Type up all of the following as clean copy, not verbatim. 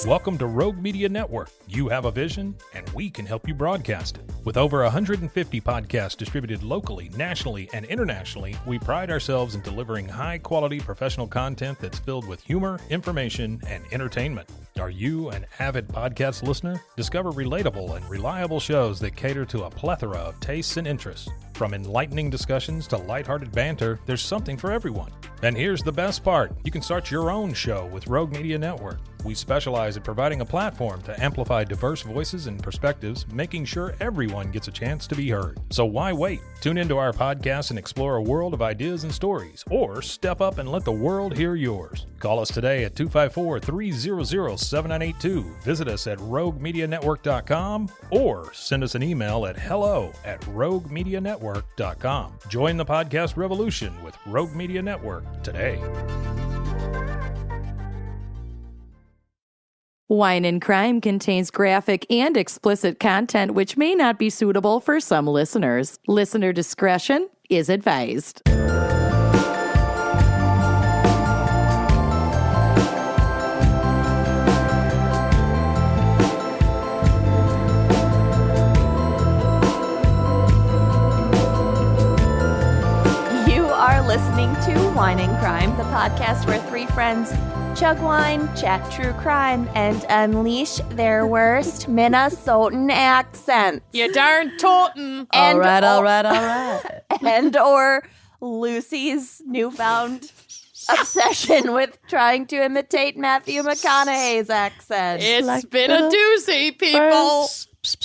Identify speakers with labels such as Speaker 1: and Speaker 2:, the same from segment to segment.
Speaker 1: Welcome to Rogue Media Network. You have a vision, and we can help you broadcast it. With over 150 podcasts distributed locally, nationally, and internationally, we pride ourselves in delivering high-quality professional content that's filled with humor, information, and entertainment. Are you an avid podcast listener? Discover relatable and reliable shows that cater to a plethora of tastes and interests. From enlightening discussions to lighthearted banter, there's something for everyone. And here's the best part. You can start your own show with Rogue Media Network. We specialize in providing a platform to amplify diverse voices and perspectives, making sure everyone gets a chance to be heard. So why wait? Tune into our podcast and explore a world of ideas and stories, or step up and let the world hear yours. Call us today at 254-300-7982. Visit us at roguemedianetwork.com or send us an email at hello@roguemedianetwork.com. Join the podcast revolution with Rogue Media Network today.
Speaker 2: Wine and Crime contains graphic and explicit content which may not be suitable for some listeners. Listener discretion is advised.
Speaker 3: You are listening to Wine and Crime, the podcast where three friends chug wine, chat true crime, and unleash their worst Minnesotan accents.
Speaker 4: You darn tootin'.
Speaker 3: And
Speaker 2: All right.
Speaker 3: And or Lucy's newfound obsession with trying to imitate Matthew McConaughey's accent.
Speaker 4: It's
Speaker 2: Like
Speaker 4: been a doozy, people.
Speaker 2: birds.
Speaker 4: The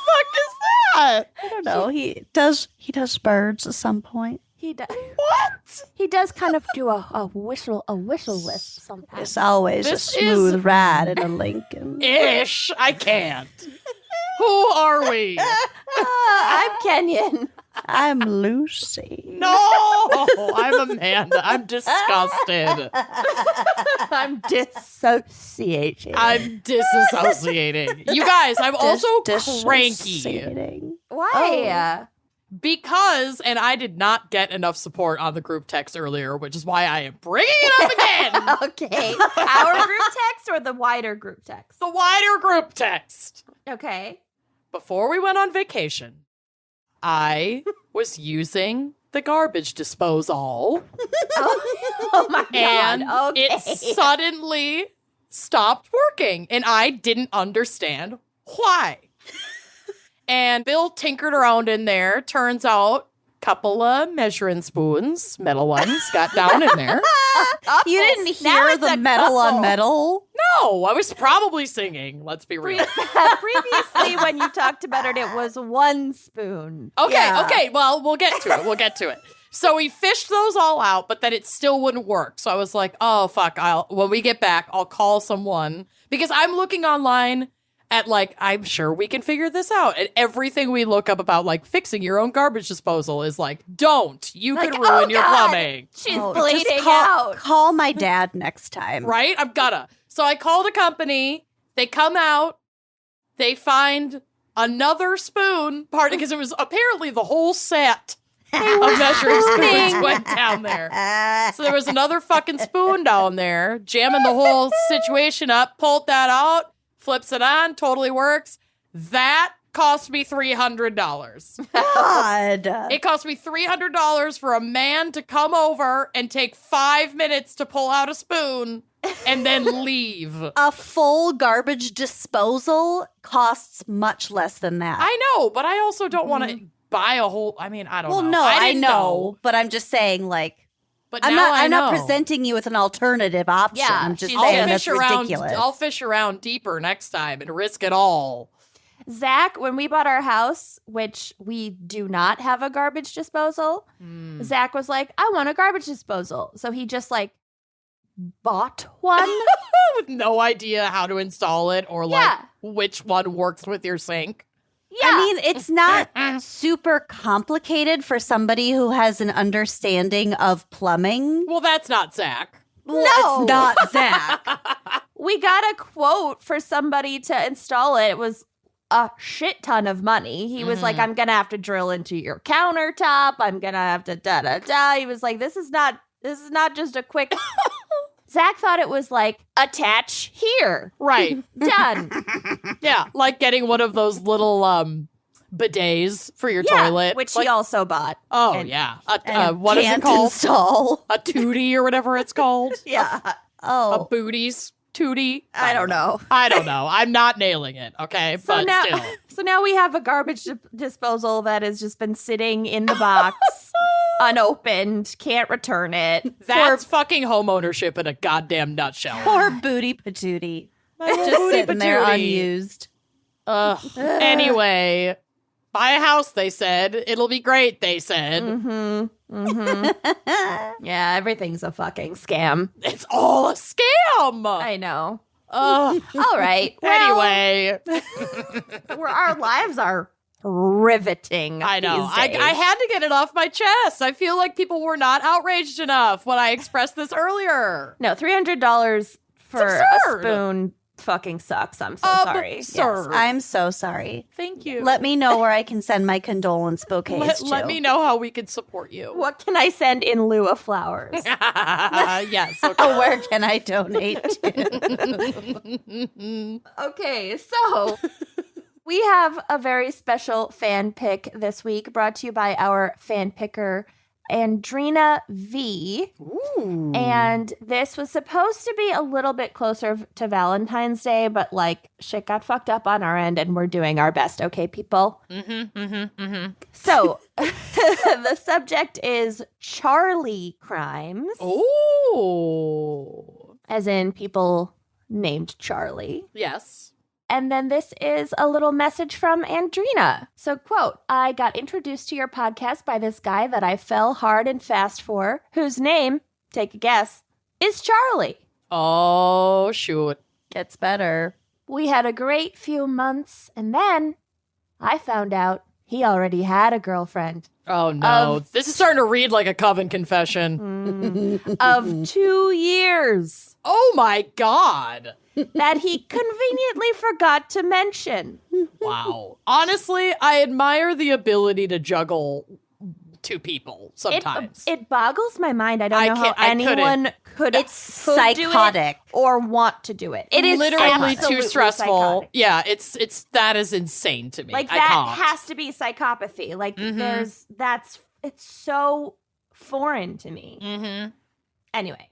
Speaker 4: fuck is that?
Speaker 5: I don't know. He does birds at some point.
Speaker 3: He does.
Speaker 4: What?
Speaker 3: He does kind of do a whistle lisp sometimes.
Speaker 5: It's always
Speaker 4: This
Speaker 5: a smooth
Speaker 4: is-
Speaker 5: ride in a Lincoln.
Speaker 4: Ish. I can't. Who are we?
Speaker 3: I'm Kenyon.
Speaker 5: I'm Lucy.
Speaker 4: No, I'm Amanda. I'm disgusted.
Speaker 3: I'm dissociating.
Speaker 4: I'm disassociating. You guys, I'm also cranky.
Speaker 5: Dissociating.
Speaker 3: Why?
Speaker 4: Because, and I did not get enough support on the group text earlier, which is why I am bringing it up again.
Speaker 3: Okay. Our group text or the wider group text?
Speaker 4: The wider group text.
Speaker 3: Okay.
Speaker 4: Before we went on vacation, I was using the garbage disposal,
Speaker 3: Oh my
Speaker 4: and
Speaker 3: god. Okay.
Speaker 4: it suddenly stopped working, and I didn't understand why. And Bill tinkered around in there. Turns out, couple of measuring spoons, metal ones, got down in there.
Speaker 5: You didn't
Speaker 3: Now
Speaker 5: hear
Speaker 3: it's
Speaker 5: the
Speaker 3: a
Speaker 5: metal on
Speaker 3: couple.
Speaker 5: metal?
Speaker 4: No, I was probably singing. Let's be real.
Speaker 3: Previously, when you talked about it, it was one spoon.
Speaker 4: Okay,
Speaker 5: Yeah.
Speaker 4: okay. Well, we'll get to it. So we fished those all out, but then it still wouldn't work. So I was like, oh, fuck. When we get back, I'll call someone. Because I'm looking online at, like, I'm sure we can figure this out. And everything we look up about, like, fixing your own garbage disposal is like, don't. You
Speaker 3: Like,
Speaker 4: could ruin
Speaker 3: oh,
Speaker 4: your
Speaker 3: God.
Speaker 4: plumbing.
Speaker 3: She's
Speaker 5: Oh,
Speaker 3: bleeding
Speaker 5: just call,
Speaker 3: out.
Speaker 5: Call my dad next time.
Speaker 4: Right? I'm gonna. So I called a company. They come out. They find another spoon part because it was apparently the whole set of measuring spoons went down there. So there was another fucking spoon down there, jamming the whole situation up, pulled that out, flips it on, totally works. That cost me $300.
Speaker 5: God.
Speaker 4: It cost me $300 for a man to come over and take 5 minutes to pull out a spoon and then leave.
Speaker 5: A full garbage disposal costs much less than that.
Speaker 4: I know, but I also don't want to buy a whole. I mean, I don't
Speaker 5: well,
Speaker 4: know.
Speaker 5: no, I
Speaker 4: didn't
Speaker 5: know, but I'm just saying, like,
Speaker 4: But
Speaker 5: I'm
Speaker 4: now
Speaker 5: not.
Speaker 4: I
Speaker 5: I'm
Speaker 4: know.
Speaker 5: not presenting you with an alternative option.
Speaker 3: Yeah,
Speaker 5: I'm just
Speaker 3: she's-
Speaker 5: saying
Speaker 4: I'll
Speaker 5: that's
Speaker 4: fish around.
Speaker 5: ridiculous.
Speaker 4: I'll fish around deeper next time and risk it all.
Speaker 3: Zach, when we bought our house, which we do not have a garbage disposal, Zach was like, I want a garbage disposal. So he just like bought one.
Speaker 4: With no idea how to install it or like
Speaker 3: Yeah.
Speaker 4: which one works with your sink.
Speaker 3: Yeah.
Speaker 5: I mean, it's not super complicated for somebody who has an understanding of plumbing.
Speaker 4: Well, that's not Zach.
Speaker 5: Well,
Speaker 3: No.
Speaker 5: it's not Zach.
Speaker 3: we got a quote for somebody to install it. It was a shit ton of money. He was like, I'm going to have to drill into your countertop. I'm going to have to da-da-da. He was like, this is not just a quick Zach thought it was like, attach here.
Speaker 4: Right.
Speaker 3: Done.
Speaker 4: Yeah. Like getting one of those little bidets for your toilet.
Speaker 3: Which
Speaker 4: like,
Speaker 3: he also bought.
Speaker 4: Oh,
Speaker 3: and-
Speaker 4: yeah.
Speaker 5: What
Speaker 4: What is it called?
Speaker 5: Install.
Speaker 4: A tootie or whatever it's called.
Speaker 3: Yeah.
Speaker 4: A
Speaker 5: Oh,
Speaker 4: booties tootie.
Speaker 3: I don't know.
Speaker 4: I don't know. I'm not nailing it. Okay.
Speaker 3: So
Speaker 4: but still.
Speaker 3: so now we have a garbage disposal that has just been sitting in the box, unopened, can't return it.
Speaker 4: That's fucking home ownership in a goddamn nutshell.
Speaker 5: poor booty patootie. Just
Speaker 4: Booty
Speaker 5: sitting there
Speaker 4: patootie.
Speaker 5: unused.
Speaker 4: Ugh. Anyway, buy a house, they said. It'll be great, they said.
Speaker 3: Yeah, everything's a fucking scam.
Speaker 4: It's all a scam.
Speaker 3: I know.
Speaker 4: Ugh.
Speaker 3: All right. Well,
Speaker 4: Anyway,
Speaker 3: our lives are riveting.
Speaker 4: I know.
Speaker 3: these
Speaker 4: I
Speaker 3: days.
Speaker 4: had to get it off my chest. I feel like people were not outraged enough when I expressed this earlier.
Speaker 3: No, $300 for a
Speaker 4: absurd.
Speaker 3: spoon fucking sucks. I'm so sorry.
Speaker 4: Absurd.
Speaker 5: I'm so sorry.
Speaker 4: Thank you.
Speaker 5: Let me know where I can send my condolence bouquets to.
Speaker 4: let me know how we can support you.
Speaker 3: What can I send in lieu of flowers?
Speaker 4: Yes. Okay.
Speaker 5: Oh, where can I donate to?
Speaker 3: Okay, so we have a very special fan pick this week brought to you by our fan picker, Andrina V.
Speaker 4: Ooh.
Speaker 3: And this was supposed to be a little bit closer to Valentine's Day, but like shit got fucked up on our end and we're doing our best, okay, people? So the subject is Charlie crimes,
Speaker 4: Oh.
Speaker 3: as in people named Charlie.
Speaker 4: Yes.
Speaker 3: And then this is a little message from Andrina. So, quote, I got introduced to your podcast by this guy that I fell hard and fast for, whose name, take a guess, is Charlie.
Speaker 4: Oh, shoot.
Speaker 5: Gets better.
Speaker 3: We had a great few months, and then I found out he already had a girlfriend
Speaker 4: Oh, no. This is starting to read like a coven confession.
Speaker 3: of 2 years
Speaker 4: Oh, my God.
Speaker 3: that he conveniently forgot to mention.
Speaker 4: Wow. Honestly, I admire the ability to juggle two people sometimes.
Speaker 3: It boggles my mind. I don't
Speaker 4: I
Speaker 3: know how
Speaker 4: can't- I
Speaker 3: anyone could
Speaker 5: It's
Speaker 3: could do it
Speaker 5: psychotic.
Speaker 3: or want to do it. It is
Speaker 4: literally
Speaker 3: absolutely
Speaker 4: too stressful.
Speaker 3: psychotic.
Speaker 4: Yeah, it's that is insane to me.
Speaker 3: Like
Speaker 4: I
Speaker 3: that
Speaker 4: can't.
Speaker 3: has to be psychopathy. Like it's so foreign to me.
Speaker 4: Mm-hmm.
Speaker 3: Anyway,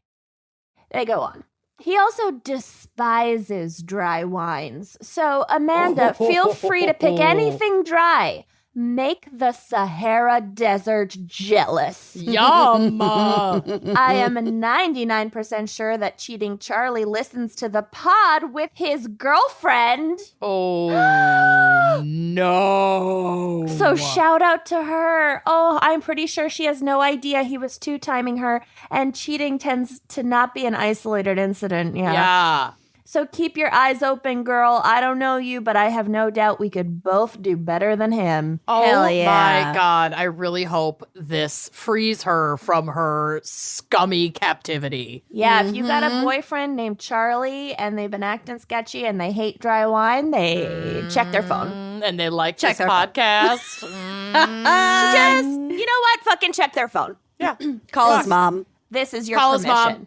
Speaker 3: they go on. He also despises dry wines. So, Amanda, feel free to pick anything dry. Make the Sahara Desert jealous.
Speaker 4: Yum.
Speaker 3: I am 99% sure that Cheating Charlie listens to the pod with his girlfriend.
Speaker 4: Oh, no.
Speaker 3: So shout out to her. Oh, I'm pretty sure she has no idea he was two-timing her, and cheating tends to not be an isolated incident.
Speaker 4: Yeah.
Speaker 3: So keep your eyes open, girl. I don't know you, but I have no doubt we could both do better than him.
Speaker 4: Oh,
Speaker 5: Hell yeah.
Speaker 4: my God. I really hope this frees her from her scummy captivity.
Speaker 3: Yeah, if you got a boyfriend named Charlie and they've been acting sketchy and they hate dry wine, they check their phone.
Speaker 4: And they like
Speaker 5: Check
Speaker 4: this
Speaker 5: their phone.
Speaker 4: podcast.
Speaker 3: Just, you know what? Fucking check their phone.
Speaker 4: Yeah.
Speaker 5: Call his mom.
Speaker 3: This is your
Speaker 4: Call his
Speaker 3: permission.
Speaker 4: mom.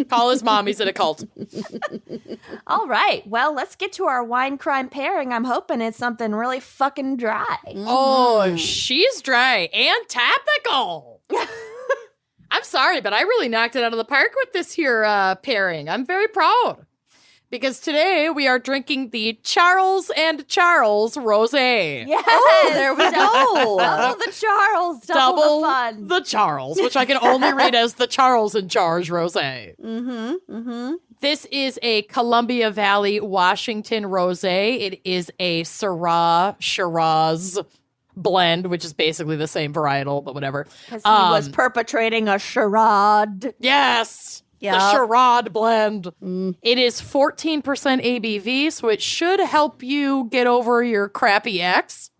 Speaker 4: Call his mom. He's in a cult.
Speaker 3: All right. Well, let's get to our wine crime pairing. I'm hoping it's something really fucking dry.
Speaker 4: Oh, she's dry and topical. I'm sorry, but I really knocked it out of the park with this here pairing. I'm very proud. Because today we are drinking the Charles and Charles Rosé.
Speaker 3: Yes.
Speaker 5: Oh, there we go.
Speaker 3: Double the Charles. Double the fun.
Speaker 4: the Charles, which I can only read as the Charles and Charles Rosé. This is a Columbia Valley, Washington Rosé. It is a Syrah Shiraz blend, which is basically the same varietal, but whatever.
Speaker 3: Because he was perpetrating a charade.
Speaker 4: Yes.
Speaker 5: Yep.
Speaker 4: The Charade blend. It is 14% ABV, so it should help you get over your crappy ex.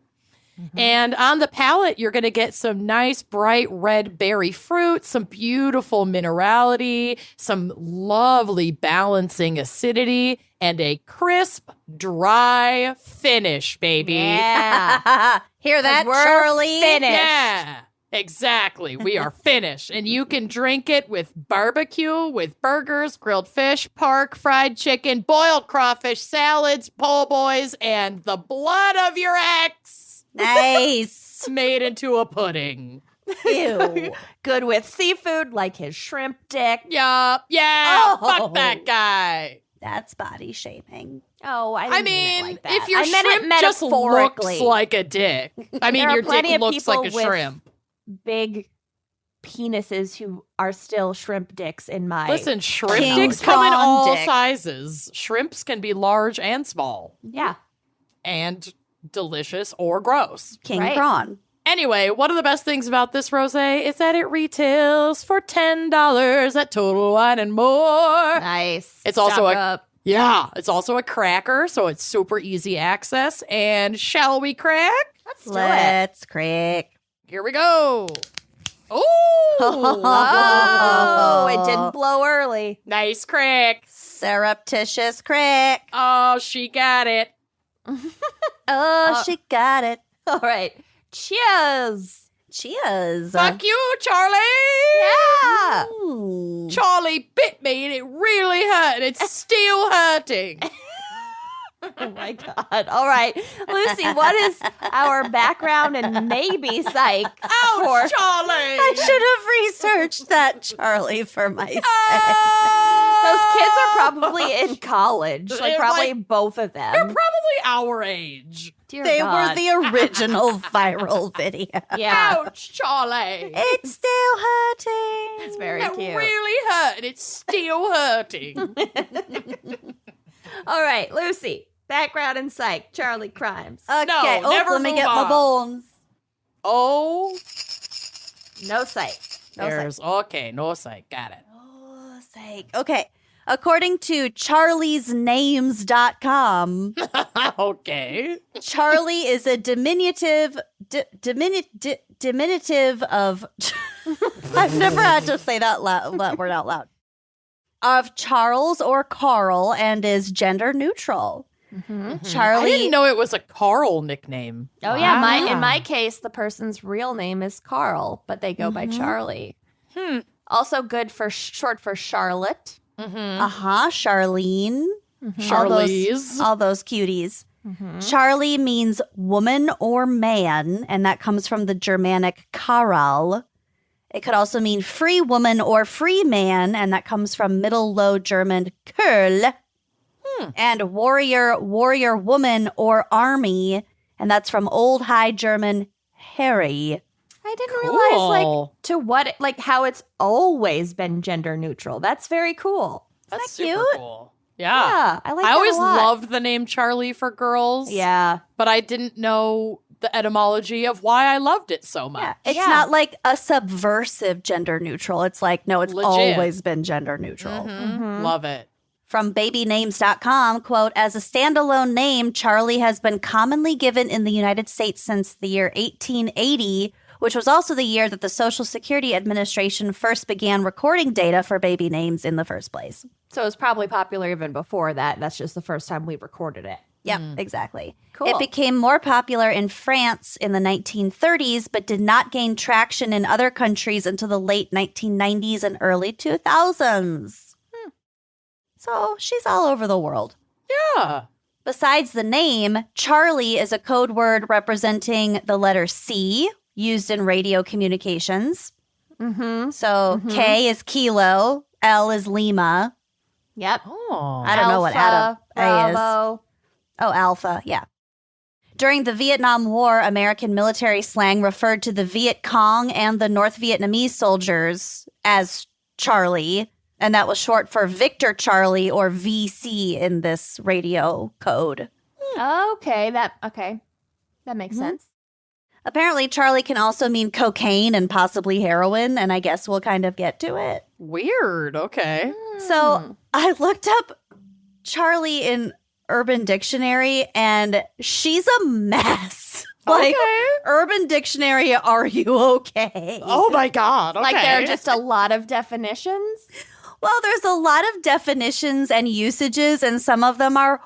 Speaker 4: And on the palate, you're going to get some nice, bright red berry fruit, some beautiful minerality, some lovely balancing acidity, and a crisp, dry finish, baby.
Speaker 3: Yeah.
Speaker 5: Hear that,
Speaker 3: We're
Speaker 5: Charlie?
Speaker 3: finished.
Speaker 4: Yeah. Exactly. We are finished. And you can drink it with barbecue, with burgers, grilled fish, pork, fried chicken, boiled crawfish, salads, po' boys, and the blood of your ex
Speaker 5: Nice.
Speaker 4: made into a pudding.
Speaker 5: Ew.
Speaker 3: Good with seafood, like his shrimp dick.
Speaker 4: Yup. Yeah.
Speaker 5: Oh.
Speaker 4: Fuck that guy.
Speaker 5: That's body shaming.
Speaker 3: Oh, I
Speaker 4: I
Speaker 3: didn't mean it
Speaker 4: mean,
Speaker 3: like that.
Speaker 4: if your
Speaker 3: I meant it
Speaker 4: shrimp just
Speaker 3: metaphorically.
Speaker 4: looks like a dick. I mean,
Speaker 3: There are
Speaker 4: your
Speaker 3: plenty
Speaker 4: dick
Speaker 3: of
Speaker 4: looks like a
Speaker 3: people with
Speaker 4: shrimp.
Speaker 3: big penises who are still shrimp dicks in my
Speaker 4: Listen, shrimp
Speaker 5: King
Speaker 4: dicks come in
Speaker 5: prawn
Speaker 4: all
Speaker 5: dick.
Speaker 4: sizes. Shrimps can be large and small,
Speaker 3: yeah.
Speaker 4: and delicious or gross.
Speaker 5: King
Speaker 3: Right.
Speaker 5: prawn.
Speaker 4: Anyway, one of the best things about this rosé is that it retails for $10 at Total Wine and More.
Speaker 3: Nice.
Speaker 4: It's also
Speaker 3: Stock
Speaker 4: a-
Speaker 3: up.
Speaker 4: Yeah, it's also a cracker, so it's super easy access. And shall we crack?
Speaker 3: Let's do it.
Speaker 5: Let's crack.
Speaker 4: Here we go.
Speaker 3: Oh, it didn't blow early.
Speaker 4: Nice crack.
Speaker 5: Surreptitious crack.
Speaker 4: Oh, she got it.
Speaker 5: Oh, she got it.
Speaker 3: All right. Cheers.
Speaker 5: Cheers.
Speaker 4: Fuck you, Charlie.
Speaker 3: Yeah.
Speaker 5: Ooh.
Speaker 4: Charlie bit me and it really hurt. And it's still hurting.
Speaker 3: Oh my God. All right. Lucy, what is our background and maybe psych for
Speaker 4: Charlie.
Speaker 5: I should have researched that, Charlie, for myself.
Speaker 3: those kids are probably in college. Like
Speaker 4: They're
Speaker 3: probably
Speaker 4: like-
Speaker 3: both of
Speaker 4: They're
Speaker 3: them.
Speaker 4: probably our age.
Speaker 3: Dear
Speaker 5: They
Speaker 3: God.
Speaker 5: were the original viral video.
Speaker 3: Yeah.
Speaker 4: Ouch, Charlie.
Speaker 5: It's still hurting.
Speaker 3: It's very
Speaker 4: That
Speaker 3: cute.
Speaker 4: really hurt and it's still hurting.
Speaker 3: All right, Lucy. Background and psych. Charlie crimes.
Speaker 5: Okay,
Speaker 4: No, never
Speaker 5: let me
Speaker 4: move
Speaker 5: get my
Speaker 4: on.
Speaker 5: bones.
Speaker 4: Oh,
Speaker 3: No psych. No psych.
Speaker 4: there's okay. No sight. Got it.
Speaker 5: Oh, sake. Okay. According to charliesnames.com,
Speaker 4: Okay.
Speaker 5: Charlie is a diminutive of I've never had to say that word out loud. Of Charles or Carl and is gender neutral.
Speaker 3: Mm-hmm.
Speaker 4: I
Speaker 5: Charlie
Speaker 4: didn't know it was a Carl nickname.
Speaker 3: Oh yeah,
Speaker 5: Wow.
Speaker 3: in my case, the person's real name is Carl, but they go by Charlie. Also good for short for Charlotte.
Speaker 5: Charlene.
Speaker 4: Charlize.
Speaker 5: All those cuties. Charlie means woman or man, and that comes from the Germanic Karal. It could also mean free woman or free man, and that comes from Middle Low German Kerl. And warrior woman or army, and that's from Old High German Harry.
Speaker 3: I didn't realize
Speaker 4: Cool.
Speaker 3: to what how it's always been gender neutral. That's very cool.
Speaker 4: That's
Speaker 5: that
Speaker 4: super
Speaker 5: cute?
Speaker 4: cool. Yeah.
Speaker 3: Yeah, I like
Speaker 4: I
Speaker 3: that
Speaker 4: always
Speaker 3: a lot.
Speaker 4: loved the name Charlie for girls.
Speaker 3: Yeah.
Speaker 4: But I didn't know the etymology of why I loved it so much.
Speaker 5: It's
Speaker 3: Yeah.
Speaker 5: not like a subversive gender neutral. It's like, no, it's
Speaker 4: Legit.
Speaker 5: always been gender neutral.
Speaker 4: Love it.
Speaker 5: From babynames.com, quote, as a standalone name, Charlie has been commonly given in the United States since the year 1880, which was also the year that the Social Security Administration first began recording data for baby names in the first place.
Speaker 3: So it's probably popular even before that. That's just the first time we recorded it.
Speaker 5: Yep, exactly.
Speaker 3: Cool.
Speaker 5: It became more popular in France in the 1930s, but did not gain traction in other countries until the late 1990s and early 2000s. So she's all over the world.
Speaker 4: Yeah.
Speaker 5: Besides the name, Charlie is a code word representing the letter C used in radio communications. So K is kilo, L is Lima.
Speaker 3: Yep.
Speaker 4: Oh.
Speaker 5: I don't know what Adam A is.
Speaker 3: Bravo.
Speaker 5: Oh, Alpha, yeah. During the Vietnam War, American military slang referred to the Viet Cong and the North Vietnamese soldiers as Charlie, and that was short for Victor Charlie or VC in this radio code.
Speaker 3: Okay, that makes sense.
Speaker 5: Apparently, Charlie can also mean cocaine and possibly heroin, and I guess we'll kind of get to it.
Speaker 4: Weird. Okay.
Speaker 5: So I looked up Charlie in Urban Dictionary, and she's a mess. Like,
Speaker 4: Okay.
Speaker 5: Urban Dictionary, are you okay?
Speaker 4: Oh my God. Okay.
Speaker 3: Like there are just a lot of definitions.
Speaker 5: Well, there's a lot of definitions and usages, and some of them are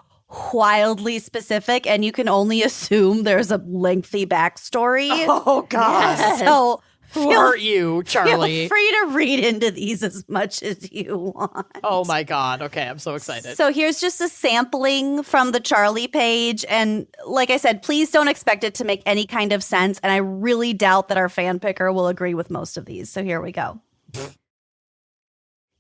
Speaker 5: wildly specific, and you can only assume there's a lengthy backstory.
Speaker 4: Oh God.
Speaker 3: Yes.
Speaker 5: So
Speaker 4: Who hurt you, Charlie?
Speaker 5: Feel free to read into these as much as you want.
Speaker 4: Oh my God. Okay, I'm so excited.
Speaker 5: So here's just a sampling from the Charlie page. And like I said, please don't expect it to make any kind of sense. And I really doubt that our fan picker will agree with most of these. So here we go.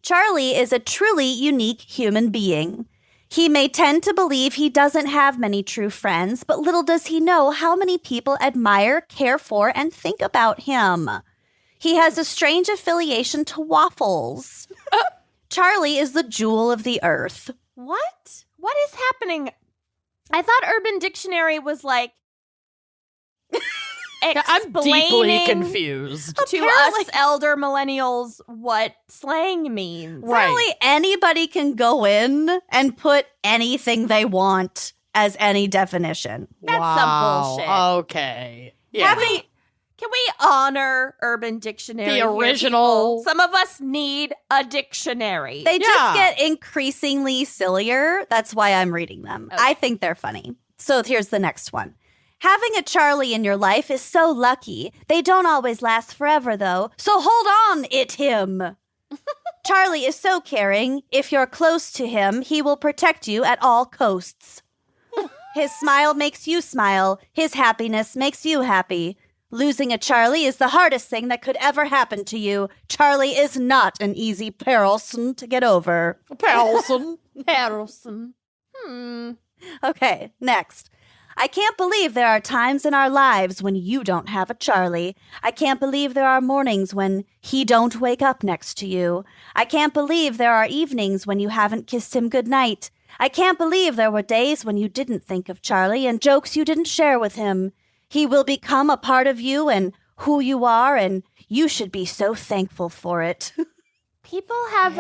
Speaker 5: Charlie is a truly unique human being. He may tend to believe he doesn't have many true friends, but little does he know how many people admire, care for, and think about him. He has a strange affiliation to waffles. Charlie is the jewel of the earth.
Speaker 3: What? What is happening? I thought Urban Dictionary was like
Speaker 4: I'm deeply confused.
Speaker 3: to us elder millennials what slang means.
Speaker 5: Apparently anybody can go in and put anything they want as any definition.
Speaker 3: That's some bullshit.
Speaker 4: Okay. Yeah.
Speaker 3: Can we honor Urban Dictionary?
Speaker 4: The
Speaker 3: here,
Speaker 4: original.
Speaker 3: people? Some of us need a dictionary.
Speaker 5: They just get increasingly sillier. That's why I'm reading them.
Speaker 3: Okay.
Speaker 5: I think they're funny. So here's the next one. Having a Charlie in your life is so lucky. They don't always last forever, though. So hold on, him. Charlie is so caring. If you're close to him, he will protect you at all costs. His smile makes you smile. His happiness makes you happy. Losing a Charlie is the hardest thing that could ever happen to you. Charlie is not an easy person to get over.
Speaker 3: Harrelson.
Speaker 5: Okay, next. I can't believe there are times in our lives when you don't have a Charlie. I can't believe there are mornings when he don't wake up next to you. I can't believe there are evenings when you haven't kissed him goodnight. I can't believe there were days when you didn't think of Charlie and jokes you didn't share with him. He will become a part of you and who you are, and you should be so thankful for it.
Speaker 3: People have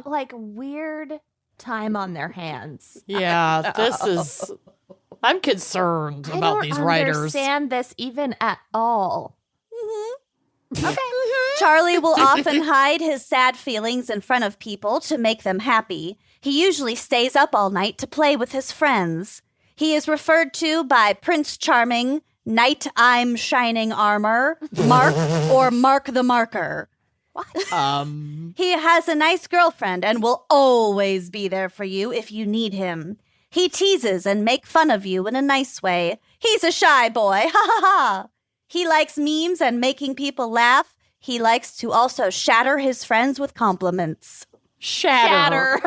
Speaker 3: like weird time on their hands.
Speaker 4: Yeah, this is... I'm concerned about these writers.
Speaker 3: I don't understand this even at all.
Speaker 5: Okay. Charlie will often hide his sad feelings in front of people to make them happy. He usually stays up all night to play with his friends. He is referred to by Prince Charming, Knight I'm Shining Armor, Mark, or Mark the Marker.
Speaker 3: What?
Speaker 5: He has a nice girlfriend and will always be there for you if you need him. He teases and makes fun of you in a nice way. He's a shy boy, ha ha ha. He likes memes and making people laugh. He likes to also shatter his friends with compliments.
Speaker 4: Shatter.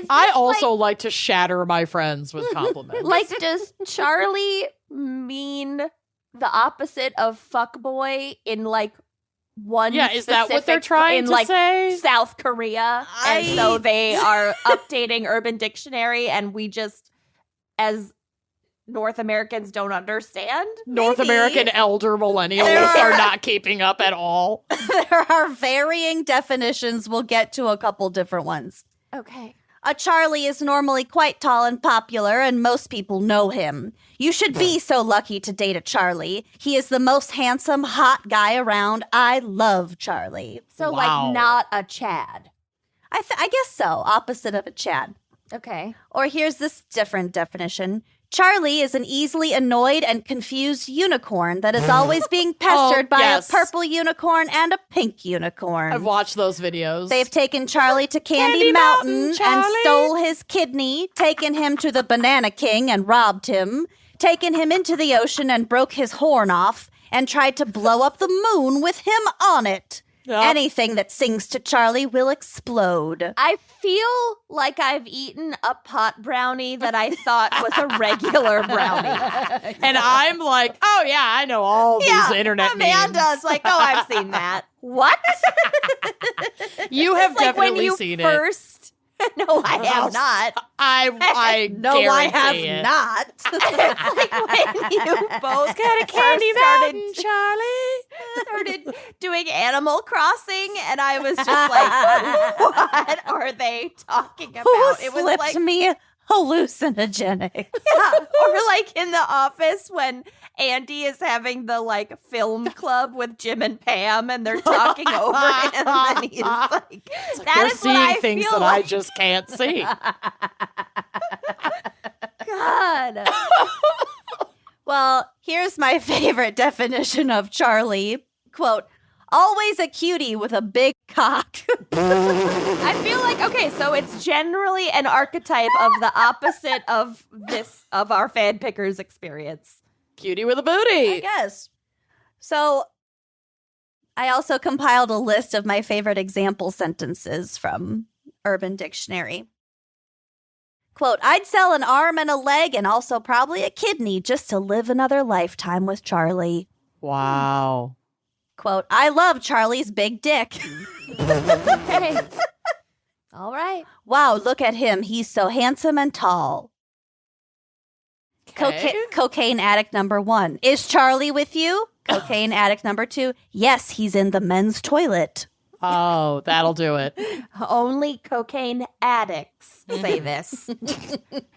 Speaker 4: I also like to shatter my friends with compliments.
Speaker 3: Like, does Charlie mean the opposite of fuckboy in like one?
Speaker 4: Yeah, is that what they're trying to say?
Speaker 3: South Korea, and so they are updating Urban Dictionary, and we just, as North Americans, don't understand.
Speaker 4: North American elder millennials are not keeping up at all.
Speaker 5: There are varying definitions. We'll get to a couple different ones.
Speaker 3: Okay.
Speaker 5: A Charlie is normally quite tall and popular, and most people know him. You should be so lucky to date a Charlie. He is the most handsome, hot guy around. I love Charlie.
Speaker 3: So,
Speaker 4: Wow.
Speaker 3: like, not a Chad.
Speaker 5: I guess so. Opposite of a Chad.
Speaker 3: Okay.
Speaker 5: Or here's this different definition. Charlie is an easily annoyed and confused unicorn that is always being pestered by
Speaker 4: yes.
Speaker 5: a purple unicorn and a pink unicorn.
Speaker 4: I've watched those videos.
Speaker 5: They've taken Charlie to Candy Mountain and
Speaker 4: Charlie.
Speaker 5: stole his kidney, taken him to the Banana King and robbed him, taken him into the ocean and broke his horn off, and tried to blow up the moon with him on it.
Speaker 4: Yep.
Speaker 5: Anything that sings to Charlie will explode.
Speaker 3: I feel like I've eaten a pot brownie that I thought was a regular brownie.
Speaker 4: And I'm like, oh yeah, I know all these internet memes.
Speaker 3: Amanda's like, oh, I've seen that. What?
Speaker 4: You have
Speaker 3: Like when
Speaker 4: definitely
Speaker 3: you
Speaker 4: seen it.
Speaker 3: first... No, I have not.
Speaker 4: I
Speaker 5: No, I have
Speaker 4: guarantee it.
Speaker 5: not.
Speaker 3: Like when you both
Speaker 4: Got a candy mountain, Charlie.
Speaker 3: started doing Animal Crossing, and I was just like, what are they talking about?
Speaker 5: Who
Speaker 3: It was
Speaker 5: slipped
Speaker 3: like,
Speaker 5: me hallucinogenic?
Speaker 3: yeah. Or like in The Office when Andy is having the like film club with Jim and Pam, and they're talking over him, and he's like,
Speaker 4: They're
Speaker 3: that is
Speaker 4: seeing
Speaker 3: what I
Speaker 4: things
Speaker 3: feel
Speaker 4: that I
Speaker 3: like.
Speaker 4: just can't see.
Speaker 3: God.
Speaker 5: Well, Here's my favorite definition of Charlie. Quote, always a cutie with a big cock.
Speaker 3: I feel like, okay, so it's generally an archetype of the opposite of our fan pickers experience.
Speaker 4: Cutie with a booty.
Speaker 5: I guess. So I also compiled a list of my favorite example sentences from Urban Dictionary. Quote, I'd sell an arm and a leg and also probably a kidney just to live another lifetime with Charlie.
Speaker 4: Wow.
Speaker 5: Quote, I love Charlie's big dick.
Speaker 3: Hey. All right.
Speaker 5: Wow, look at him. He's so handsome and tall.
Speaker 4: Okay.
Speaker 5: Cocaine addict number 1. Is Charlie with you? Cocaine addict number 2. Yes, he's in the men's toilet.
Speaker 4: Oh, that'll do it.
Speaker 3: Only cocaine addicts say this.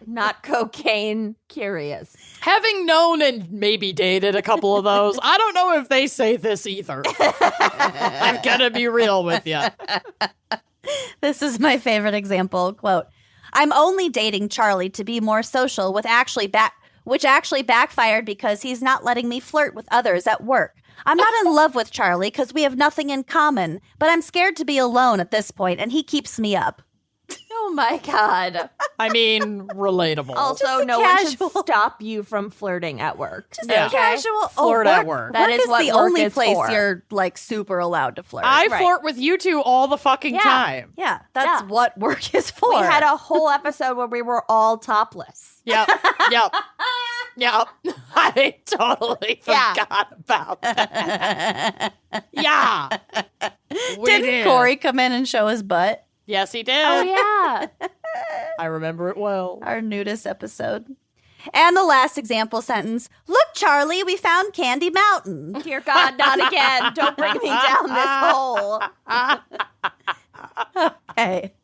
Speaker 3: Not cocaine curious.
Speaker 4: Having known and maybe dated a couple of those, I don't know if they say this either. I'm gonna be real with you.
Speaker 5: This is my favorite example. Quote, I'm only dating Charlie to be more social which actually backfired because he's not letting me flirt with others at work. I'm not in love with Charlie because we have nothing in common, but I'm scared to be alone at this point, and he keeps me up.
Speaker 3: Oh my God.
Speaker 4: I mean, relatable.
Speaker 3: Also, no one should stop you from flirting at work.
Speaker 5: Just
Speaker 4: Yeah.
Speaker 5: a casual
Speaker 4: Flirt at work.
Speaker 3: That
Speaker 5: Work
Speaker 3: is what
Speaker 5: the
Speaker 3: work
Speaker 5: only
Speaker 3: is
Speaker 5: place
Speaker 3: for.
Speaker 5: you're like super allowed to flirt.
Speaker 4: I
Speaker 3: Right.
Speaker 4: flirt with you two all the fucking
Speaker 3: Yeah.
Speaker 4: time.
Speaker 5: Yeah, that's
Speaker 3: Yeah.
Speaker 5: what work is for.
Speaker 3: We had a whole episode where we were all topless.
Speaker 4: Yep. Yep. Yep. I totally
Speaker 3: Yeah.
Speaker 4: forgot about that. Yeah. We
Speaker 5: Didn't
Speaker 4: did.
Speaker 5: Corey come in and show his butt?
Speaker 4: Yes, he did.
Speaker 3: Oh, yeah.
Speaker 4: I remember it well.
Speaker 5: Our nudist episode. And the last example sentence. Look, Charlie, we found Candy Mountain.
Speaker 3: Dear God, not again. Don't bring me down this hole.
Speaker 5: Okay.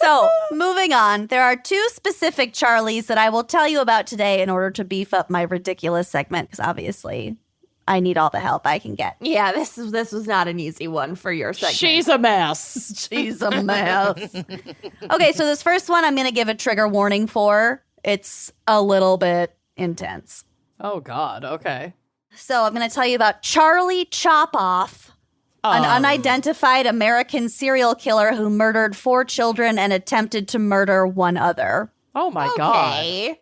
Speaker 5: So, moving on. There are 2 specific Charlies that I will tell you about today in order to beef up my ridiculous segment, because obviously I need all the help I can get.
Speaker 3: Yeah, this was not an easy one for your segment.
Speaker 4: She's a mess.
Speaker 5: She's a mess. Okay, so this first one I'm going to give a trigger warning for. It's a little bit intense.
Speaker 4: Oh, God. Okay.
Speaker 5: So I'm going to tell you about Charlie Chop-Off, an unidentified American serial killer who murdered 4 children and attempted to murder 1 other.
Speaker 4: Oh, my God.
Speaker 3: Okay.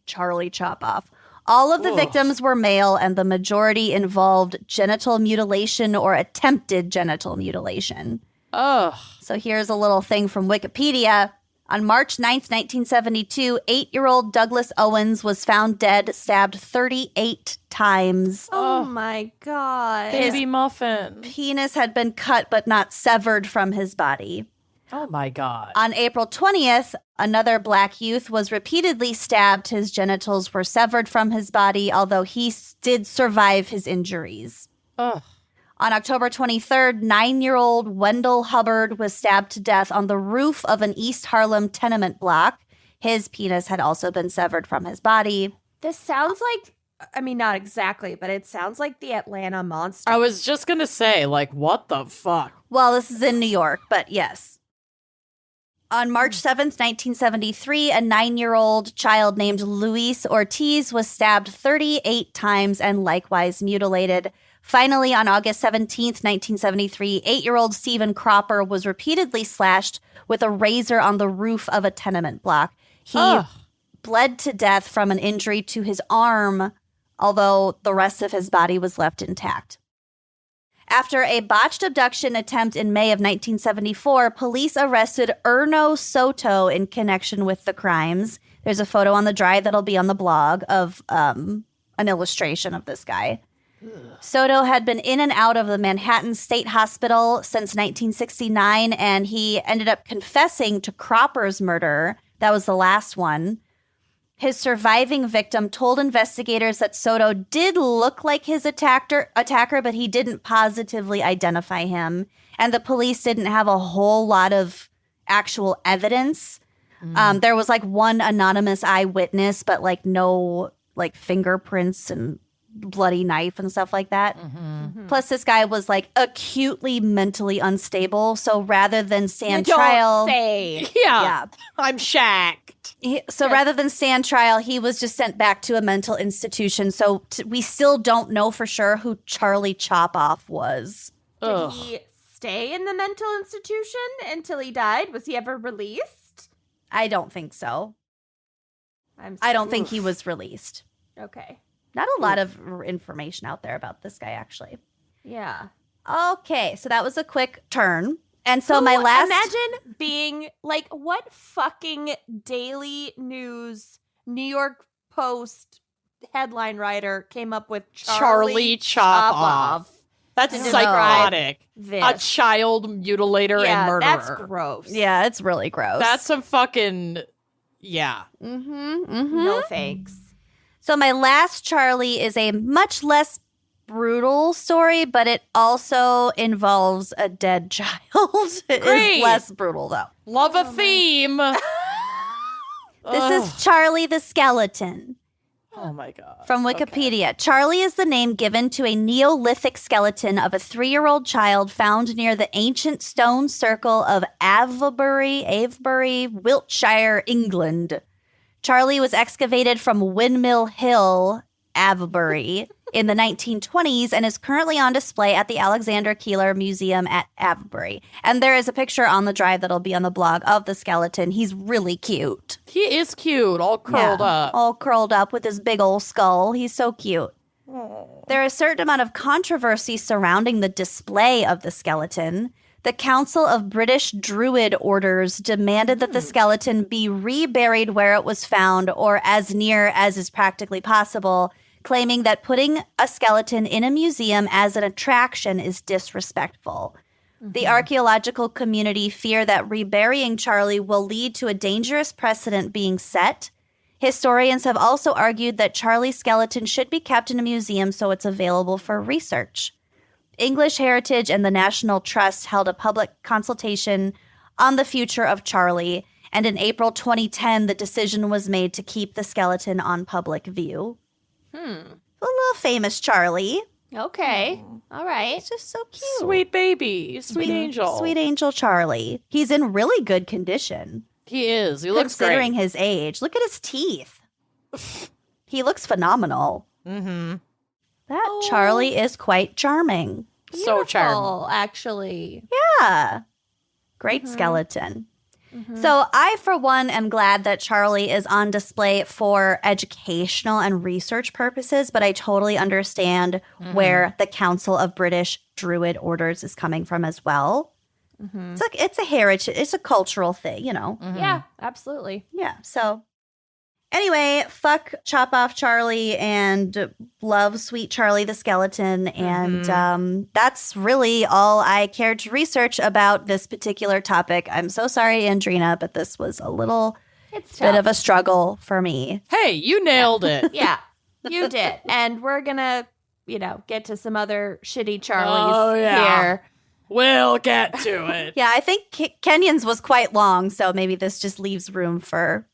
Speaker 5: Charlie Chop-Off. All of the victims were male, and the majority involved genital mutilation or attempted genital mutilation.
Speaker 4: Ugh.
Speaker 5: So here's a little thing from Wikipedia. On March 9th, 1972, 8-year-old Douglas Owens was found dead, stabbed 38 times.
Speaker 3: Oh my God.
Speaker 4: Baby muffin.
Speaker 5: Penis had been cut but not severed from his body.
Speaker 4: Oh, my God.
Speaker 5: On April 20th, another black youth was repeatedly stabbed. His genitals were severed from his body, although he did survive his injuries.
Speaker 4: Ugh.
Speaker 5: On October 23rd, 9-year-old Wendell Hubbard was stabbed to death on the roof of an East Harlem tenement block. His penis had also been severed from his body.
Speaker 3: This sounds like, I mean, not exactly, but it sounds like the Atlanta Monster.
Speaker 4: I was just going to say, like, what the fuck?
Speaker 5: Well, this is in New York, but yes. On March 7th, 1973, a 9-year-old child named Luis Ortiz was stabbed 38 times and likewise mutilated. Finally, on August 17th, 1973, 8-year-old Stephen Cropper was repeatedly slashed with a razor on the roof of a tenement block. He bled to death from an injury to his arm, although the rest of his body was left intact. After a botched abduction attempt in May of 1974, police arrested Erno Soto in connection with the crimes. There's a photo on the drive that'll be on the blog of an illustration of this guy. Soto had been in and out of the Manhattan State Hospital since 1969, and he ended up confessing to Cropper's murder. That was the last one. His surviving victim told investigators that Soto did look like his attacker, but he didn't positively identify him. And the police didn't have a whole lot of actual evidence. There was like one anonymous eyewitness, but like no like fingerprints and bloody knife and stuff like that. Plus, this guy was like acutely mentally unstable. So rather than stand trial,
Speaker 4: Yeah. I'm shacked.
Speaker 5: rather than stand trial, he was just sent back to a mental institution. So we still don't know for sure who Charlie Chopoff was.
Speaker 3: Did he stay in the mental institution until he died? Was he ever released?
Speaker 5: I don't think so. I don't think he was released.
Speaker 3: Okay.
Speaker 5: Not a lot of information out there about this guy, actually.
Speaker 3: Yeah.
Speaker 5: Okay, so that was a quick turn. And so my last...
Speaker 3: Imagine being, like, what fucking Daily News, New York Post headline writer came up with
Speaker 4: Charlie Chopoff. That's psychotic. A child mutilator and murderer.
Speaker 3: That's gross.
Speaker 5: Yeah, it's really gross.
Speaker 4: That's some fucking... Yeah.
Speaker 3: No thanks.
Speaker 5: So my last Charlie is a much less brutal story, but it also involves a dead child. It is less brutal, though.
Speaker 4: Love a theme.
Speaker 5: This is Charlie the Skeleton.
Speaker 4: Oh, my God.
Speaker 5: From Wikipedia. Charlie is the name given to a Neolithic skeleton of a 3-year-old child found near the ancient stone circle of Avebury, Wiltshire, England. Charlie was excavated from Windmill Hill, Avebury, in the 1920s and is currently on display at the Alexander Keeler Museum at Avebury. And there is a picture on the drive that'll be on the blog of the skeleton. He's really cute.
Speaker 4: He is cute, all curled up.
Speaker 5: All curled up with his big old skull. He's so cute. There is a certain amount of controversy surrounding the display of the skeleton. The Council of British Druid Orders demanded that the skeleton be reburied where it was found or as near as is practically possible, claiming that putting a skeleton in a museum as an attraction is disrespectful. The archaeological community fear that reburying Charlie will lead to a dangerous precedent being set. Historians have also argued that Charlie's skeleton should be kept in a museum so it's available for research. English Heritage and the National Trust held a public consultation on the future of Charlie, and in April 2010, the decision was made to keep the skeleton on public view. A little famous Charlie.
Speaker 3: Okay. All right.
Speaker 5: It's just so cute.
Speaker 4: Sweet baby. Sweet angel.
Speaker 5: Sweet angel Charlie. He's in really good condition.
Speaker 4: He is. He looks great.
Speaker 5: Considering his age. Look at his teeth. He looks phenomenal. That Charlie is quite charming.
Speaker 4: So charming.
Speaker 3: Actually.
Speaker 5: Yeah. Great skeleton. So I, for one, am glad that Charlie is on display for educational and research purposes, but I totally understand where the Council of British Druid Orders is coming from as well. It's a heritage, it's a cultural thing, you know.
Speaker 3: Yeah, absolutely.
Speaker 5: Yeah, so anyway, fuck Chop Off Charlie and love Sweet Charlie the Skeleton. And that's really all I cared to research about this particular topic. I'm so sorry, Andrina, but this was a little bit of a struggle for me.
Speaker 4: Hey, you nailed it.
Speaker 3: Yeah, you did. And we're going to, get to some other shitty Charlies here.
Speaker 4: We'll get to it.
Speaker 5: Yeah, I think Kenyon's was quite long, so maybe this just leaves room for...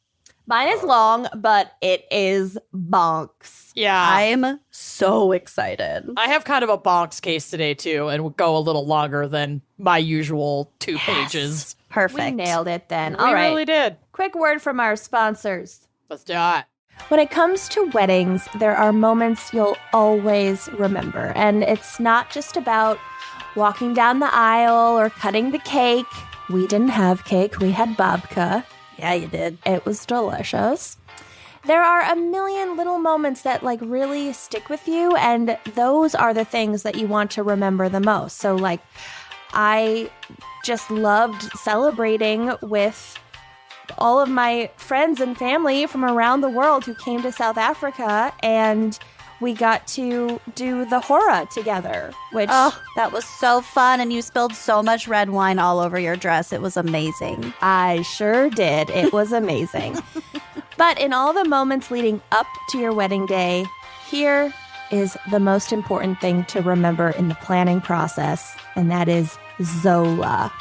Speaker 3: Mine is long, but it is bonks.
Speaker 4: Yeah.
Speaker 5: I'm so excited.
Speaker 4: I have kind of a bonks case today, too, and would go a little longer than my usual 2 pages.
Speaker 5: Perfect.
Speaker 3: We nailed it then.
Speaker 4: We really did.
Speaker 3: Quick word from our sponsors.
Speaker 4: Let's do it.
Speaker 3: When it comes to weddings, there are moments you'll always remember. And it's not just about walking down the aisle or cutting the cake. We didn't have cake. We had babka.
Speaker 5: Yeah, you did.
Speaker 3: It was delicious. There are a million little moments that really stick with you, and those are the things that you want to remember the most. So I just loved celebrating with all of my friends and family from around the world who came to South Africa, and we got to do the hora together, which...
Speaker 5: Oh, that was so fun, and you spilled so much red wine all over your dress. It was amazing.
Speaker 3: I sure did. It was amazing. But in all the moments leading up to your wedding day, here is the most important thing to remember in the planning process, and that is Zola.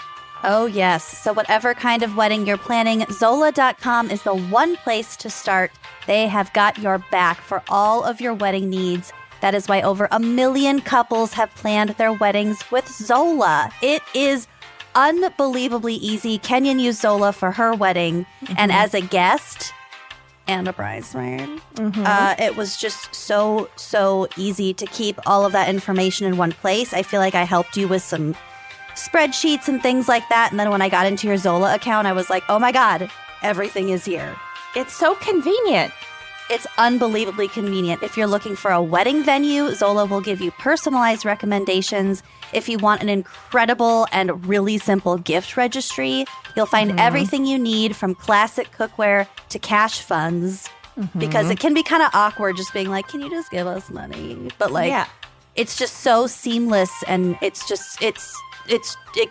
Speaker 5: Oh, yes. So whatever kind of wedding you're planning, Zola.com is the one place to start. They have got your back for all of your wedding needs. That is why over 1 million couples have planned their weddings with Zola. It is unbelievably easy. Kenyon used Zola for her wedding, and as a guest and a bridesmaid, it was just so easy to keep all of that information in one place. I feel like I helped you with some spreadsheets and things like that, and then when I got into your Zola account, I was like, oh my God, everything is here.
Speaker 3: It's so convenient.
Speaker 5: It's unbelievably convenient. If you're looking for a wedding venue, Zola will give you personalized recommendations. If you want an incredible and really simple gift registry, you'll find everything you need from classic cookware to cash funds. Because it can be kind of awkward just being like, can you just give us money? But it's just so seamless, and it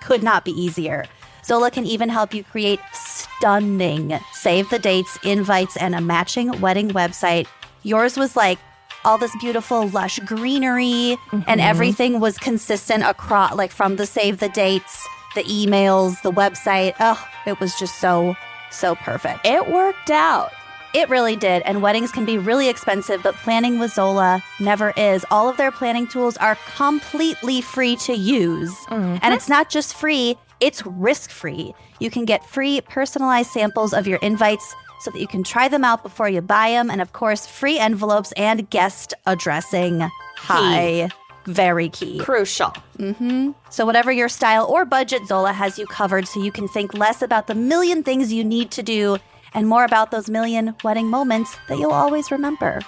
Speaker 5: could not be easier. Zola can even help you create stunning save the dates, invites, and a matching wedding website. Yours was like all this beautiful lush greenery, and everything was consistent across, like from the save the dates, the emails, the website. Oh, it was just so perfect.
Speaker 3: It worked out.
Speaker 5: It really did, and weddings can be really expensive, but planning with Zola never is. All of their planning tools are completely free to use. And it's not just free, it's risk-free. You can get free personalized samples of your invites so that you can try them out before you buy them, and of course, free envelopes and guest addressing. Very key.
Speaker 3: Crucial.
Speaker 5: So whatever your style or budget, Zola has you covered so you can think less about the million things you need to do and more about those million wedding moments that you'll always remember.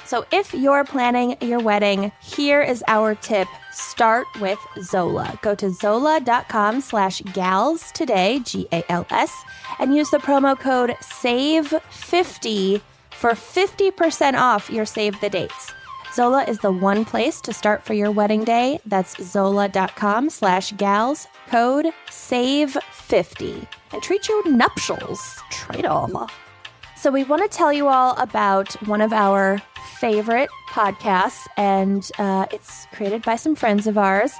Speaker 3: So if you're planning your wedding, here is our tip. Start with Zola. Go to zola.com/gals today, GALS, and use the promo code SAVE50 for 50% off your save the dates. Zola is the one place to start for your wedding day. That's zola.com/gals, code SAVE50. And treat your nuptials.
Speaker 5: Treat 'em.
Speaker 3: So we want to tell you all about one of our favorite podcasts, and it's created by some friends of ours.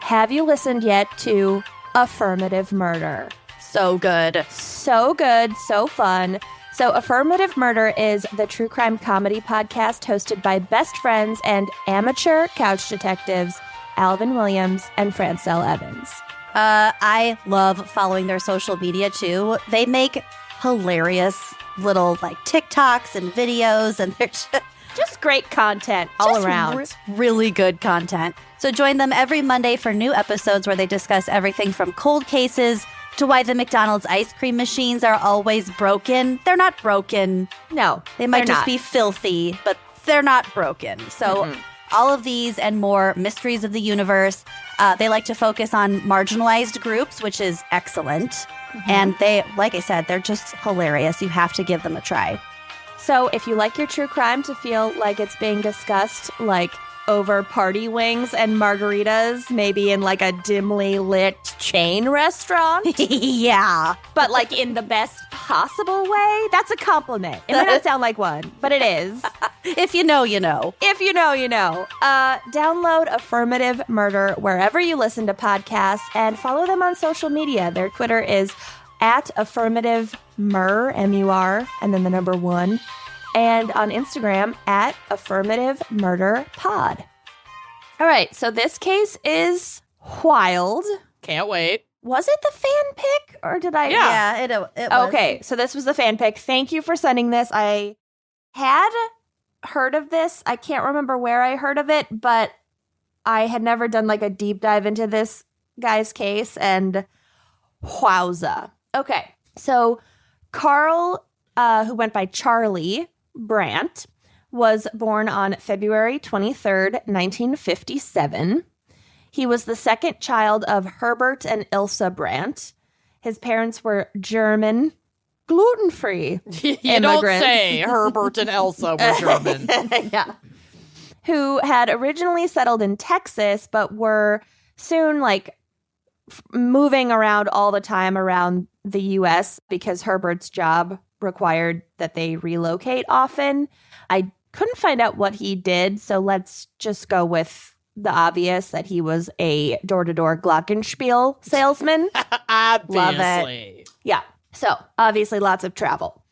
Speaker 3: Have you listened yet to Affirmative Murder?
Speaker 5: So good.
Speaker 3: So good, so fun. So Affirmative Murder is the true crime comedy podcast hosted by best friends and amateur couch detectives Alvin Williams and Francelle Evans.
Speaker 5: I love following their social media too. They make hilarious little like TikToks and videos, and they're
Speaker 3: just great content all around.
Speaker 5: Really good content. So join them every Monday for new episodes where they discuss everything from cold cases to why the McDonald's ice cream machines are always broken. They're not broken.
Speaker 3: No,
Speaker 5: they might just be filthy, but they're not broken. So all of these and more mysteries of the universe. They like to focus on marginalized groups, which is excellent. And they, like I said, they're just hilarious. You have to give them a try.
Speaker 3: So if you like your true crime to feel like it's being discussed like over party wings and margaritas, maybe in like a dimly lit chain restaurant.
Speaker 5: Yeah.
Speaker 3: But like in the best possible way. That's a compliment. It might not sound like one, but it is.
Speaker 5: If you know, you know.
Speaker 3: If you know, you know. Download Affirmative Murder wherever you listen to podcasts and follow them on social media. Their Twitter is @AffirmativeMur, M-U-R, and then the number 1. And on Instagram @AffirmativeMurderPod. All right, so this case is wild.
Speaker 4: Can't wait.
Speaker 3: Was it the fan pick, or did I?
Speaker 5: Yeah, it was.
Speaker 3: Okay, so this was the fan pick. Thank you for sending this. I had heard of this. I can't remember where I heard of it, but I had never done like a deep dive into this guy's case, and wowza. Okay, so Carl, who went by Charlie Brandt, was born on February 23rd, 1957. He was the second child of Herbert and Ilsa Brandt. His parents were German, gluten-free
Speaker 4: You
Speaker 3: immigrants.
Speaker 4: don't say Herbert and Elsa were German.
Speaker 3: Yeah. Who had originally settled in Texas, but were soon like moving around all the time around the U.S. because Herbert's job required that they relocate often. I couldn't find out what he did, so let's just go with the obvious that he was a door-to-door glockenspiel salesman.
Speaker 4: Obviously.
Speaker 3: Love it. Yeah. So, obviously lots of travel.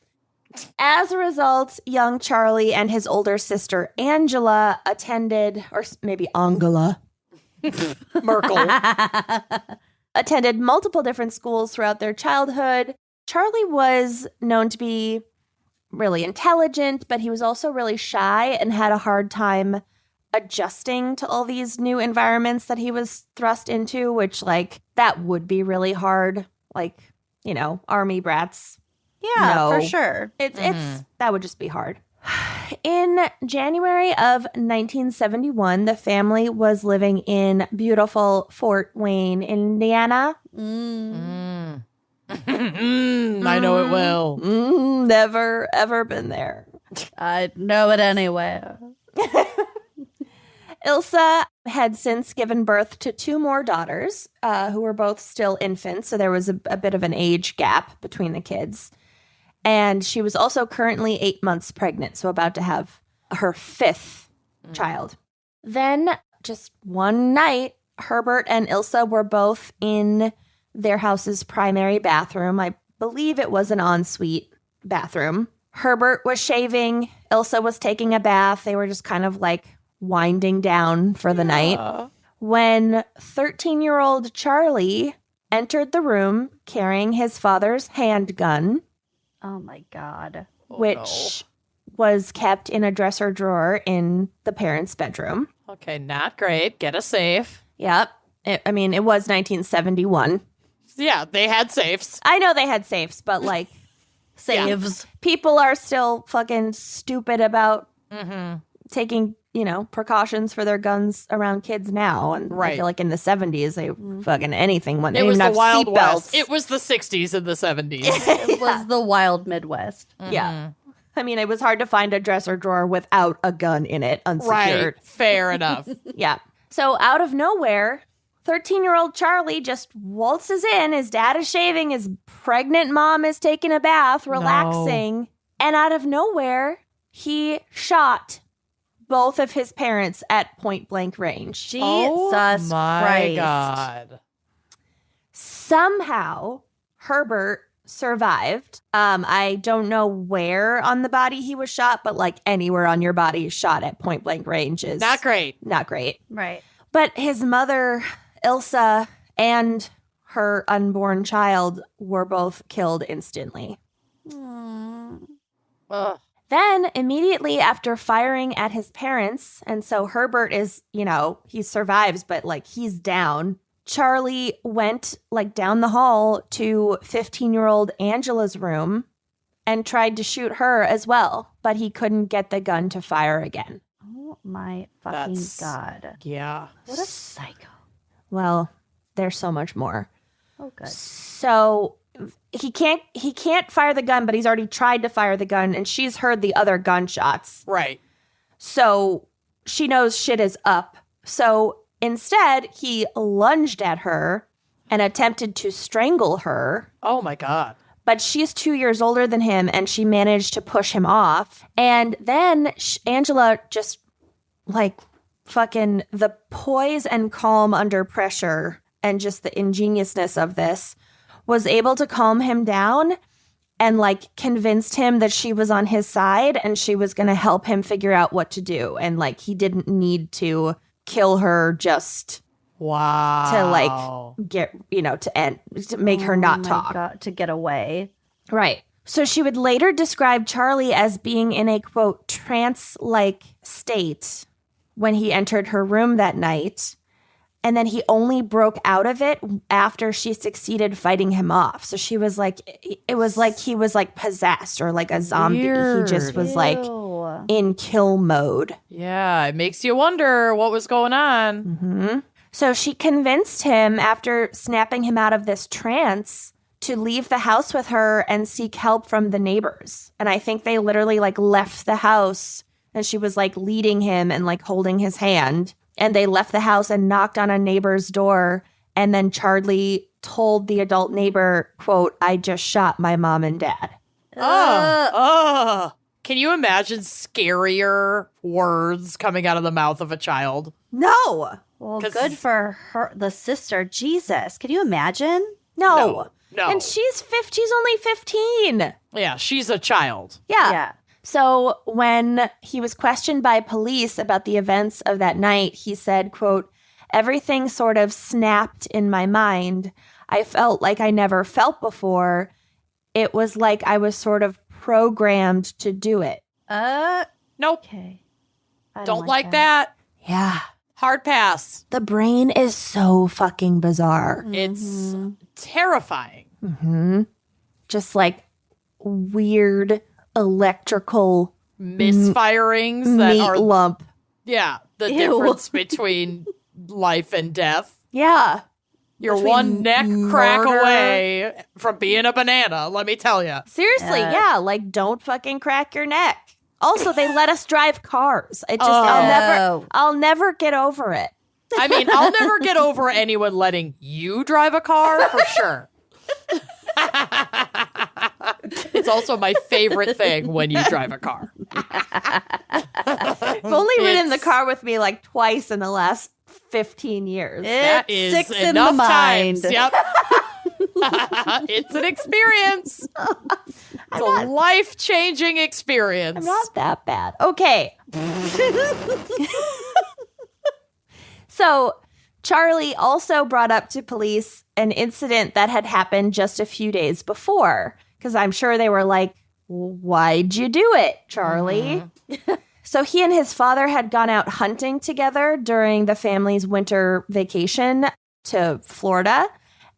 Speaker 3: As a result, young Charlie and his older sister Angela attended, or maybe Angela,
Speaker 4: Merkel.
Speaker 3: attended multiple different schools throughout their childhood. Charlie was known to be really intelligent, but he was also really shy and had a hard time adjusting to all these new environments that he was thrust into, which, like, that would be really hard. Like, you know, army brats.
Speaker 5: Yeah,
Speaker 3: No.
Speaker 5: for sure.
Speaker 3: It's that would just be hard. In January of 1971, the family was living in beautiful Fort Wayne, Indiana.
Speaker 4: I know it well.
Speaker 3: Never, ever been there.
Speaker 5: I'd know it anyway.
Speaker 3: Ilsa had since given birth to 2 more daughters who were both still infants, so there was a bit of an age gap between the kids. And she was also currently 8 months pregnant, so about to have her 5th child. Then, just one night, Herbert and Ilsa were both in their house's primary bathroom. I believe it was an ensuite bathroom. Herbert was shaving. Ilsa was taking a bath. They were just kind of like winding down for the night when 13-year-old Charlie entered the room carrying his father's handgun,
Speaker 5: Oh my God.
Speaker 3: which was kept in a dresser drawer in the parents' bedroom.
Speaker 4: Okay, not great. Get a safe.
Speaker 3: Yep. It was 1971.
Speaker 4: Yeah, they had safes.
Speaker 3: I know they had safes, but like
Speaker 5: Saves.
Speaker 3: people are still fucking stupid about taking, precautions for their guns around kids now. And I
Speaker 4: Right.
Speaker 3: feel like in the 70s, they fucking anything went.
Speaker 4: It was the Wild
Speaker 3: seatbelts.
Speaker 4: West. It was the 60s and the 70s.
Speaker 5: It was the wild Midwest.
Speaker 3: Yeah. I mean, it was hard to find a dresser drawer without a gun in it,
Speaker 4: Right.
Speaker 3: unsecured.
Speaker 4: Fair enough.
Speaker 3: Yeah. So out of nowhere, 13-year-old Charlie just waltzes in. His dad is shaving. His pregnant mom is taking a bath, relaxing. And out of nowhere, he shot both of his parents at point blank range.
Speaker 5: Jesus
Speaker 4: Oh my
Speaker 5: Christ.
Speaker 4: God.
Speaker 3: Somehow, Herbert survived. I don't know where on the body he was shot, but like anywhere on your body shot at point blank range is
Speaker 4: Not great.
Speaker 3: Not great.
Speaker 5: Right.
Speaker 3: But his mother, Ilsa, and her unborn child were both killed instantly.
Speaker 4: Ugh.
Speaker 3: Then, immediately after firing at his parents, and so Herbert is, he survives, but like he's down. Charlie went like down the hall to 15-year-old Angela's room and tried to shoot her as well, but he couldn't get the gun to fire again.
Speaker 5: Oh my fucking
Speaker 4: That's-
Speaker 5: God.
Speaker 4: Yeah.
Speaker 5: What a psycho.
Speaker 3: Well, there's so much more.
Speaker 5: Oh, good.
Speaker 3: So he can't fire the gun, but he's already tried to fire the gun, and she's heard the other gunshots.
Speaker 4: Right.
Speaker 3: So she knows shit is up. So instead, he lunged at her and attempted to strangle her.
Speaker 4: Oh my God.
Speaker 3: But she's 2 years older than him, and she managed to push him off. And then Angela just, like, fucking the poise and calm under pressure and just the ingeniousness of this was able to calm him down and, like, convinced him that she was on his side and she was going to help him figure out what to do. And, like, he didn't need to kill her just
Speaker 4: Wow.
Speaker 3: to, like, get, to make her not
Speaker 5: Oh my
Speaker 3: talk.
Speaker 5: God, to get away.
Speaker 3: Right. So she would later describe Charlie as being in a, quote, trance-like state when he entered her room that night. And then he only broke out of it after she succeeded fighting him off. So she was like, it was like he was like possessed or like a zombie.
Speaker 4: Weird.
Speaker 3: He just was like
Speaker 5: Ew.
Speaker 3: in kill mode.
Speaker 4: Yeah, it makes you wonder what was going on.
Speaker 3: So she convinced him, after snapping him out of this trance, to leave the house with her and seek help from the neighbors. And I think they literally like left the house, and she was like leading him and like holding his hand. And they left the house and knocked on a neighbor's door. And then Charlie told the adult neighbor, quote, "I just shot my mom and dad."
Speaker 4: Oh. Can you imagine scarier words coming out of the mouth of a child?
Speaker 3: No.
Speaker 5: Well,
Speaker 4: 'Cause-
Speaker 5: good for her, the sister. Jesus. Can you imagine?
Speaker 3: No.
Speaker 4: No.
Speaker 3: And she's only 15.
Speaker 4: Yeah, she's a child.
Speaker 3: Yeah. So when he was questioned by police about the events of that night, he said, quote, "Everything sort of snapped in my mind. I felt like I never felt before. It was like I was sort of programmed to do it."
Speaker 4: Nope.
Speaker 5: Okay. I
Speaker 4: Don't like that.
Speaker 3: Yeah.
Speaker 4: Hard pass.
Speaker 3: The brain is so fucking bizarre.
Speaker 4: It's terrifying.
Speaker 3: Mm-hmm. Just like weird electrical
Speaker 4: Misfirings that
Speaker 3: meat
Speaker 4: are,
Speaker 3: lump.
Speaker 4: yeah, the
Speaker 3: Ew.
Speaker 4: difference between life and death.
Speaker 3: Yeah.
Speaker 4: You're
Speaker 3: Between
Speaker 4: one neck crack
Speaker 3: murder-
Speaker 4: away from being a banana, let me tell you.
Speaker 3: Seriously, yeah. Like, don't fucking crack your neck. Also, they let us drive cars. I just, I'll never get over it.
Speaker 4: I mean, I'll never get over anyone letting you drive a car, for sure. It's also my favorite thing when you drive a car.
Speaker 3: I've only ridden the car with me like twice in the last 15 years.
Speaker 4: That
Speaker 5: It
Speaker 4: is
Speaker 5: sticks in
Speaker 4: enough
Speaker 5: the mind.
Speaker 4: times. Yep. It's an experience. It's a life-changing experience.
Speaker 3: I'm not that bad. Okay. So Charlie also brought up to police an incident that had happened just a few days before, because I'm sure they were like, "Why'd you do it, Charlie?" So he and his father had gone out hunting together during the family's winter vacation to Florida,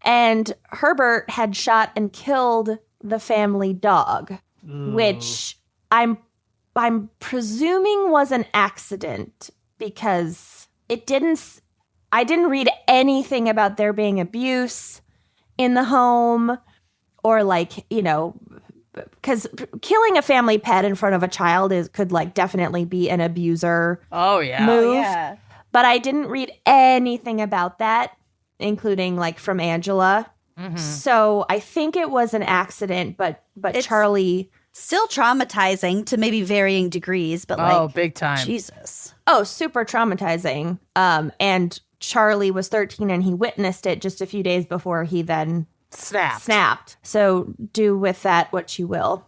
Speaker 3: and Herbert had shot and killed the family dog, which I'm presuming was an accident, because I didn't read anything about there being abuse in the home, or like, you know, because killing a family pet in front of a child could like definitely be an abuser
Speaker 4: Oh, yeah.
Speaker 3: move.
Speaker 5: Yeah.
Speaker 3: But I didn't read anything about that, including like from Angela. So I think it was an accident, but
Speaker 5: It's-
Speaker 3: Charlie.
Speaker 5: Still traumatizing to maybe varying degrees, but
Speaker 4: Oh,
Speaker 5: like,
Speaker 4: big time.
Speaker 5: Jesus.
Speaker 3: Oh, super traumatizing. And Charlie was 13 and he witnessed it just a few days before he then snapped. So do with that what you will.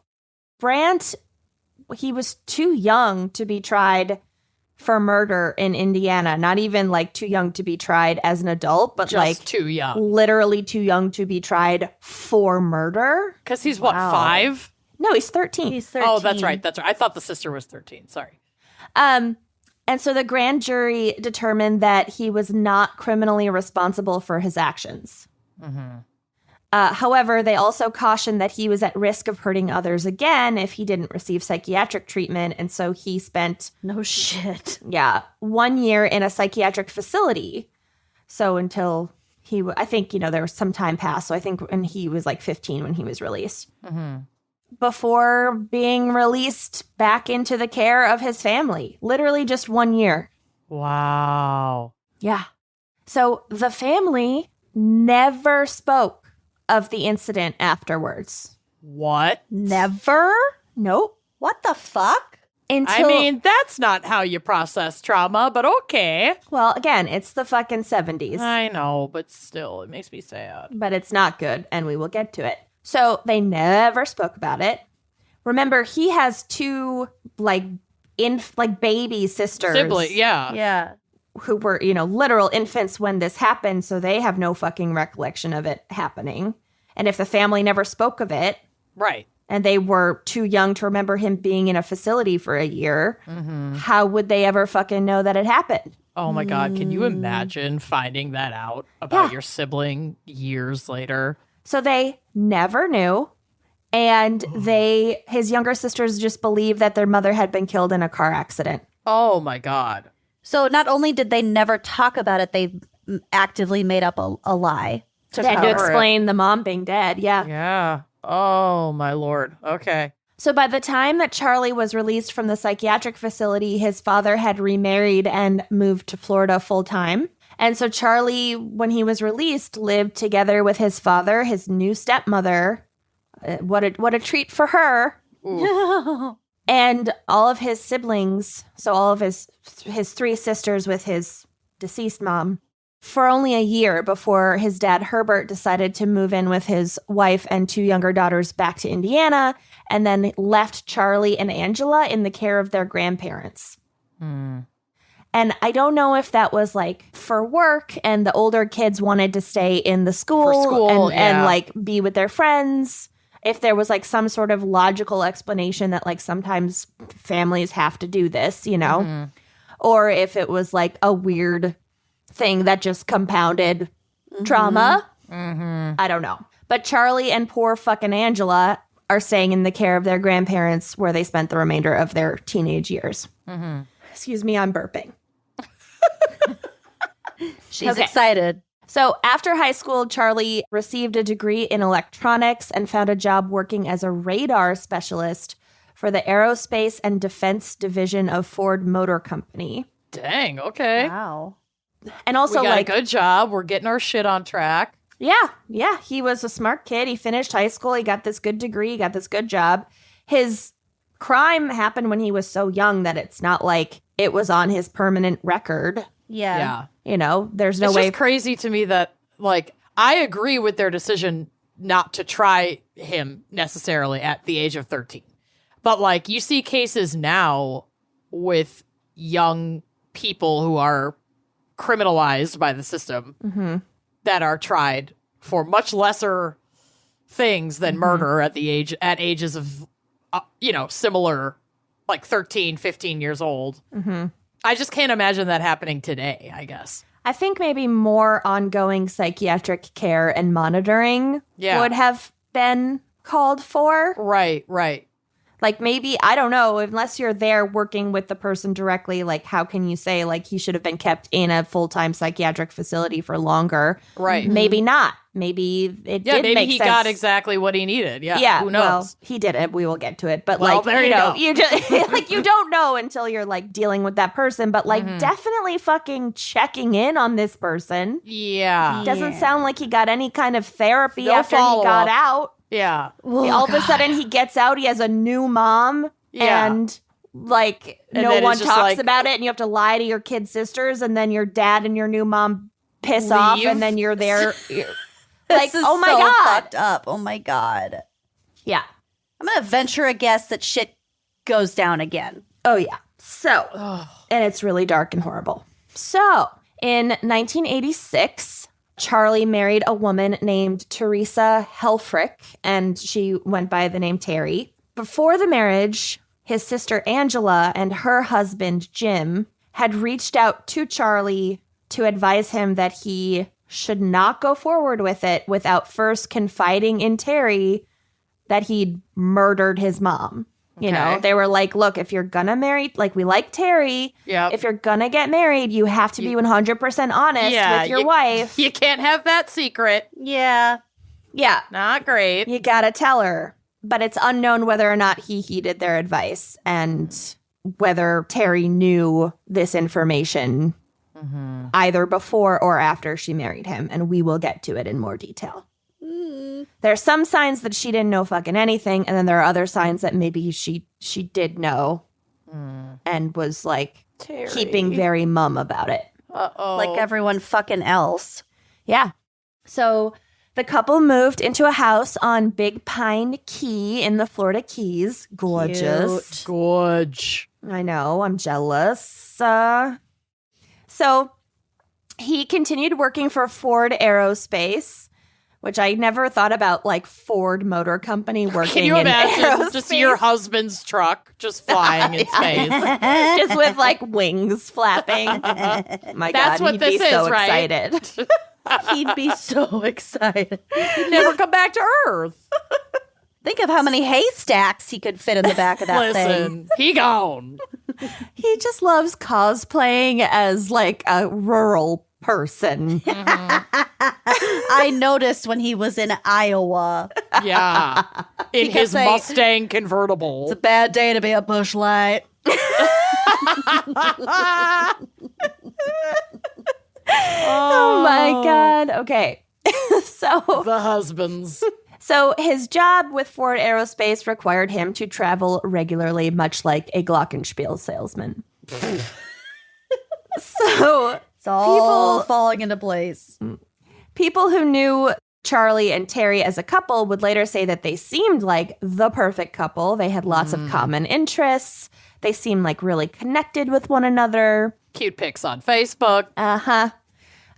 Speaker 3: Brandt, he was too young to be tried for murder in Indiana. Not even like too young to be tried as an adult, but
Speaker 4: Just
Speaker 3: like
Speaker 4: too young.
Speaker 3: literally too young to be tried for murder.
Speaker 4: Because he's what,
Speaker 3: Wow.
Speaker 4: 5?
Speaker 3: No, he's 13.
Speaker 5: He's 13.
Speaker 4: Oh, that's right. That's right. I thought the sister was 13. Sorry.
Speaker 3: And so the grand jury determined that he was not criminally responsible for his actions. However, they also cautioned that he was at risk of hurting others again if he didn't receive psychiatric treatment. And so he spent,
Speaker 5: No shit.
Speaker 3: 1 year in a psychiatric facility. So until I think, you know, there was some time passed. So I think when he was like 15 when he was released. Before being released back into the care of his family. Literally just 1 year.
Speaker 4: Wow.
Speaker 3: Yeah. So the family never spoke of the incident afterwards.
Speaker 4: What?
Speaker 5: Never?
Speaker 3: Nope.
Speaker 5: What the fuck?
Speaker 3: Until,
Speaker 4: I mean, that's not how you process trauma, but okay.
Speaker 3: well, again, it's the fucking 70s.
Speaker 4: I know, but still, it makes me sad.
Speaker 3: But it's not good, and we will get to it. So they never spoke about it. Remember, he has two baby sisters.
Speaker 4: Sibling, yeah.
Speaker 5: Yeah.
Speaker 3: Who were, you know, literal infants when this happened, so they have no fucking recollection of it happening. And if the family never spoke of it,
Speaker 4: Right.
Speaker 3: and they were too young to remember him being in a facility for a year, how would they ever fucking know that it happened?
Speaker 4: Oh my God. Can you imagine finding that out about your sibling years later?
Speaker 3: So they never knew. And his younger sisters just believed that their mother had been killed in a car accident.
Speaker 4: Oh my God.
Speaker 5: So not only did they never talk about it, they actively made up a lie to
Speaker 3: To
Speaker 5: cover it.
Speaker 3: explain the mom being dead, yeah.
Speaker 4: Yeah. Oh my Lord. Okay.
Speaker 3: So by the time that Charlie was released from the psychiatric facility, his father had remarried and moved to Florida full time. And so Charlie, when he was released, lived together with his father, his new stepmother. What a treat for her. And all of his siblings, so all of his three sisters with his deceased mom, for only a year before his dad, Herbert, decided to move in with his wife and 2 younger daughters back to Indiana, and then left Charlie and Angela in the care of their grandparents. And I don't know if that was like for work and the older kids wanted to stay in the school, and like be with their friends. If there was like some sort of logical explanation that like sometimes families have to do this, you know, or if it was like a weird thing that just compounded trauma. I don't know. But Charlie and poor fucking Angela are staying in the care of their grandparents where they spent the remainder of their teenage years. Excuse me, I'm burping.
Speaker 5: She's excited.
Speaker 3: So after high school, Charlie received a degree in electronics and found a job working as a radar specialist for the Aerospace and Defense Division of Ford Motor Company.
Speaker 4: Dang, okay.
Speaker 5: Wow.
Speaker 3: And also,
Speaker 4: we got
Speaker 3: like,
Speaker 4: a good job. We're getting our shit on track.
Speaker 3: Yeah. He was a smart kid. He finished high school. He got this good degree. He got this good job. His crime happened when he was so young that it's not like it was on his permanent record.
Speaker 5: Yeah.
Speaker 3: You know, there's no
Speaker 4: It's
Speaker 3: way.
Speaker 4: just crazy to me that, like, I agree with their decision not to try him necessarily at the age of 13. But, like, you see cases now with young people who are criminalized by the system that are tried for much lesser things than murder at ages of, similar, like 13, 15 years old. I just can't imagine that happening today, I guess.
Speaker 3: I think maybe more ongoing psychiatric care and monitoring would have been called for.
Speaker 4: Right.
Speaker 3: Like, maybe, I don't know, unless you're there working with the person directly, like, how can you say, like, he should have been kept in a full-time psychiatric facility for longer?
Speaker 4: Right.
Speaker 3: Maybe not. Maybe it did
Speaker 4: maybe
Speaker 3: make
Speaker 4: he
Speaker 3: sense.
Speaker 4: got exactly what he needed. Yeah. Who knows?
Speaker 3: Well, he didn't. We will get to it. But,
Speaker 4: Well,
Speaker 3: like,
Speaker 4: there
Speaker 3: you
Speaker 4: you
Speaker 3: know,
Speaker 4: go.
Speaker 3: you just, like, you don't know until you're, like, dealing with that person. But, like, definitely fucking checking in on this person.
Speaker 4: Yeah.
Speaker 3: Doesn't sound like he got any kind of therapy
Speaker 4: No
Speaker 3: after he got
Speaker 4: follow-up.
Speaker 3: out.
Speaker 4: Yeah.
Speaker 3: All of a sudden, he gets out. He has a new mom.
Speaker 4: Yeah.
Speaker 3: And, like,
Speaker 4: And
Speaker 3: no
Speaker 4: then
Speaker 3: one
Speaker 4: it's just
Speaker 3: talks
Speaker 4: like-
Speaker 3: about it. And you have to lie to your kid sisters. And then your dad and your new mom piss off.
Speaker 4: Leave.
Speaker 3: And then you're there. Like,
Speaker 5: This is
Speaker 3: oh my
Speaker 5: so
Speaker 3: God.
Speaker 5: fucked up. Oh my God.
Speaker 3: Yeah.
Speaker 5: I'm going to venture a guess that shit goes down again.
Speaker 3: Oh, yeah. So, and it's really dark and horrible. So, in 1986, Charlie married a woman named Teresa Helfrich, and she went by the name Terry. Before the marriage, his sister Angela and her husband Jim had reached out to Charlie to advise him that he should not go forward with it without first confiding in Terry that he'd murdered his mom. You know,
Speaker 4: Okay.
Speaker 3: they were like, look, if you're gonna marry, like, we like Terry.
Speaker 4: Yep.
Speaker 3: If you're gonna get married, you have to be 100% honest with your wife.
Speaker 4: You can't have that secret.
Speaker 5: Yeah.
Speaker 3: Yeah.
Speaker 4: Not great.
Speaker 3: You gotta tell her. But it's unknown whether or not he heeded their advice and whether Terry knew this information either before or after she married him. And we will get to it in more detail. There are some signs that she didn't know fucking anything. And then there are other signs that maybe she did know and was like
Speaker 4: Terry.
Speaker 3: keeping very mum about it.
Speaker 4: Uh-oh.
Speaker 5: Like everyone fucking else.
Speaker 3: Yeah. So the couple moved into a house on Big Pine Key in the Florida Keys. Gorgeous.
Speaker 4: Gorge.
Speaker 3: I know. I'm jealous. So he continued working for Ford Aerospace, which I never thought about, like, Ford Motor Company working
Speaker 4: Can you
Speaker 3: in
Speaker 4: imagine
Speaker 3: aerospace.
Speaker 4: just your husband's truck just flying in space?
Speaker 3: Just with, like, wings flapping. My
Speaker 4: That's
Speaker 3: God,
Speaker 4: what
Speaker 3: he'd
Speaker 4: this
Speaker 3: be so
Speaker 4: is, right?
Speaker 3: excited.
Speaker 5: He'd be so excited.
Speaker 4: Never come back to Earth.
Speaker 5: Think of how many haystacks he could fit in the back of that thing.
Speaker 4: Listen, he gone.
Speaker 3: He just loves cosplaying as, like, a rural person.
Speaker 5: I noticed when he was in Iowa.
Speaker 4: Yeah. In
Speaker 5: Because
Speaker 4: his
Speaker 5: they-
Speaker 4: Mustang convertible.
Speaker 5: It's a bad day to be a bush light.
Speaker 3: Oh my God. Okay.
Speaker 4: The husbands.
Speaker 3: So his job with Ford Aerospace required him to travel regularly, much like a glockenspiel salesman. So
Speaker 5: It's all falling into place.
Speaker 3: People who knew Charlie and Terry as a couple would later say that they seemed like the perfect couple. They had lots of common interests. They seemed like really connected with one another.
Speaker 4: Cute pics on Facebook.
Speaker 3: Uh-huh.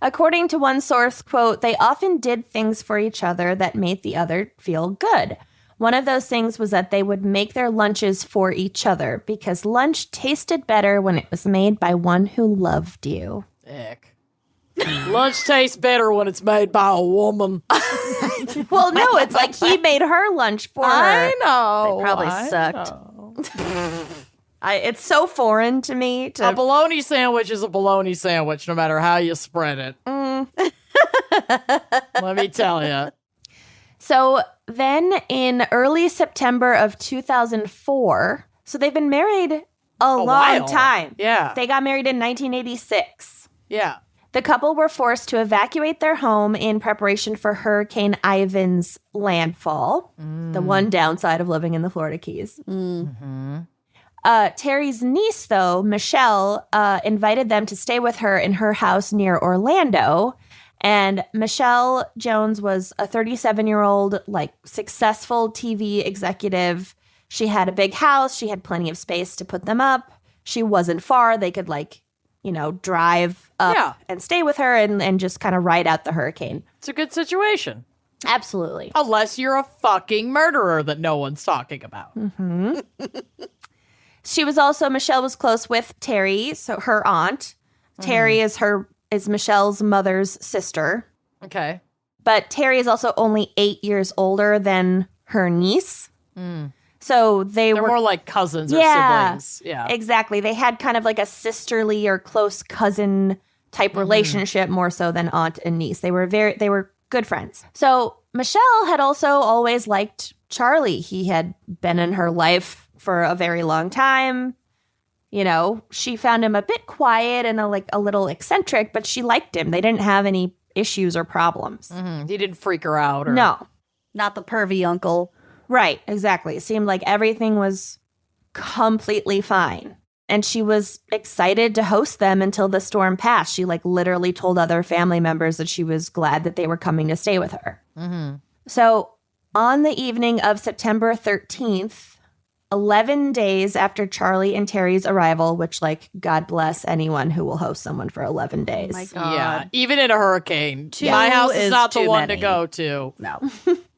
Speaker 3: According to one source, quote, they often did things for each other that made the other feel good. One of those things was that they would make their lunches for each other because lunch tasted better when it was made by one who loved you.
Speaker 4: Ick. Lunch tastes better when it's made by a woman.
Speaker 3: Well, no, it's like he made her lunch for her.
Speaker 4: I know.
Speaker 5: They probably
Speaker 4: I
Speaker 5: sucked.
Speaker 4: know.
Speaker 3: It's so foreign to me.
Speaker 4: A bologna sandwich is a bologna sandwich, no matter how you spread it. Let me tell you.
Speaker 3: So then in early September of 2004, so they've been married a long
Speaker 4: while.
Speaker 3: time.
Speaker 4: Yeah.
Speaker 3: They got married in 1986.
Speaker 4: Yeah.
Speaker 3: The couple were forced to evacuate their home in preparation for Hurricane Ivan's landfall, the one downside of living in the Florida Keys. Terry's niece, though, Michelle, invited them to stay with her in her house near Orlando. And Michelle Jones was a 37-year-old, like, successful TV executive. She had a big house. She had plenty of space to put them up. She wasn't far. They could, like, you know, drive up and stay with her and just kind of ride out the hurricane.
Speaker 4: It's a good situation.
Speaker 3: Absolutely.
Speaker 4: Unless you're a fucking murderer that no one's talking about.
Speaker 3: She was also, Michelle was close with Terry, so her aunt. Terry is Michelle's mother's sister.
Speaker 4: Okay.
Speaker 3: But Terry is also only 8 years older than her niece. So
Speaker 4: They're
Speaker 3: were
Speaker 4: more like cousins or siblings. Yeah.
Speaker 3: Exactly. They had kind of like a sisterly or close cousin type relationship more so than aunt and niece. They were good friends. So Michelle had also always liked Charlie. He had been in her life for a very long time. You know, she found him a bit quiet and a little eccentric, but she liked him. They didn't have any issues or problems.
Speaker 4: He didn't freak her out. Or...
Speaker 3: No.
Speaker 5: Not the pervy uncle.
Speaker 3: Right, exactly. It seemed like everything was completely fine. And she was excited to host them until the storm passed. She like literally told other family members that she was glad that they were coming to stay with her. So on the evening of September 13th, 11 days after Charlie and Terry's arrival, which, like, God bless anyone who will host someone for 11 days.
Speaker 5: Oh my God.
Speaker 4: Yeah, even in a hurricane.
Speaker 5: Two
Speaker 4: My house is
Speaker 5: is
Speaker 4: not the
Speaker 5: too
Speaker 4: one
Speaker 5: many.
Speaker 4: to go to.
Speaker 5: No.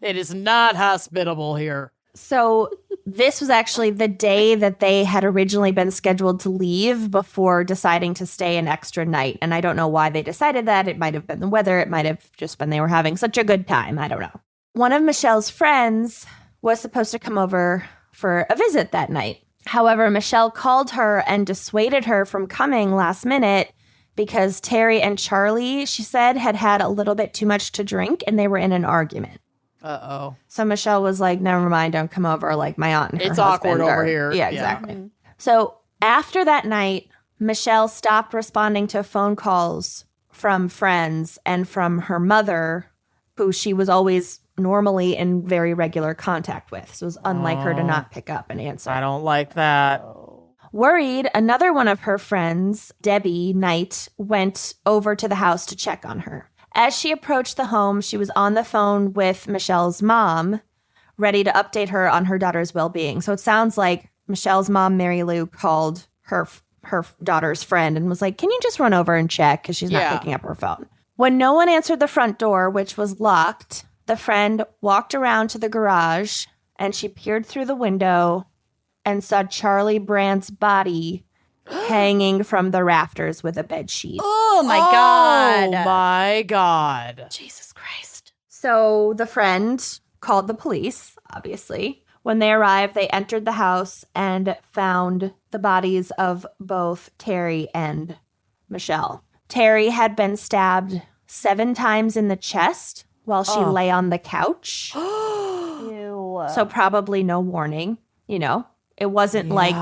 Speaker 4: It is not hospitable here.
Speaker 3: So this was actually the day that they had originally been scheduled to leave before deciding to stay an extra night. And I don't know why they decided that. It might have been the weather. It might have just been they were having such a good time. I don't know. One of Michelle's friends was supposed to come over for a visit that night. However, Michelle called her and dissuaded her from coming last minute because Terry and Charlie, she said, had a little bit too much to drink and they were in an argument.
Speaker 4: Uh-oh.
Speaker 3: So Michelle was like, never mind, don't come over, like my aunt and her
Speaker 4: It's awkward
Speaker 3: husband
Speaker 4: over
Speaker 3: are-
Speaker 4: here.
Speaker 3: Yeah,
Speaker 4: Yeah.
Speaker 3: exactly. So after that night, Michelle stopped responding to phone calls from friends and from her mother, who she was always normally in very regular contact with. So it was unlike her to not pick up and answer.
Speaker 4: I don't like that.
Speaker 3: Worried, another one of her friends, Debbie Knight, went over to the house to check on her. As she approached the home, she was on the phone with Michelle's mom, ready to update her on her daughter's well-being. So it sounds like Michelle's mom, Mary Lou, called her daughter's friend and was like, can you just run over and check? Because she's not picking up her phone. When no one answered the front door, which was locked, the friend walked around to the garage and she peered through the window and saw Charlie Brandt's body hanging from the rafters with a bed sheet.
Speaker 5: Oh my God.
Speaker 4: Oh my God.
Speaker 5: Jesus Christ.
Speaker 3: So the friend called the police, obviously. When they arrived, they entered the house and found the bodies of both Terry and Michelle. Terry had been stabbed 7 times in the chest while she lay on the couch.
Speaker 5: Ew.
Speaker 3: So probably no warning, you know. It wasn't like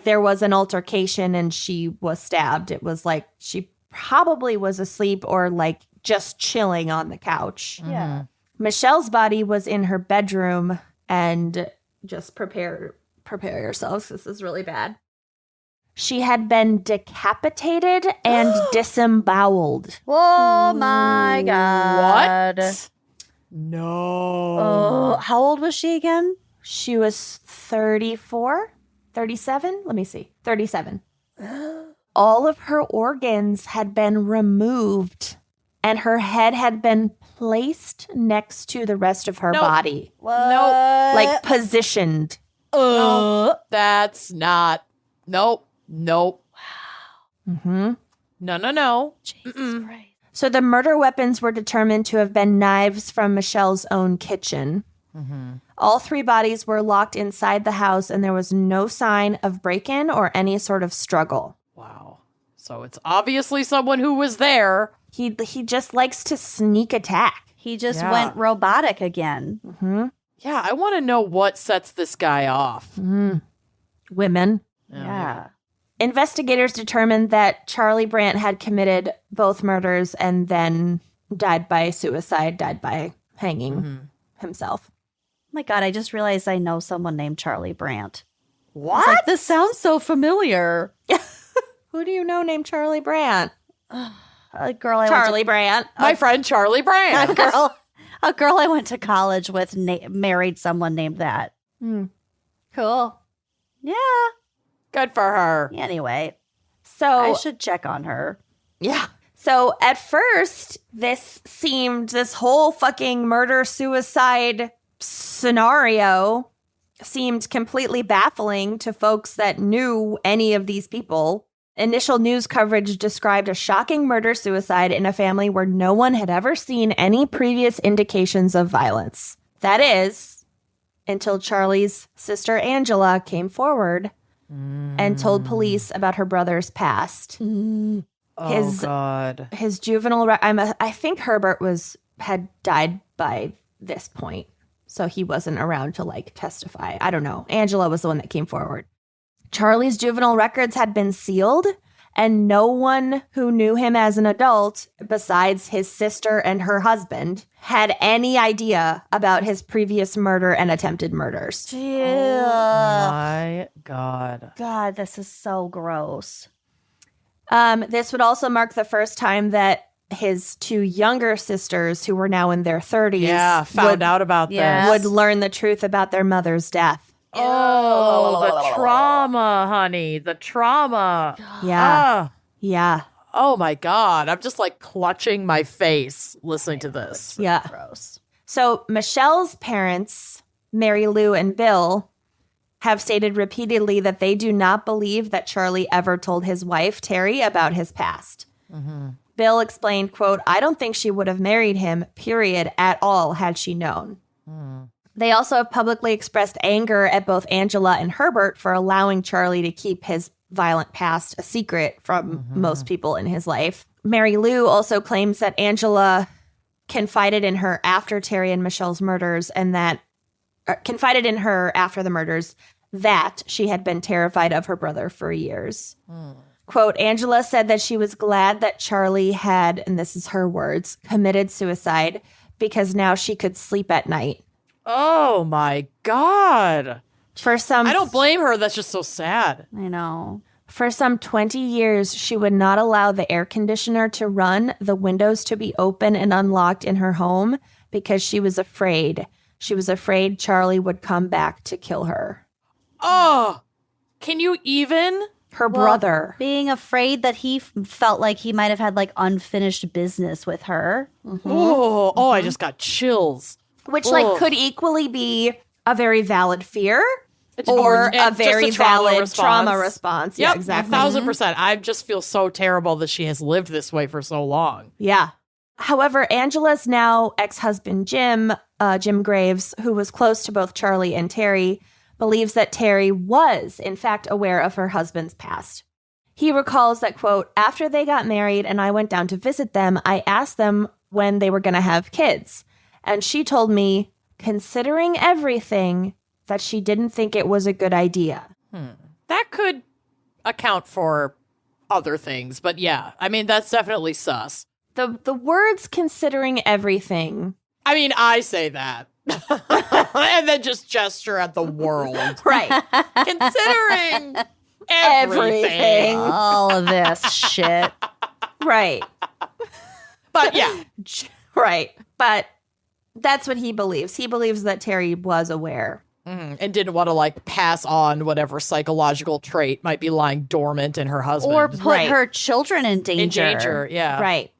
Speaker 3: there was an altercation and she was stabbed. It was like she probably was asleep or like just chilling on the couch.
Speaker 5: Yeah.
Speaker 3: Michelle's body was in her bedroom, and just prepare yourselves. This is really bad. She had been decapitated and disemboweled.
Speaker 5: Oh my God.
Speaker 4: What? No.
Speaker 5: Oh, how old was she again?
Speaker 3: She was 34, 37? Let me see. 37. All of her organs had been removed and her head had been placed next to the rest of her body.
Speaker 5: What?
Speaker 4: Nope.
Speaker 3: Like positioned.
Speaker 4: No, that's not. Nope. Wow.
Speaker 3: Mm-hmm.
Speaker 4: No.
Speaker 5: Jesus Christ.
Speaker 3: So the murder weapons were determined to have been knives from Michelle's own kitchen.
Speaker 4: Mm-hmm.
Speaker 3: All 3 bodies were locked inside the house and there was no sign of break-in or any sort of struggle.
Speaker 4: Wow. So it's obviously someone who was there.
Speaker 3: He just likes to sneak attack.
Speaker 5: He just
Speaker 4: Yeah.
Speaker 5: went robotic again.
Speaker 3: Mm-hmm.
Speaker 4: Yeah, I want to know what sets this guy off.
Speaker 3: Women.
Speaker 5: Yeah.
Speaker 3: Investigators determined that Charlie Brandt had committed both murders and then died by suicide, died by hanging himself.
Speaker 5: Oh my God, I just realized I know someone named Charlie Brandt.
Speaker 4: What?
Speaker 5: Like, this sounds so familiar.
Speaker 3: Who do you know named Charlie Brandt?
Speaker 5: A girl I
Speaker 3: Charlie Brandt.
Speaker 4: My friend Charlie Brandt.
Speaker 5: a girl I went to college with married someone named that.
Speaker 3: Cool.
Speaker 5: Yeah.
Speaker 4: Good for her.
Speaker 5: Anyway,
Speaker 3: So
Speaker 5: I should check on her.
Speaker 3: yeah. So at first, this whole fucking murder-suicide scenario seemed completely baffling to folks that knew any of these people. Initial news coverage described a shocking murder-suicide in a family where no one had ever seen any previous indications of violence. That is, until Charlie's sister Angela came forward and told police about her brother's past.
Speaker 4: Oh, God.
Speaker 3: His juvenile, I think Herbert had died by this point, so he wasn't around to like testify. I don't know. Angela was the one that came forward. Charlie's juvenile records had been sealed, and no one who knew him as an adult, besides his sister and her husband, had any idea about his previous murder and attempted murders.
Speaker 4: My God.
Speaker 5: God, this is so gross.
Speaker 3: This would also mark the first time that his 2 younger sisters, who were now in their 30s,
Speaker 4: found out about
Speaker 5: Yes.
Speaker 3: would learn the truth about their mother's death.
Speaker 4: Oh, the trauma, honey. The trauma.
Speaker 3: Yeah.
Speaker 4: Ah.
Speaker 3: Yeah.
Speaker 4: Oh, my God. I'm just like clutching my face listening to this.
Speaker 3: Yeah.
Speaker 5: Gross.
Speaker 3: So Michelle's parents, Mary Lou and Bill, have stated repeatedly that they do not believe that Charlie ever told his wife, Terry, about his past. Bill explained, quote, "I don't think she would have married him, period, at all, had she known." They also have publicly expressed anger at both Angela and Herbert for allowing Charlie to keep his violent past a secret from most people in his life. Mary Lou also claims that Angela confided in her after Terry and Michelle's murders confided in her after the murders that she had been terrified of her brother for years. Quote, Angela said that she was glad that Charlie had, and this is her words, committed suicide because now she could sleep at night.
Speaker 4: Oh, my God.
Speaker 3: For some,
Speaker 4: I don't blame her. That's just so sad.
Speaker 5: I know.
Speaker 3: For some 20 years, she would not allow the air conditioner to run, the windows to be open and unlocked in her home because she was afraid. She was afraid Charlie would come back to kill her.
Speaker 4: Oh, can you even?
Speaker 3: Her brother.
Speaker 5: Being afraid that he felt like he might have had like unfinished business with her.
Speaker 4: Oh, I just got chills.
Speaker 3: Which could equally be a very valid fear
Speaker 4: Or
Speaker 3: or a
Speaker 4: just
Speaker 3: very
Speaker 4: a trauma
Speaker 3: valid
Speaker 4: response.
Speaker 3: trauma response. Yeah,
Speaker 4: Yep,
Speaker 3: exactly.
Speaker 4: 1,000%. I just feel so terrible that she has lived this way for so long.
Speaker 3: Yeah. However, Angela's now ex-husband, Jim Graves, who was close to both Charlie and Terry, believes that Terry was, in fact, aware of her husband's past. He recalls that, quote, after they got married and I went down to visit them, I asked them when they were going to have kids. And she told me, considering everything, that she didn't think it was a good idea.
Speaker 4: That could account for other things, but yeah, I mean, that's definitely sus.
Speaker 3: The words considering everything.
Speaker 4: I mean, I say that. And then just gesture at the world.
Speaker 3: Right.
Speaker 4: Considering everything.
Speaker 5: All of this shit.
Speaker 3: Right.
Speaker 4: But yeah.
Speaker 3: Right. But that's what he believes. He believes that Terry was aware.
Speaker 4: And didn't want to like pass on whatever psychological trait might be lying dormant in her husband.
Speaker 5: Or put her children in danger.
Speaker 4: In danger, yeah.
Speaker 3: Right.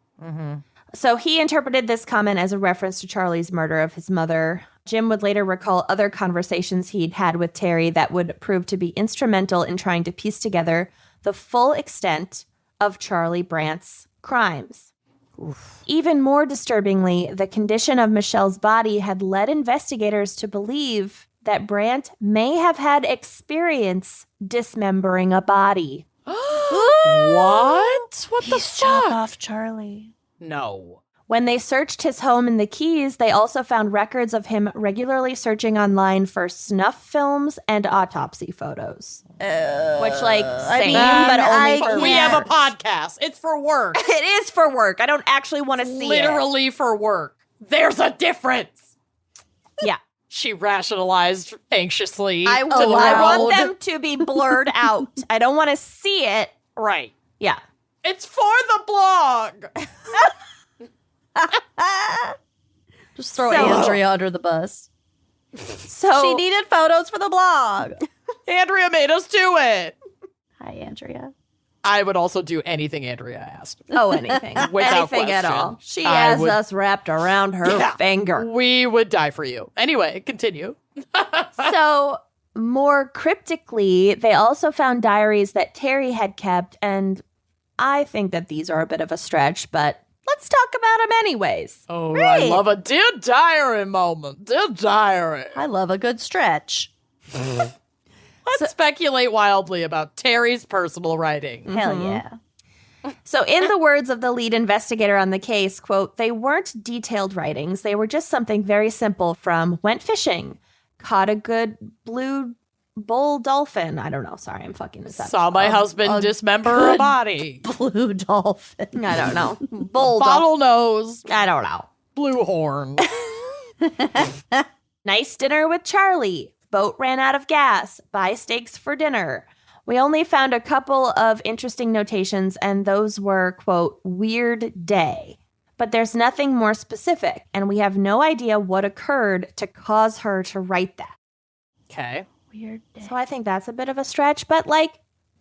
Speaker 3: So he interpreted this comment as a reference to Charlie's murder of his mother. Jim would later recall other conversations he'd had with Terry that would prove to be instrumental in trying to piece together the full extent of Charlie Brandt's crimes. Oof. Even more disturbingly, the condition of Michelle's body had led investigators to believe that Brandt may have had experience dismembering a body.
Speaker 4: What? What the
Speaker 5: Chop
Speaker 4: fuck?
Speaker 5: off Charlie.
Speaker 4: No.
Speaker 3: When they searched his home in the Keys, they also found records of him regularly searching online for snuff films and autopsy photos. Which, like, same, but only for
Speaker 4: we have a podcast. It's for work.
Speaker 3: It is for work. I don't actually want to see it.
Speaker 4: Literally for work. There's a difference.
Speaker 3: Yeah.
Speaker 4: She rationalized anxiously.
Speaker 3: I want them to be blurred out. I don't want to see it.
Speaker 4: Right.
Speaker 3: Yeah.
Speaker 4: It's for the blog.
Speaker 5: Just throw Andrea under the bus.
Speaker 3: So
Speaker 5: she needed photos for the blog.
Speaker 4: Andrea made us do it.
Speaker 5: Hi, Andrea.
Speaker 4: I would also do anything Andrea asked.
Speaker 3: Oh, anything.
Speaker 4: Without
Speaker 3: anything at
Speaker 4: question.
Speaker 3: all. She has
Speaker 4: would-
Speaker 3: us wrapped around her finger.
Speaker 4: We would die for you. Anyway, continue.
Speaker 3: So, more cryptically, they also found diaries that Terry had kept, and I think that these are a bit of a stretch, but let's talk about them anyways.
Speaker 4: Oh, I love a Dear Diary moment. Dear Diary.
Speaker 5: I love a good stretch.
Speaker 4: Let's speculate wildly about Terry's personal writing.
Speaker 5: Hell yeah.
Speaker 3: So in the words of the lead investigator on the case, quote, they weren't detailed writings. They were just something very simple from went fishing, caught a good blue bull dolphin. I don't know. Sorry, I'm fucking this up.
Speaker 4: Saw my husband dismember a body.
Speaker 5: Blue dolphin.
Speaker 3: I don't know. Bull
Speaker 4: Bottle nose.
Speaker 3: I don't know.
Speaker 4: Blue horn.
Speaker 3: Nice dinner with Charlie. Boat ran out of gas. Buy steaks for dinner. We only found a couple of interesting notations, and those were, quote, weird day. But there's nothing more specific, and we have no idea what occurred to cause her to write that.
Speaker 4: Okay.
Speaker 5: Weird day.
Speaker 3: So I think that's a bit of a stretch, but like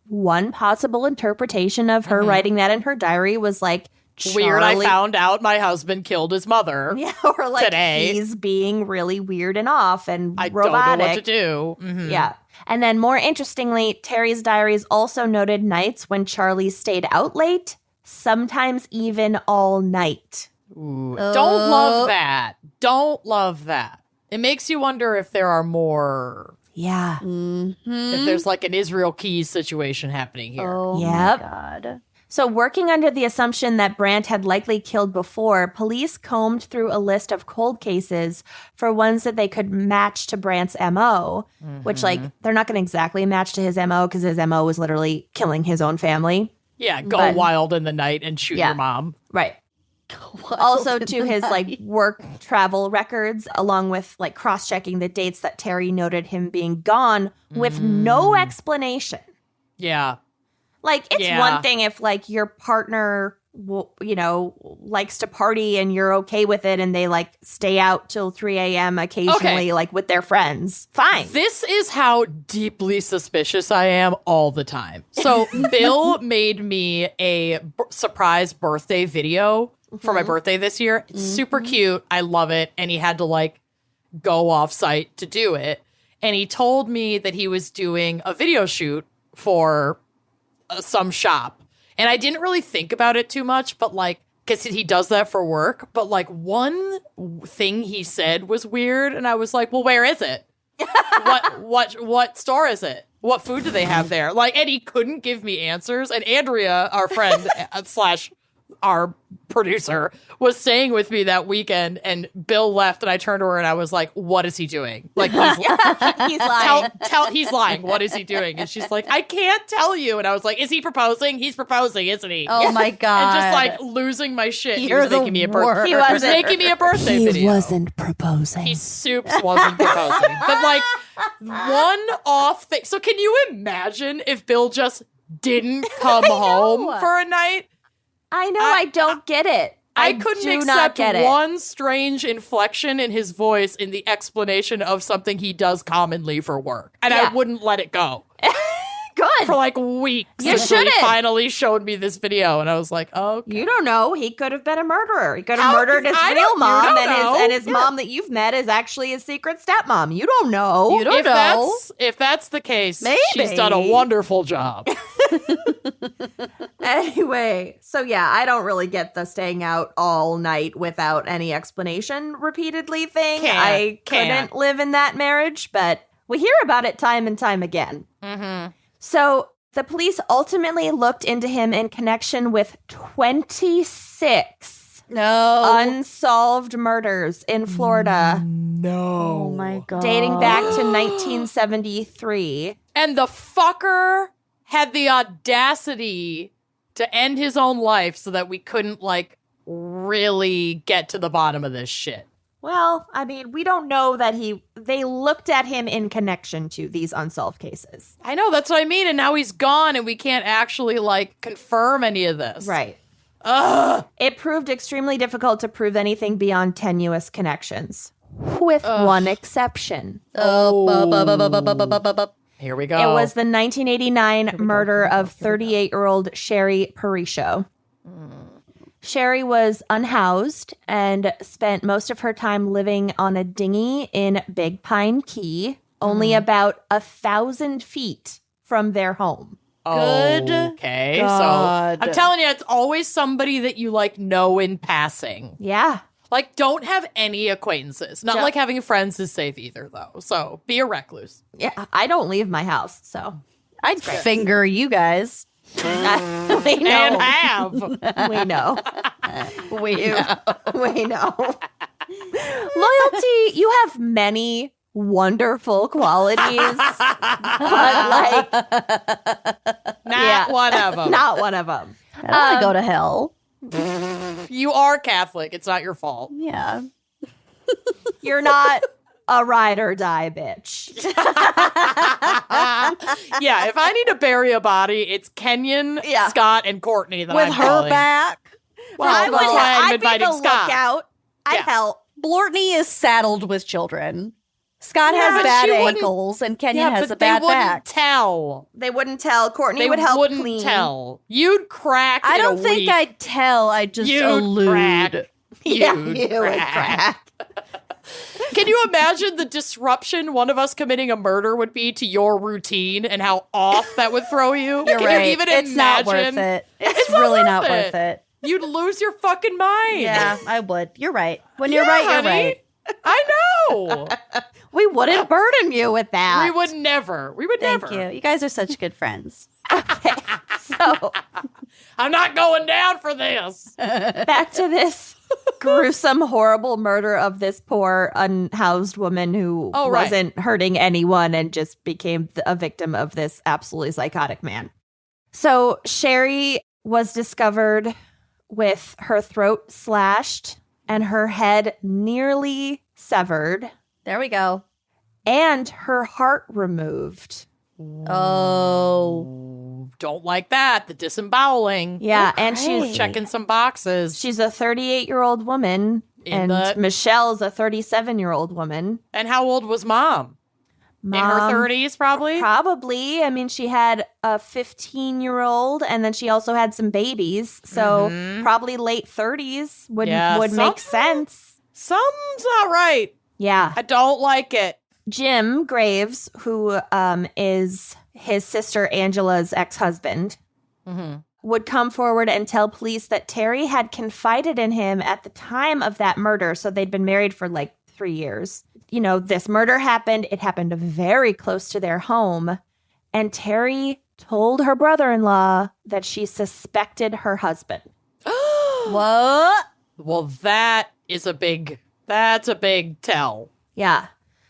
Speaker 3: one possible interpretation of her writing that in her diary was like,
Speaker 4: Weird, I
Speaker 3: Charlie-
Speaker 4: found out my husband killed his mother.
Speaker 3: Yeah, or like
Speaker 4: today.
Speaker 3: he's being really weird and off and
Speaker 4: I
Speaker 3: robotic.
Speaker 4: don't know what to do. Mhm.
Speaker 3: Yeah. And then more interestingly, Terry's diaries also noted nights when Charlie stayed out late, sometimes even all night.
Speaker 4: Ooh, don't love that. Don't love that. It makes you wonder if there are more,
Speaker 3: Yeah.
Speaker 4: if there's like an Israel Keys situation happening here.
Speaker 5: Oh
Speaker 3: Yep.
Speaker 5: my God.
Speaker 3: So working under the assumption that Brandt had likely killed before, police combed through a list of cold cases for ones that they could match to Brandt's MO, which like they're not going to exactly match to his MO because his MO was literally killing his own family.
Speaker 4: Yeah, go
Speaker 3: But-
Speaker 4: wild in the night and shoot your mom.
Speaker 3: Right. Also to his like work travel records, along with like cross-checking the dates that Terry noted him being gone with no explanation.
Speaker 4: Yeah.
Speaker 3: Like, it's
Speaker 4: Yeah.
Speaker 3: one thing if, like, your partner, you know, likes to party and you're okay with it and they, like, stay out till 3 a.m. occasionally, like, with their friends. Fine.
Speaker 4: This is how deeply suspicious I am all the time. So Bill made me a surprise birthday video for my birthday this year. It's super cute. I love it. And he had to, like, go off site to do it. And he told me that he was doing a video shoot for some shop. And I didn't really think about it too much, but like, because he does that for work. But like one thing he said was weird. And I was like, well, where is it? What store is it? What food do they have there? Like, and he couldn't give me answers. And Andrea, our friend / our producer, was staying with me that weekend, and Bill left, and I turned to her and I was like, what is he doing? Like,
Speaker 3: He's lying.
Speaker 4: he's lying. What is he doing? And she's like, I can't tell you. And I was like, is he proposing? He's proposing, isn't he?
Speaker 5: Oh my God.
Speaker 4: And just like losing my shit. He
Speaker 5: You're
Speaker 4: was
Speaker 5: the
Speaker 4: making me a
Speaker 5: worst.
Speaker 3: He
Speaker 4: was
Speaker 3: wasn't-
Speaker 4: making me a birthday video.
Speaker 3: wasn't proposing.
Speaker 4: He soups wasn't proposing. But like, one-off thing. So can you imagine if Bill just didn't come home for a night?
Speaker 3: I know. I don't get it.
Speaker 4: I couldn't
Speaker 3: do not
Speaker 4: accept
Speaker 3: get it.
Speaker 4: one strange inflection in his voice in the explanation of something he does commonly for work. And I wouldn't let it go.
Speaker 3: Good.
Speaker 4: For like weeks.
Speaker 3: You
Speaker 4: until he
Speaker 3: shouldn't.
Speaker 4: finally showed me this video. And I was like, oh, okay.
Speaker 6: You don't know. He could have been a murderer. He could have murdered his real mom, and his mom that you've met is actually his secret stepmom. You don't know.
Speaker 5: You don't know.
Speaker 4: If that's the case,
Speaker 6: Maybe.
Speaker 4: she's done a wonderful job.
Speaker 6: Anyway, so yeah, I don't really get the staying out all night without any explanation repeatedly thing. I couldn't live in that marriage, but we hear about it time and time again.
Speaker 4: Mm-hmm.
Speaker 3: So the police ultimately looked into him in connection with 26 unsolved murders in Florida.
Speaker 4: No.
Speaker 5: Oh my God.
Speaker 3: Dating back to 1973.
Speaker 4: And the fucker had the audacity to end his own life so that we couldn't, like, really get to the bottom of this shit.
Speaker 6: Well, I mean, we don't know that they looked at him in connection to these unsolved cases.
Speaker 4: I know, that's what I mean. And now he's gone and we can't actually, like, confirm any of this.
Speaker 6: Right.
Speaker 4: Ugh.
Speaker 6: It proved extremely difficult to prove anything beyond tenuous connections, with one exception.
Speaker 4: Here we go.
Speaker 6: It was the 1989 murder of 38-year-old Sherry Parisho. Sherry was unhoused and spent most of her time living on a dinghy in Big Pine Key, only about 1,000 feet from their home.
Speaker 4: Okay,
Speaker 5: God.
Speaker 4: so I'm telling you, it's always somebody that you, like, know in passing.
Speaker 6: Yeah.
Speaker 4: Like, don't have any acquaintances. Not like having friends is safe either, though. So be a recluse.
Speaker 6: Yeah, I don't leave my house, so.
Speaker 5: I'd finger you guys.
Speaker 6: We know.
Speaker 4: And have.
Speaker 6: We know.
Speaker 5: We
Speaker 6: We know. Loyalty, you have many wonderful qualities, but like
Speaker 4: Not one of them.
Speaker 6: not one of them.
Speaker 5: I don't want to go to hell.
Speaker 4: You are Catholic. It's not your fault.
Speaker 5: Yeah.
Speaker 6: You're not a ride or die bitch.
Speaker 4: Yeah, if I need to bury a body, it's Kenyon, Scott, and Courtney that
Speaker 5: With
Speaker 4: I'm
Speaker 5: her
Speaker 4: calling.
Speaker 5: back.
Speaker 4: Well, that's why I'm inviting
Speaker 6: be the
Speaker 4: Scott.
Speaker 6: lookout. I'd
Speaker 4: Yeah.
Speaker 6: help.
Speaker 5: Blortney is saddled with children. Scott
Speaker 4: Yeah,
Speaker 5: has
Speaker 4: but
Speaker 5: bad
Speaker 4: she wouldn't-
Speaker 5: ankles, and Kenyon
Speaker 4: Yeah,
Speaker 5: has
Speaker 4: but
Speaker 5: a bad
Speaker 4: they wouldn't
Speaker 5: back.
Speaker 4: tell.
Speaker 6: They wouldn't tell. Courtney
Speaker 4: They
Speaker 6: would help
Speaker 4: wouldn't
Speaker 6: clean.
Speaker 4: tell. You'd crack.
Speaker 5: I
Speaker 4: in
Speaker 5: don't
Speaker 4: a
Speaker 5: think
Speaker 4: week.
Speaker 5: I'd tell. I'd just
Speaker 4: You'd
Speaker 5: allude.
Speaker 4: crack.
Speaker 6: Yeah,
Speaker 4: You'd
Speaker 6: you would crack.
Speaker 4: Can you imagine the disruption one of us committing a murder would be to your routine and how off that would throw you?
Speaker 5: You're
Speaker 4: Can
Speaker 5: right.
Speaker 4: you even
Speaker 5: it's
Speaker 4: imagine?
Speaker 5: not worth it. It's
Speaker 4: not
Speaker 5: really
Speaker 4: worth
Speaker 5: not
Speaker 4: it.
Speaker 5: worth it.
Speaker 4: You'd lose your fucking mind.
Speaker 5: Yeah, I would. You're right. When
Speaker 4: Yeah,
Speaker 5: you're right, you're
Speaker 4: honey.
Speaker 5: right.
Speaker 4: I know.
Speaker 6: We wouldn't burden you with that.
Speaker 4: We would never. We would
Speaker 5: Thank
Speaker 4: never.
Speaker 5: you. You guys are such good friends.
Speaker 6: So
Speaker 4: I'm not going down for this.
Speaker 6: back to this gruesome, horrible murder of this poor unhoused woman who
Speaker 4: right.
Speaker 6: wasn't hurting anyone and just became a victim of this absolutely psychotic man. So Sherry was discovered with her throat slashed and her head nearly severed
Speaker 5: There we go.
Speaker 6: and her heart removed.
Speaker 5: Oh.
Speaker 4: Don't like that. The disemboweling.
Speaker 6: Yeah, and she's
Speaker 4: Checking some boxes.
Speaker 6: she's a 38-year-old woman and Michelle's a 37-year-old woman.
Speaker 4: And how old was mom? In her 30s, probably?
Speaker 6: Probably. I mean, she had a 15-year-old, and then she also had some babies. So probably late 30s would make sense.
Speaker 4: Something's not right.
Speaker 6: Yeah.
Speaker 4: I don't like it.
Speaker 6: Jim Graves, who is his sister Angela's ex-husband, would come forward and tell police that Terry had confided in him at the time of that murder. So they'd been married for like 3 years. You know, this murder happened. It happened very close to their home. And Terry told her brother-in-law that she suspected her husband.
Speaker 5: What?
Speaker 4: Well, that's a big tell.
Speaker 6: Yeah.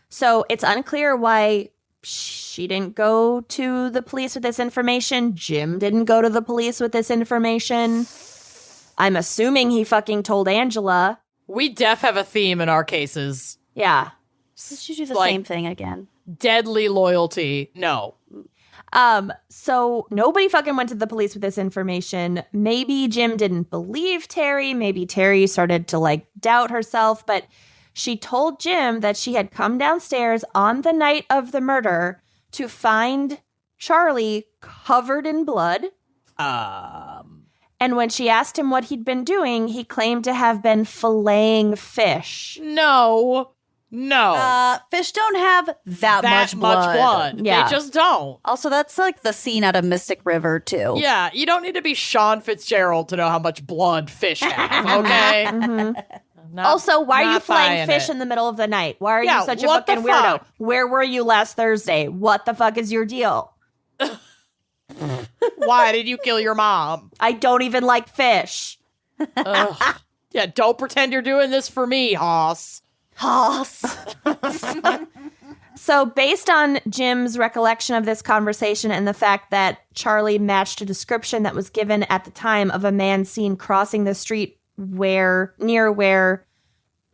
Speaker 6: So it's unclear why she didn't go to the police with this information. Jim didn't go to the police with this information. I'm assuming he fucking told Angela.
Speaker 4: We def have a theme in our cases.
Speaker 6: Yeah.
Speaker 5: You should do the
Speaker 4: Like-
Speaker 5: same thing again.
Speaker 4: Deadly loyalty. No.
Speaker 6: So nobody fucking went to the police with this information. Maybe Jim didn't believe Terry. Maybe Terry started to like doubt herself, but she told Jim that she had come downstairs on the night of the murder to find Charlie covered in blood. And when she asked him what he'd been doing, he claimed to have been filleting fish.
Speaker 4: No.
Speaker 5: Fish don't have that much blood.
Speaker 6: Yeah.
Speaker 4: They just don't.
Speaker 5: Also, that's like the scene out of Mystic River, too.
Speaker 4: Yeah, you don't need to be Sean Fitzgerald to know how much blood fish have, okay?
Speaker 6: Also, why are you filleting
Speaker 4: buying
Speaker 6: fish
Speaker 4: it.
Speaker 6: in the middle of the night? Why are
Speaker 4: Yeah,
Speaker 6: you such a
Speaker 4: what the
Speaker 6: fucking weirdo?
Speaker 4: fuck?
Speaker 6: Where were you last Thursday? What the fuck is your deal?
Speaker 4: Why did you kill your mom?
Speaker 6: I don't even like fish.
Speaker 4: Ugh. Yeah, don't pretend you're doing this for me, Hoss.
Speaker 6: So based on Jim's recollection of this conversation and the fact that Charlie matched a description that was given at the time of a man seen crossing the street near where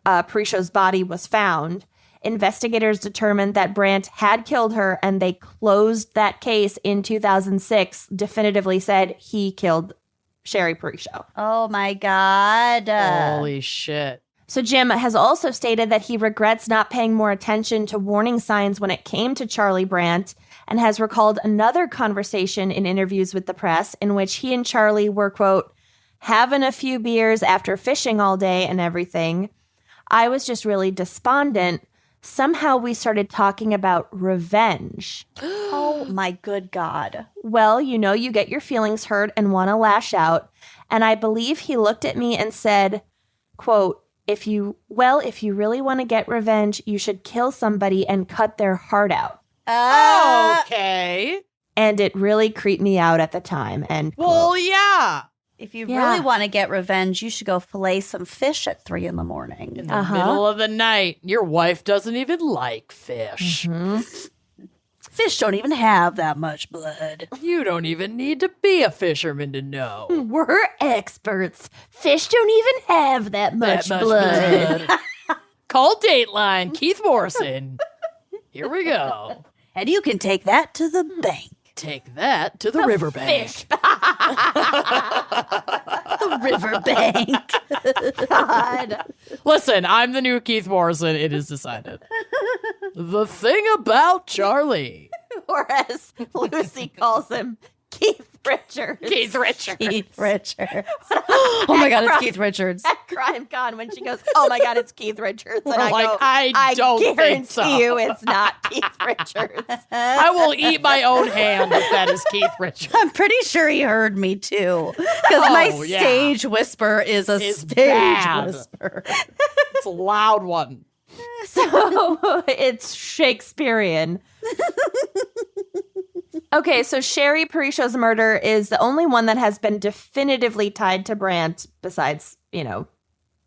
Speaker 6: Parisho's body was found, investigators determined that Brandt had killed her, and they closed that case in 2006, definitively said he killed Sherry Parisho.
Speaker 5: Oh, my God.
Speaker 4: Holy shit.
Speaker 6: So Jim has also stated that he regrets not paying more attention to warning signs when it came to Charlie Brandt, and has recalled another conversation in interviews with the press in which he and Charlie were, quote, having a few beers after fishing all day and everything. I was just really despondent. Somehow we started talking about revenge.
Speaker 5: Oh, my good God.
Speaker 6: Well, you know, you get your feelings hurt and want to lash out. And I believe he looked at me and said, quote, if you really want to get revenge, you should kill somebody and cut their heart out.
Speaker 4: Okay.
Speaker 6: And it really creeped me out at the time. And
Speaker 4: Well, yeah.
Speaker 5: If you really want to get revenge, you should go fillet some fish at 3 a.m.
Speaker 4: In the middle of the night. Your wife doesn't even like fish.
Speaker 5: Fish don't even have that much blood.
Speaker 4: You don't even need to be a fisherman to know.
Speaker 6: we're experts. Fish don't even have that much blood.
Speaker 4: Call Dateline, Keith Morrison. Here we go.
Speaker 5: And you can take that to the bank.
Speaker 4: Take that to the riverbank.
Speaker 5: The riverbank.
Speaker 6: God.
Speaker 4: Listen, I'm the new Keith Morrison. It is decided. The thing about Charlie.
Speaker 6: Or as Lucy calls him, Keith Richards.
Speaker 4: Keith Richards.
Speaker 5: Keith Richards. Oh my God, it's Keith Richards.
Speaker 6: At Crime Con when she goes, oh my God, it's Keith Richards. And I
Speaker 4: like,
Speaker 6: go,
Speaker 4: I don't think
Speaker 6: guarantee
Speaker 4: so.
Speaker 6: you it's not Keith Richards.
Speaker 4: I will eat my own hand if that is Keith Richards.
Speaker 5: I'm pretty sure he heard me too. Because my stage whisper is a stage
Speaker 4: bad.
Speaker 5: whisper.
Speaker 4: It's a loud one.
Speaker 6: So it's Shakespearean. Okay, so Sherry Parisho's murder is the only one that has been definitively tied to Brandt, besides, you know,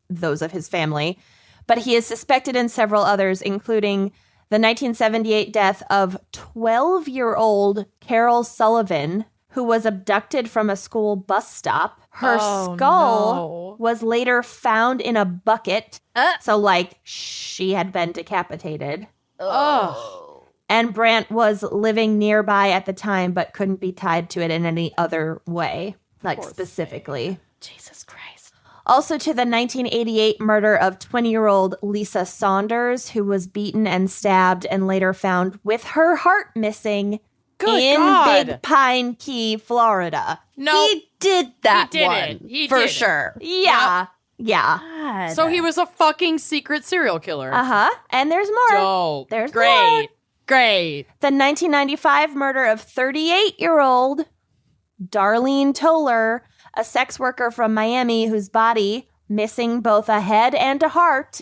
Speaker 6: those of his family. But he is suspected in several others, including the 1978 death of 12-year-old Carol Sullivan, who was abducted from a school bus stop. Her skull was later found in a bucket. So, like, she had been decapitated.
Speaker 4: Oh.
Speaker 6: And Brandt was living nearby at the time, but couldn't be tied to it in any other way, like specifically.
Speaker 5: Jesus Christ.
Speaker 6: Also to the 1988 murder of 20-year-old Lisa Saunders, who was beaten and stabbed and later found with her heart missing Big Pine Key, Florida.
Speaker 4: No.
Speaker 5: He did that
Speaker 4: He did
Speaker 5: one.
Speaker 4: it. He
Speaker 5: for
Speaker 4: did it.
Speaker 5: sure.
Speaker 6: Yeah. Yeah.
Speaker 5: God.
Speaker 4: So he was a fucking secret serial killer.
Speaker 6: Uh-huh. And there's more.
Speaker 4: Dope.
Speaker 6: There's
Speaker 4: Great.
Speaker 6: more.
Speaker 4: Great.
Speaker 6: The 1995 murder of 38-year-old Darlene Toller, a sex worker from Miami whose body, missing both a head and a heart,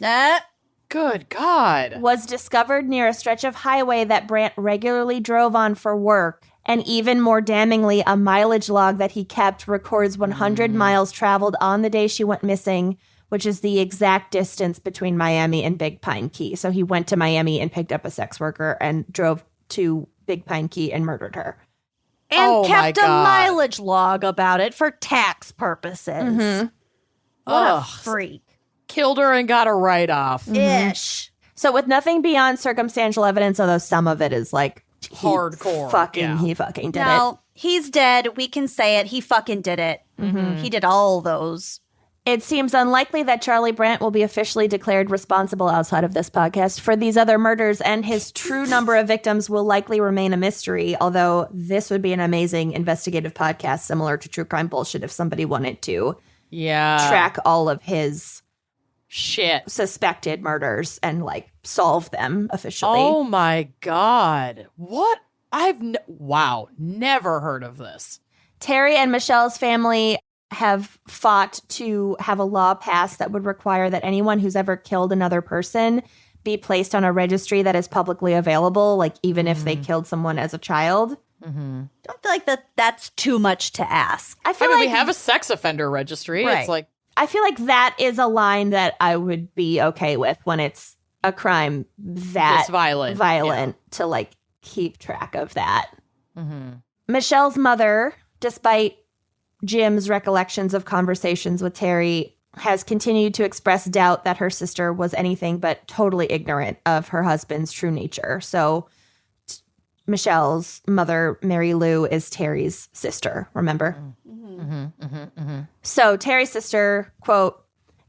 Speaker 4: Good God.
Speaker 6: was discovered near a stretch of highway that Brandt regularly drove on for work. And even more damningly, a mileage log that he kept records 100 miles traveled on the day she went missing, which is the exact distance between Miami and Big Pine Key. So he went to Miami and picked up a sex worker and drove to Big Pine Key and murdered her.
Speaker 5: And
Speaker 4: Oh my
Speaker 5: kept a
Speaker 4: God.
Speaker 5: mileage log about it for tax purposes. What a
Speaker 4: Ugh.
Speaker 5: freak.
Speaker 4: Killed her and got a write-off.
Speaker 5: Ish.
Speaker 6: So with nothing beyond circumstantial evidence, although some of it is like
Speaker 4: hardcore.
Speaker 6: He fucking did it.
Speaker 5: No, he's dead. We can say it. He fucking did it. He did all those.
Speaker 6: It seems unlikely that Charlie Brandt will be officially declared responsible outside of this podcast for these other murders, and his true number of victims will likely remain a mystery, although this would be an amazing investigative podcast similar to True Crime Bullshit if somebody wanted to track all of his suspected murders and like solve them officially.
Speaker 4: Oh my God. What? Wow. Never heard of this.
Speaker 6: Terry and Michelle's family have fought to have a law passed that would require that anyone who's ever killed another person be placed on a registry that is publicly available, like even if they killed someone as a child.
Speaker 5: Don't feel like that's too much to ask.
Speaker 6: I feel
Speaker 4: I mean,
Speaker 6: like
Speaker 4: we have a sex offender registry.
Speaker 5: Right.
Speaker 4: It's like,
Speaker 6: I feel like that is a line that I would be okay with when it's a crime that
Speaker 4: It's violent.
Speaker 6: to like keep track of that. Michelle's mother, despite Jim's recollections of conversations with Terry, has continued to express doubt that her sister was anything but totally ignorant of her husband's true nature. So Michelle's mother, Mary Lou, is Terry's sister, remember? So Terry's sister, quote,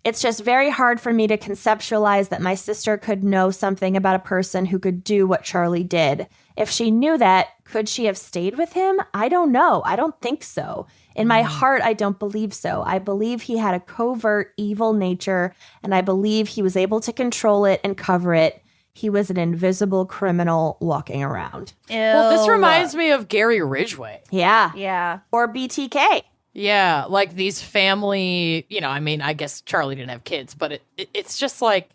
Speaker 6: "It's just very hard for me to conceptualize that my sister could know something about a person who could do what Charlie did. If she knew that, could she have stayed with him? I don't know. I don't think so. In my heart, I don't believe so. I believe he had a covert evil nature, and I believe he was able to control it and cover it. He was an invisible criminal walking around."
Speaker 4: well, this reminds me of Gary Ridgway.
Speaker 6: Yeah.
Speaker 5: Yeah.
Speaker 6: Or BTK.
Speaker 4: Yeah, like these family, I mean, I guess Charlie didn't have kids, but it's just like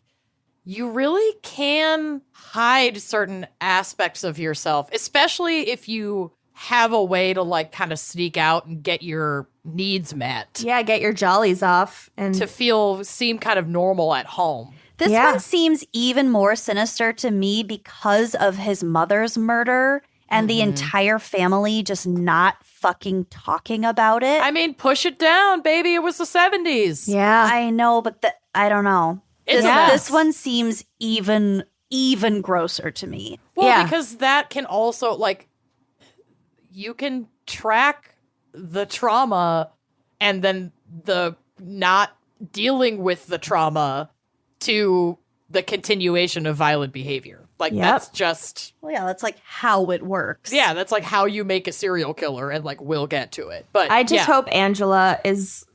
Speaker 4: you really can hide certain aspects of yourself, especially if you have a way to like kind of sneak out and get your needs met.
Speaker 6: Yeah, get your jollies off and
Speaker 4: To seem kind of normal at home.
Speaker 5: This
Speaker 6: Yeah.
Speaker 5: one seems even more sinister to me because of his mother's murder and the entire family just not fucking talking about it.
Speaker 4: I mean, push it down, baby. It was the 70s.
Speaker 6: yeah.
Speaker 5: I know, but I don't know.
Speaker 4: It's a mess.
Speaker 5: This one seems even grosser to me.
Speaker 4: Well,
Speaker 6: Yeah.
Speaker 4: because that can also, like, you can track the trauma and then the not dealing with the trauma to the continuation of violent behavior. Like,
Speaker 6: Yep.
Speaker 4: that's just,
Speaker 5: Well, yeah, that's like how it works.
Speaker 4: yeah, that's like how you make a serial killer, and like, we'll get to it. But
Speaker 6: I just
Speaker 4: yeah.
Speaker 6: hope Angela is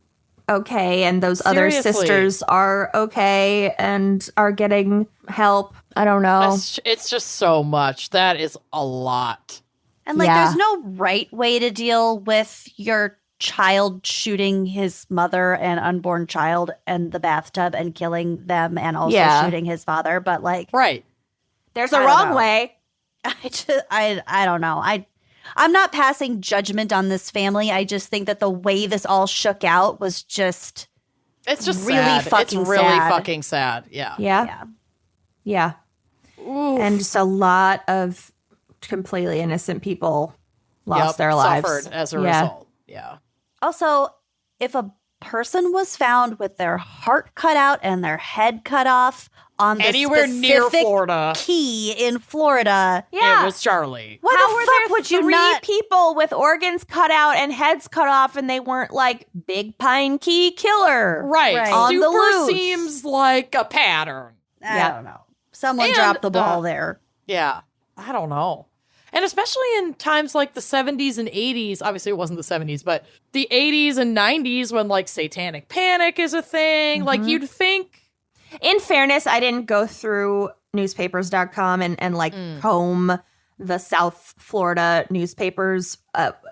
Speaker 6: okay and those other
Speaker 4: Seriously.
Speaker 6: sisters are okay and are getting help. I don't know.
Speaker 4: It's just so much. That is a lot.
Speaker 5: And like,
Speaker 6: Yeah.
Speaker 5: there's no right way to deal with your child shooting his mother and unborn child in the bathtub and killing them and also
Speaker 6: Yeah.
Speaker 5: shooting his father. But like,
Speaker 4: Right.
Speaker 6: There's
Speaker 5: I
Speaker 6: a
Speaker 5: don't
Speaker 6: wrong
Speaker 5: know.
Speaker 6: way.
Speaker 5: I don't know. I'm not passing judgment on this family. I just think that the way this all shook out was just
Speaker 4: It's just
Speaker 5: really
Speaker 4: sad.
Speaker 5: fucking
Speaker 4: it's really
Speaker 5: sad.
Speaker 4: fucking sad. Yeah.
Speaker 6: Yeah.
Speaker 5: yeah.
Speaker 4: Oof.
Speaker 6: And just a lot of completely innocent people lost
Speaker 4: Yep,
Speaker 6: their lives.
Speaker 4: suffered as a
Speaker 6: Yeah.
Speaker 4: result. Yeah.
Speaker 5: Also, if a person was found with their heart cut out and their head cut off on the
Speaker 4: Anywhere near
Speaker 5: specific
Speaker 4: Florida,
Speaker 5: key in Florida,
Speaker 6: Yeah.
Speaker 4: it was Charlie.
Speaker 6: Why
Speaker 5: How
Speaker 6: the
Speaker 5: were
Speaker 6: fuck
Speaker 5: there
Speaker 6: would you
Speaker 5: three
Speaker 6: not people with organs cut out and heads cut off and they weren't like Big Pine Key Killer?
Speaker 4: Right.
Speaker 5: Right.
Speaker 6: On the
Speaker 4: Super
Speaker 6: loose.
Speaker 4: seems like a pattern.
Speaker 5: I
Speaker 6: Yeah.
Speaker 5: don't know. Someone
Speaker 4: And
Speaker 5: dropped the ball
Speaker 4: the-
Speaker 5: there.
Speaker 4: Yeah. I don't know. And especially in times like the 70s and 80s, obviously it wasn't the 70s, but the 80s and 90s when like satanic panic is a thing, like you'd think.
Speaker 6: In fairness, I didn't go through newspapers.com and like comb the South Florida newspapers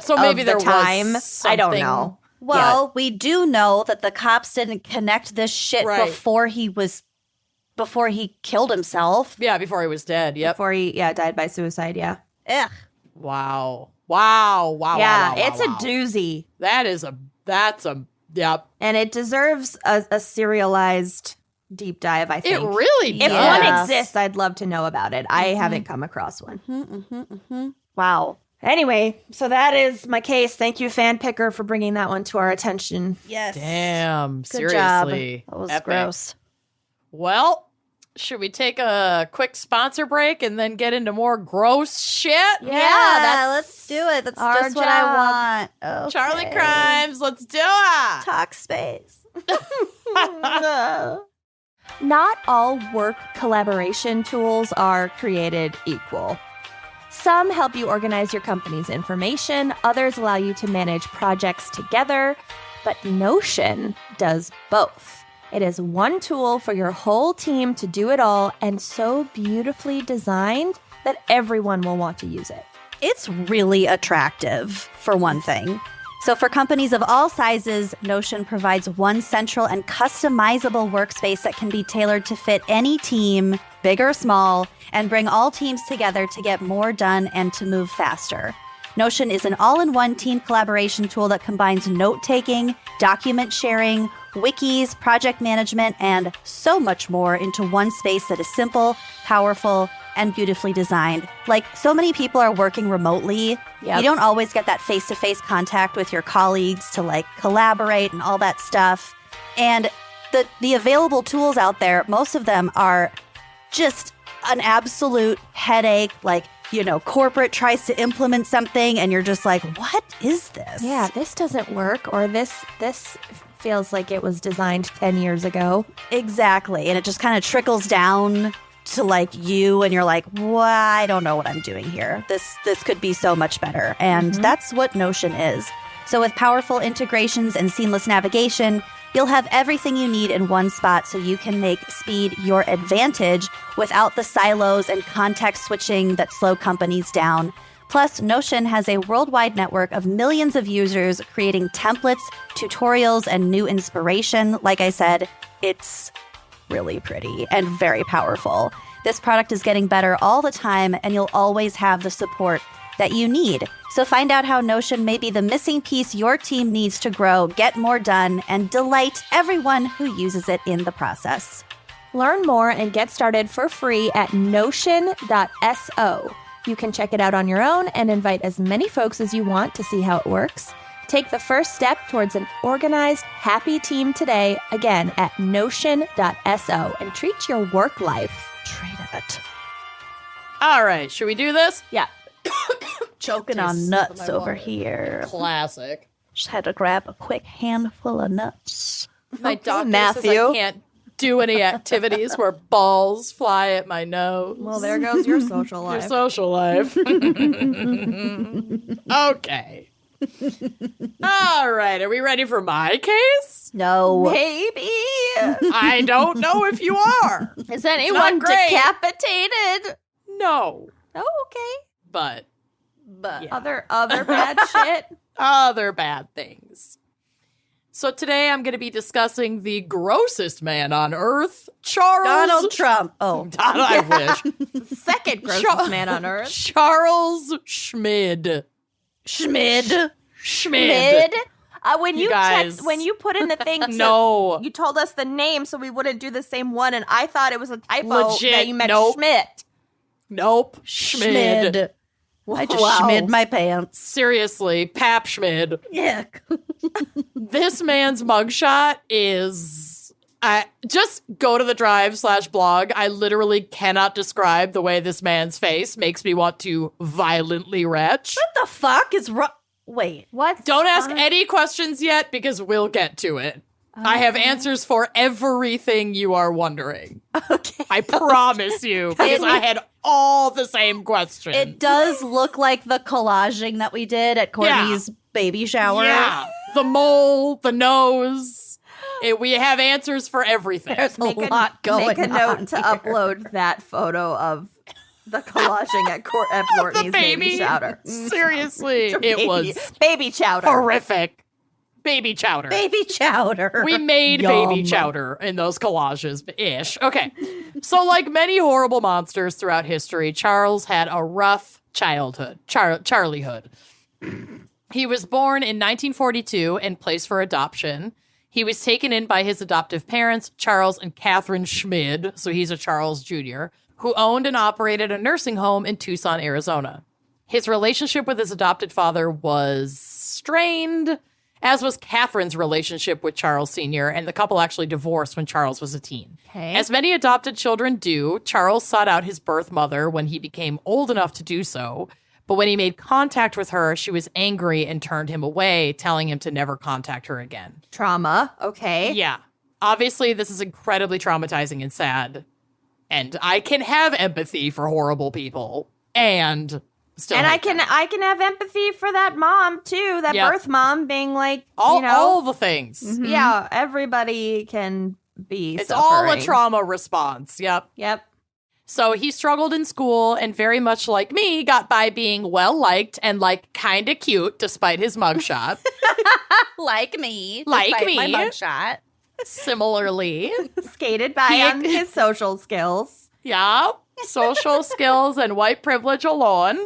Speaker 4: So maybe
Speaker 6: of the
Speaker 4: there
Speaker 6: time.
Speaker 4: was
Speaker 6: I don't
Speaker 4: something-
Speaker 6: know.
Speaker 5: Well, we do know that the cops didn't connect this shit
Speaker 4: Right.
Speaker 5: before he killed himself.
Speaker 4: Yeah, before he was dead. Yep.
Speaker 6: Before he died by suicide, yeah.
Speaker 5: Ugh.
Speaker 4: Wow. Wow.
Speaker 6: yeah,
Speaker 4: wow,
Speaker 6: it's
Speaker 4: wow.
Speaker 6: a doozy.
Speaker 4: That's a, yep.
Speaker 6: And it deserves a serialized deep dive, I think.
Speaker 4: It really
Speaker 6: If
Speaker 4: does.
Speaker 6: one
Speaker 5: Yes.
Speaker 6: exists, I'd love to know about it. I haven't come across one.
Speaker 5: Wow.
Speaker 6: Anyway, so that is my case. Thank you, Fan Picker, for bringing that one to our attention.
Speaker 5: Yes.
Speaker 4: Damn.
Speaker 5: Good
Speaker 4: Seriously.
Speaker 5: job. That was
Speaker 4: Epic.
Speaker 5: gross.
Speaker 4: Well, Should we take a quick sponsor break and then get into more gross shit?
Speaker 5: Yeah, let's do it. That's
Speaker 6: our
Speaker 5: just what I
Speaker 6: job.
Speaker 5: want. Okay.
Speaker 4: Charlie Crimes, let's do it.
Speaker 5: Talk space.
Speaker 6: Not all work collaboration tools are created equal. Some help you organize your company's information, others allow you to manage projects together, but Notion does both. It is one tool for your whole team to do it all, and so beautifully designed that everyone will want to use it.
Speaker 5: It's really attractive, for one thing. So for companies of all sizes, Notion provides one central and customizable workspace that can be tailored to fit any team, big or small, and bring all teams together to get more done and to move faster. Notion is an all-in-one team collaboration tool that combines note-taking, document sharing, wikis, project management, and so much more into one space that is simple, powerful, and beautifully designed. Like, so many people are working remotely.
Speaker 6: Yep.
Speaker 5: You don't always get that face-to-face contact with your colleagues to, like, collaborate and all that stuff. And the available tools out there, most of them are just an absolute headache. Like, you know, corporate tries to implement something and you're just like, what is this?
Speaker 6: Yeah, this doesn't work, or this feels like it was designed 10 years ago.
Speaker 5: Exactly. And it just kind of trickles down to like you and you're like, well, I don't know what I'm doing here. This could be so much better. And that's what Notion is. So with powerful integrations and seamless navigation, you'll have everything you need in one spot so you can make speed your advantage without the silos and context switching that slow companies down. Plus, Notion has a worldwide network of millions of users creating templates, tutorials, and new inspiration. Like I said, it's really pretty and very powerful. This product is getting better all the time, and you'll always have the support that you need. So find out how Notion may be the missing piece your team needs to grow, get more done, and delight everyone who uses it in the process.
Speaker 6: Learn more and get started for free at notion.so. You can check it out on your own and invite as many folks as you want to see how it works. Take the first step towards an organized, happy team today, again, at notion.so, and treat your work life.
Speaker 5: Treat it.
Speaker 4: All right, should we do this?
Speaker 6: Yeah.
Speaker 5: Choking on nuts over here.
Speaker 4: Classic.
Speaker 5: Just had to grab a quick handful of nuts.
Speaker 4: My doctor says
Speaker 6: Matthew.
Speaker 4: I can't do any activities where balls fly at my nose.
Speaker 6: Well, there goes your social
Speaker 4: Your social life. Okay. All right, are we ready for my case?
Speaker 5: No.
Speaker 6: Maybe.
Speaker 4: I don't know if you are.
Speaker 6: Is anyone
Speaker 4: great.
Speaker 6: decapitated?
Speaker 4: No,
Speaker 6: Oh, okay.
Speaker 4: but
Speaker 6: Other bad shit.
Speaker 4: other bad things. So today I'm going to be discussing the grossest man on earth, Charles.
Speaker 5: Donald Trump. Oh.
Speaker 4: I wish.
Speaker 6: Second grossest man on earth.
Speaker 4: Charles Schmid.
Speaker 5: Schmid.
Speaker 4: Schmid.
Speaker 6: When
Speaker 4: You
Speaker 6: you
Speaker 4: guys.
Speaker 6: when you put in the thing,
Speaker 4: No.
Speaker 6: you told us the name so we wouldn't do the same one, and I thought it was a typo
Speaker 4: Legit,
Speaker 6: that you meant
Speaker 4: nope.
Speaker 6: Schmidt.
Speaker 4: Nope. Schmid.
Speaker 5: Schmid. I just
Speaker 6: Wow.
Speaker 5: schmid my pants.
Speaker 4: Seriously, Pap Schmid.
Speaker 5: Yuck.
Speaker 4: This man's mugshot is... just go to the drive/blog. I literally cannot describe the way this man's face makes me want to violently retch.
Speaker 5: What the fuck is wrong? Wait.
Speaker 6: What?
Speaker 4: Don't ask any questions yet because we'll get to it. I have answers for everything you are wondering.
Speaker 6: Okay.
Speaker 4: I promise you, because I had all the same questions.
Speaker 5: It does look like the collaging that we did at Courtney's baby shower.
Speaker 4: Yeah. The mole, the nose. We have answers for everything.
Speaker 5: There's a lot going
Speaker 6: Make a note
Speaker 5: on
Speaker 6: to
Speaker 5: here.
Speaker 6: upload that photo of the collaging at Courtney's baby chowder.
Speaker 4: Seriously, it was
Speaker 6: baby chowder.
Speaker 4: horrific. Baby chowder.
Speaker 5: Baby chowder.
Speaker 4: We made
Speaker 5: Yum.
Speaker 4: baby chowder in those collages-ish. Okay. So like many horrible monsters throughout history, Charles had a rough childhood. Charliehood. He was born in 1942 and placed for adoption. He was taken in by his adoptive parents, Charles and Catherine Schmid, so he's a Charles Jr., who owned and operated a nursing home in Tucson, Arizona. His relationship with his adopted father was strained, as was Catherine's relationship with Charles Sr., and the couple actually divorced when Charles was a teen.
Speaker 6: Okay.
Speaker 4: As many adopted children do, Charles sought out his birth mother when he became old enough to do so, but when he made contact with her, she was angry and turned him away, telling him to never contact her again.
Speaker 6: Trauma. Okay.
Speaker 4: Yeah. Obviously, this is incredibly traumatizing and sad, and I can have empathy for horrible people, and still
Speaker 6: And
Speaker 4: hate them.
Speaker 6: I can have empathy for that mom too, that
Speaker 4: Yep.
Speaker 6: birth mom being like,
Speaker 4: all the things.
Speaker 6: yeah, everybody can be
Speaker 4: It's
Speaker 6: suffering.
Speaker 4: all a trauma response. Yep.
Speaker 6: Yep.
Speaker 4: So he struggled in school and very much like me, got by being well-liked and like kind of cute despite his mugshot.
Speaker 5: Like me.
Speaker 4: Like
Speaker 5: despite
Speaker 4: me.
Speaker 5: My mugshot.
Speaker 4: Similarly,
Speaker 6: Skated by on his social skills.
Speaker 4: yeah, social skills and white privilege alone.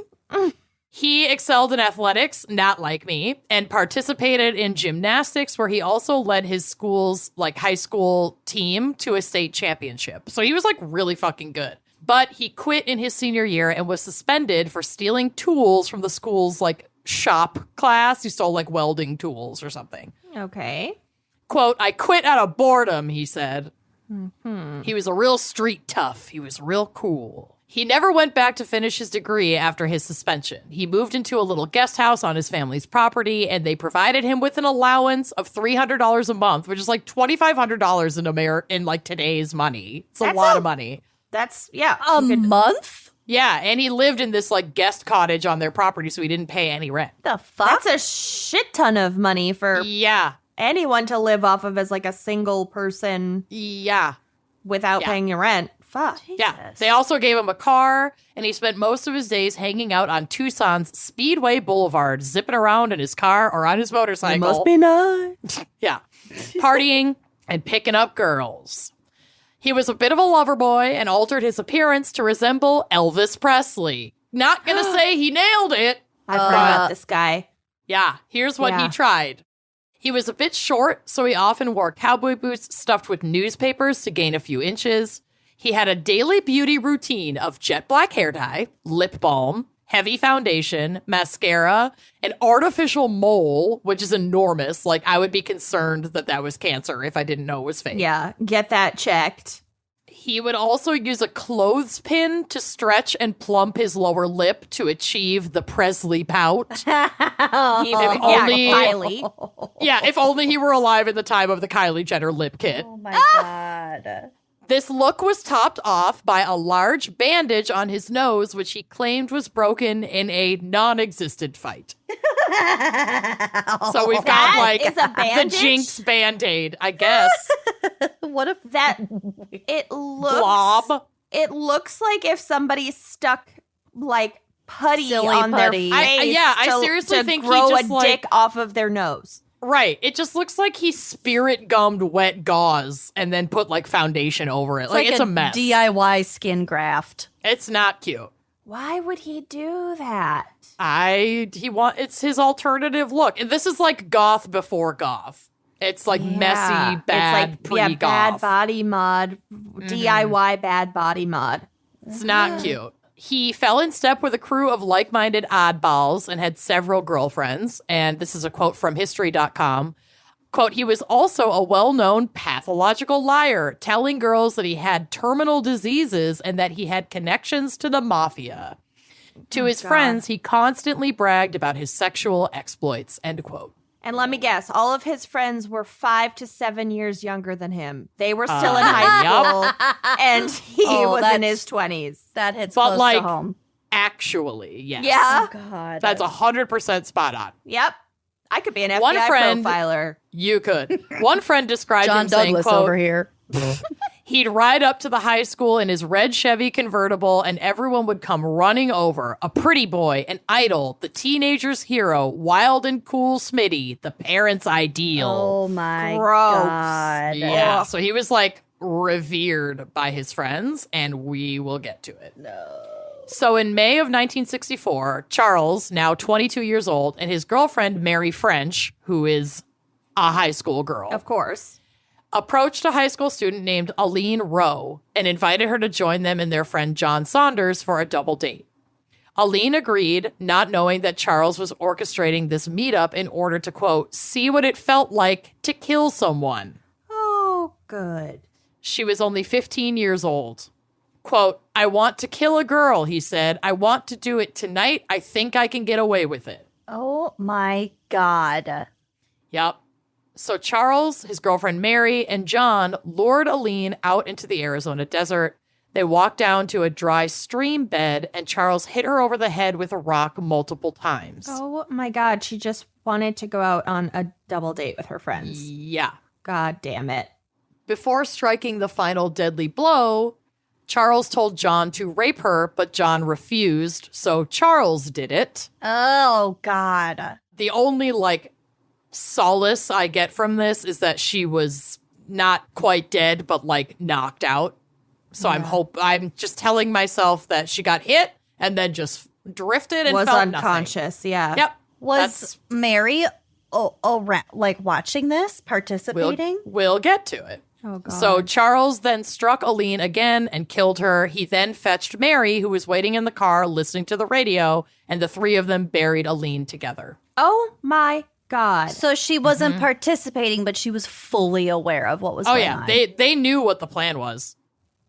Speaker 4: He excelled in athletics, not like me, and participated in gymnastics, where he also led his school's like high school team to a state championship. So he was like really fucking good. But he quit in his senior year and was suspended for stealing tools from the school's like shop class. He stole like welding tools or something.
Speaker 6: Okay.
Speaker 4: Quote, I quit out of boredom, he said. He was a real street tough. He was real cool. He never went back to finish his degree after his suspension. He moved into a little guest house on his family's property, and they provided him with an allowance of $300 a month, which is like $2,500 in like today's money. It's a lot of money.
Speaker 6: That's, yeah.
Speaker 5: A month?
Speaker 4: Yeah, and he lived in this like guest cottage on their property, so he didn't pay any rent.
Speaker 5: The fuck?
Speaker 6: That's a shit ton of money for
Speaker 4: Yeah,
Speaker 6: anyone to live off of as like a single person
Speaker 4: yeah.
Speaker 6: without
Speaker 4: Yeah.
Speaker 6: paying your rent. Fuck.
Speaker 4: Yeah. They also gave him a car, and he spent most of his days hanging out on Tucson's Speedway Boulevard, zipping around in his car or on his motorcycle.
Speaker 6: It must be nice.
Speaker 4: Yeah. Partying and picking up girls. He was a bit of a lover boy and altered his appearance to resemble Elvis Presley. Not gonna say he nailed it.
Speaker 6: I've heard about this guy.
Speaker 4: Yeah, here's what he
Speaker 6: Yeah.
Speaker 4: tried. He was a bit short, so he often wore cowboy boots stuffed with newspapers to gain a few inches. He had a daily beauty routine of jet black hair dye, lip balm, heavy foundation, mascara, an artificial mole, which is enormous. Like, I would be concerned that that was cancer if I didn't know it was fake.
Speaker 6: Yeah. Get that checked.
Speaker 4: He would also use a clothespin to stretch and plump his lower lip to achieve the Presley pout.
Speaker 6: He- yeah,
Speaker 4: only-
Speaker 6: Kylie.
Speaker 4: Yeah, if only he were alive at the time of the Kylie Jenner lip kit.
Speaker 5: Oh my God.
Speaker 4: This look was topped off by a large bandage on his nose, which he claimed was broken in a non-existent fight. So we've got
Speaker 6: That
Speaker 4: like
Speaker 6: is a
Speaker 4: the
Speaker 6: bandage?
Speaker 4: Jinx Band-Aid, I guess.
Speaker 5: What if
Speaker 6: That it looks
Speaker 4: Blob.
Speaker 6: It looks like if somebody stuck like putty
Speaker 5: Silly
Speaker 6: on
Speaker 5: putty.
Speaker 6: their face.
Speaker 4: I seriously
Speaker 6: to
Speaker 4: think he
Speaker 6: grow
Speaker 4: just,
Speaker 6: a
Speaker 4: like-
Speaker 6: dick off of their nose.
Speaker 4: Right. It just looks like he spirit gummed wet gauze and then put like foundation over it. Like it's a mess.
Speaker 5: DIY skin graft.
Speaker 4: It's not cute.
Speaker 6: Why would he do that?
Speaker 4: It's his alternative look. And this is like goth before goth. It's like messy, bad,
Speaker 6: it's like,
Speaker 4: pre-goth.
Speaker 6: bad body mod, DIY bad body mod.
Speaker 4: It's not cute. He fell in step with a crew of like-minded oddballs and had several girlfriends. And this is a quote from history.com. Quote, he was also a well-known pathological liar, telling girls that he had terminal diseases and that he had connections to the mafia. To his friends, he constantly bragged about his sexual exploits, end quote.
Speaker 6: And let me guess, all of his friends were 5 to 7 years younger than him. They were still in high school, and he
Speaker 5: Oh,
Speaker 6: was in
Speaker 5: that's-
Speaker 6: his 20s.
Speaker 5: That hits
Speaker 4: But
Speaker 5: close
Speaker 4: like,
Speaker 5: to home.
Speaker 4: actually, yes.
Speaker 6: Yeah.
Speaker 5: God.
Speaker 4: That's 100% spot on.
Speaker 6: Yep. I could be an
Speaker 4: One
Speaker 6: FBI
Speaker 4: friend-
Speaker 6: profiler.
Speaker 4: You could. One friend described
Speaker 5: John
Speaker 4: him saying,
Speaker 5: Douglas
Speaker 4: quote,
Speaker 5: over here.
Speaker 4: he'd ride up to the high school in his red Chevy convertible, and everyone would come running over. A pretty boy, an idol, the teenager's hero, wild and cool Smitty, the parent's ideal.
Speaker 5: Oh my
Speaker 6: Gross.
Speaker 5: God.
Speaker 4: Yeah, so he was like revered by his friends, and we will get to it. So in May of 1964, Charles, now 22 years old, and his girlfriend, Mary French, who is a high school girl,
Speaker 6: Of course.
Speaker 4: approached a high school student named Aline Rowe and invited her to join them and their friend John Saunders for a double date. Aline agreed, not knowing that Charles was orchestrating this meetup in order to, quote, see what it felt like to kill someone.
Speaker 6: Oh, good.
Speaker 4: She was only 15 years old. Quote, I want to kill a girl, he said. I want to do it tonight. I think I can get away with it.
Speaker 5: Oh my God.
Speaker 4: Yep. So Charles, his girlfriend Mary, and John lured Aline out into the Arizona desert. They walked down to a dry stream bed, and Charles hit her over the head with a rock multiple times.
Speaker 6: Oh my God. She just wanted to go out on a double date with her friends.
Speaker 4: Yeah.
Speaker 6: God damn it.
Speaker 4: Before striking the final deadly blow, Charles told John to rape her, but John refused, so Charles did it.
Speaker 5: Oh God.
Speaker 4: The only, solace I get from this is that she was not quite dead, but, knocked out. So I'm just telling myself that she got hit and then just drifted and
Speaker 6: was
Speaker 4: felt
Speaker 6: unconscious.
Speaker 4: nothing.
Speaker 6: Yeah.
Speaker 4: Yep.
Speaker 5: Was Mary watching this, participating?
Speaker 4: We'll get to it.
Speaker 6: Oh, God.
Speaker 4: So Charles then struck Aline again and killed her. He then fetched Mary, who was waiting in the car listening to the radio, and the three of them buried Aline together.
Speaker 6: Oh my God.
Speaker 5: So she wasn't participating, but she was fully aware of what was going on.
Speaker 4: They knew what the plan was.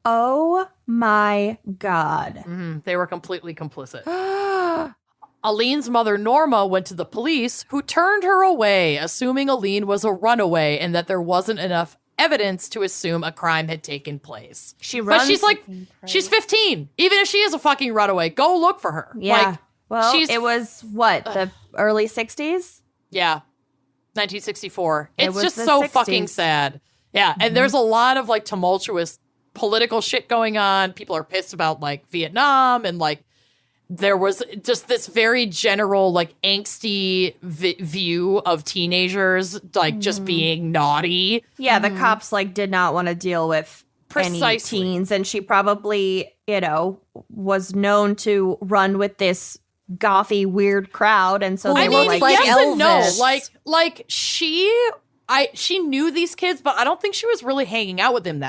Speaker 6: Oh my God.
Speaker 4: They were completely complicit. Aline's mother, Norma, went to the police, who turned her away, assuming Aline was a runaway and that there wasn't enough evidence to assume a crime had taken place. But she's 15. Even if she is a fucking runaway, go look for her.
Speaker 6: Yeah. It was what, the early 60s?
Speaker 4: Yeah. 1964. It's
Speaker 6: was
Speaker 4: just
Speaker 6: the
Speaker 4: so
Speaker 6: 60s.
Speaker 4: fucking sad. Yeah. And there's a lot of tumultuous political shit going on. People are pissed about Vietnam, and there was just this very general angsty view of teenagers just being naughty.
Speaker 6: Yeah, the cops did not want to deal with any
Speaker 4: Precisely.
Speaker 6: teens, and she probably, was known to run with this gothy weird crowd, and so they were
Speaker 4: yes and no.
Speaker 5: Elvis.
Speaker 4: She knew these kids, but I don't think she was really hanging out with them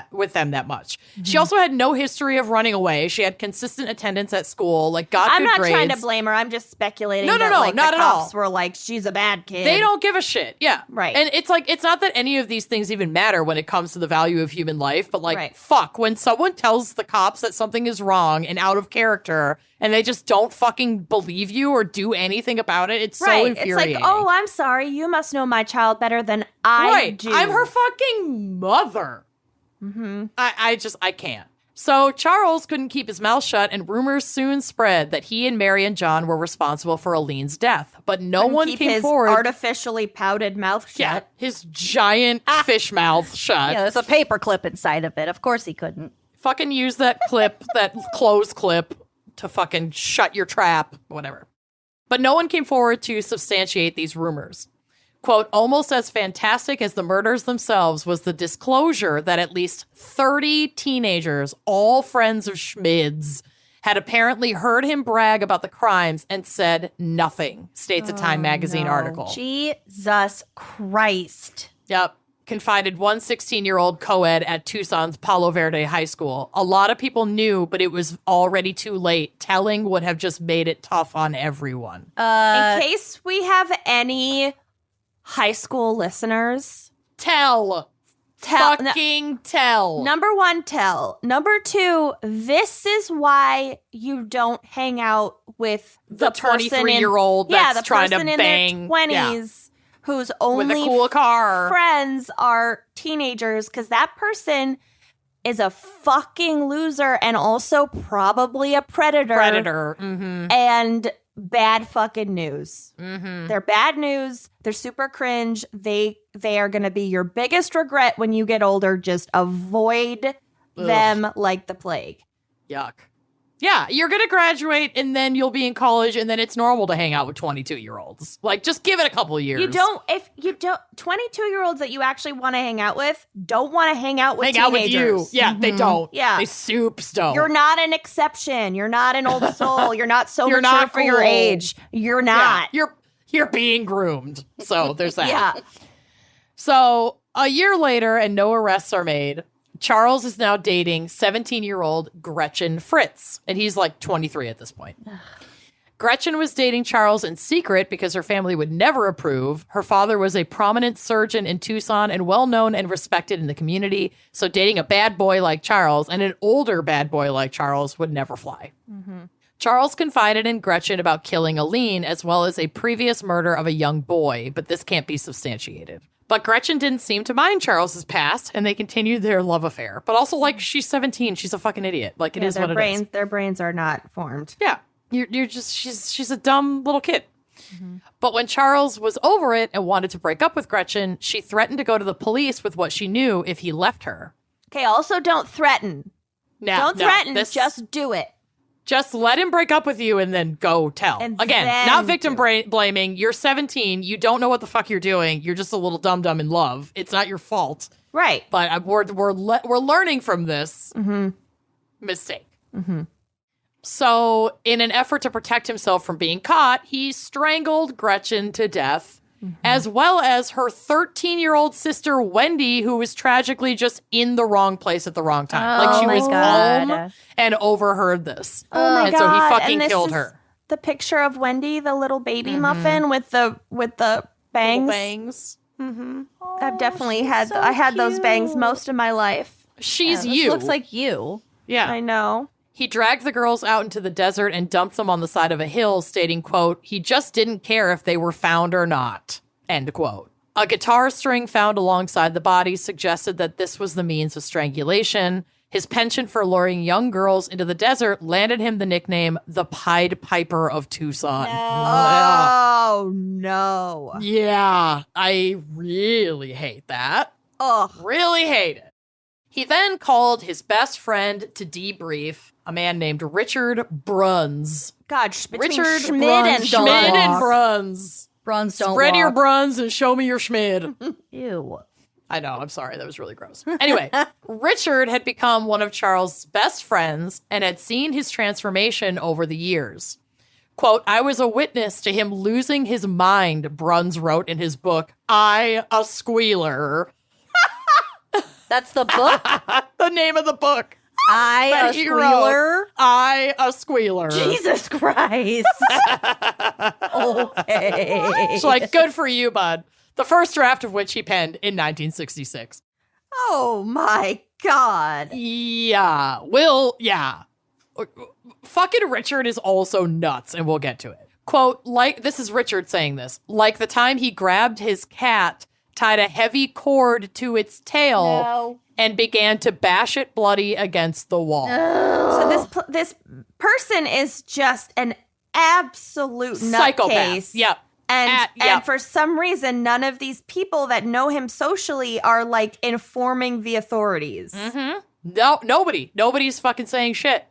Speaker 4: that much. She also had no history of running away. She had consistent attendance at school, got
Speaker 6: I'm
Speaker 4: good
Speaker 6: not
Speaker 4: grades.
Speaker 6: trying to blame her. I'm just speculating.
Speaker 4: No,
Speaker 6: that,
Speaker 4: not
Speaker 6: the
Speaker 4: at all.
Speaker 6: cops were she's a bad kid.
Speaker 4: They don't give a shit. Yeah.
Speaker 6: Right.
Speaker 4: And it's it's not that any of these things even matter when it comes to the value of human life, but
Speaker 6: Right.
Speaker 4: fuck, when someone tells the cops that something is wrong and out of character and they just don't fucking believe you or do anything about it, it's so
Speaker 6: Right.
Speaker 4: infuriating.
Speaker 6: It's oh, I'm sorry. You must know my child better than I do.
Speaker 4: I'm her fucking mother. I can't. So Charles couldn't keep his mouth shut, and rumors soon spread that he and Mary and John were responsible for Aline's death. But no
Speaker 6: Couldn't
Speaker 4: one
Speaker 6: keep
Speaker 4: came
Speaker 6: his
Speaker 4: forward.
Speaker 6: artificially pouted mouth shut.
Speaker 4: Yeah, his giant fish mouth shut.
Speaker 5: Yeah, there's a paper clip inside of it. Of course he couldn't.
Speaker 4: Fucking use that clip, that close clip, to fucking shut your trap, whatever. But no one came forward to substantiate these rumors. Quote, almost as fantastic as the murders themselves was the disclosure that at least 30 teenagers, all friends of Schmid's, had apparently heard him brag about the crimes and said nothing, states a Time magazine article.
Speaker 5: Jesus Christ.
Speaker 4: Yep. Confided one 16-year-old co-ed at Tucson's Palo Verde High School. A lot of people knew, but it was already too late. Telling would have just made it tough on everyone.
Speaker 6: In case we have any high school listeners,
Speaker 4: Tell.
Speaker 6: Number one, tell. Number two, this is why you don't hang out with
Speaker 4: The 23-year-old that's trying to
Speaker 6: person in
Speaker 4: bang.
Speaker 6: their 20s whose only
Speaker 4: With a cool car.
Speaker 6: friends are teenagers, because that person is a fucking loser and also probably a predator.
Speaker 4: Mm-hmm.
Speaker 6: And bad fucking news. Mm-hmm. They're bad news. They're super cringe. They are going to be your biggest regret when you get older. Just avoid them like the plague.
Speaker 4: Yuck. Yeah, you're going to graduate and then you'll be in college and then it's normal to hang out with 22-year-olds. Just give it a couple of years.
Speaker 6: 22-year-olds that you actually want to hang out with don't want to hang out with
Speaker 4: hang
Speaker 6: teenagers.
Speaker 4: out with you. Yeah, they don't.
Speaker 6: Yeah.
Speaker 4: They soups don't.
Speaker 6: You're not an exception. You're not an old soul. You're not so
Speaker 4: You're
Speaker 6: mature
Speaker 4: not
Speaker 6: for your
Speaker 4: cool.
Speaker 6: age. You're not.
Speaker 4: Yeah, you're being groomed. So there's that.
Speaker 6: Yeah.
Speaker 4: So a year later and no arrests are made, Charles is now dating 17-year-old Gretchen Fritz, and he's 23 at this point. Gretchen was dating Charles in secret because her family would never approve. Her father was a prominent surgeon in Tucson and well-known and respected in the community. So dating a bad boy like Charles and an older bad boy like Charles would never fly. Charles confided in Gretchen about killing Aline as well as a previous murder of a young boy, but this can't be substantiated. But Gretchen didn't seem to mind Charles's past, and they continued their love affair. But also, like, she's 17. She's a fucking idiot. Like, it is what it is.
Speaker 6: Their brains are not formed.
Speaker 4: Yeah. You're just, she's a dumb little kid. But when Charles was over it and wanted to break up with Gretchen, she threatened to go to the police with what she knew if he left her.
Speaker 6: Okay, also don't threaten. Don't threaten, just do it.
Speaker 4: Just let him break up with you and then go tell.
Speaker 6: And
Speaker 4: Again,
Speaker 6: then
Speaker 4: not victim blaming. You're 17. You don't know what the fuck you're doing. You're just a little dum-dum in love. It's not your fault.
Speaker 6: Right.
Speaker 4: But we're learning from this mistake. So in an effort to protect himself from being caught, he strangled Gretchen to death, as well as her 13-year-old sister, Wendy, who was tragically just in the wrong place at the wrong time. Like she was home and overheard this.
Speaker 6: Oh my
Speaker 4: and
Speaker 6: God.
Speaker 4: so he fucking
Speaker 6: And this
Speaker 4: killed
Speaker 6: is
Speaker 4: her.
Speaker 6: The picture of Wendy, the little baby muffin with the bangs.
Speaker 4: Little bangs.
Speaker 6: I've definitely had those bangs most of my life.
Speaker 4: She's
Speaker 5: This
Speaker 4: you.
Speaker 5: looks like you.
Speaker 4: Yeah.
Speaker 6: I know.
Speaker 4: He dragged the girls out into the desert and dumped them on the side of a hill, stating, quote, he just didn't care if they were found or not, end quote. A guitar string found alongside the body suggested that this was the means of strangulation. His penchant for luring young girls into the desert landed him the nickname the Pied Piper of Tucson.
Speaker 6: Oh, no.
Speaker 4: Yeah, I really hate that.
Speaker 6: Ugh.
Speaker 4: Really hate it. He then called his best friend to debrief, a man named Richard Bruns.
Speaker 6: God, between
Speaker 4: Richard
Speaker 6: Schmid and
Speaker 4: Schmid and Bruns.
Speaker 5: Bruns don't
Speaker 4: Spread your
Speaker 5: walk.
Speaker 4: Bruns and show me your Schmid.
Speaker 5: Ew.
Speaker 4: I know, I'm sorry, that was really gross. Anyway, Richard had become one of Charles' best friends and had seen his transformation over the years. Quote, I was a witness to him losing his mind, Bruns wrote in his book, I, a Squealer.
Speaker 5: That's the book?
Speaker 4: The name of the book.
Speaker 5: I, a Squealer?
Speaker 4: I, a Squealer.
Speaker 5: Jesus Christ. Okay.
Speaker 4: It's like, good for you, bud. The first draft of which he penned in 1966.
Speaker 6: Oh, my God.
Speaker 4: Yeah. Fucking Richard is also nuts, and we'll get to it. Quote, this is Richard saying this, like the time he grabbed his cat, tied a heavy cord to its tail, and began to bash it bloody against the wall.
Speaker 6: So this person is just an absolute
Speaker 4: Psychopath.
Speaker 6: nutcase.
Speaker 4: Yep.
Speaker 6: And for some reason, none of these people that know him socially are like informing the authorities.
Speaker 4: No, nobody's fucking saying shit.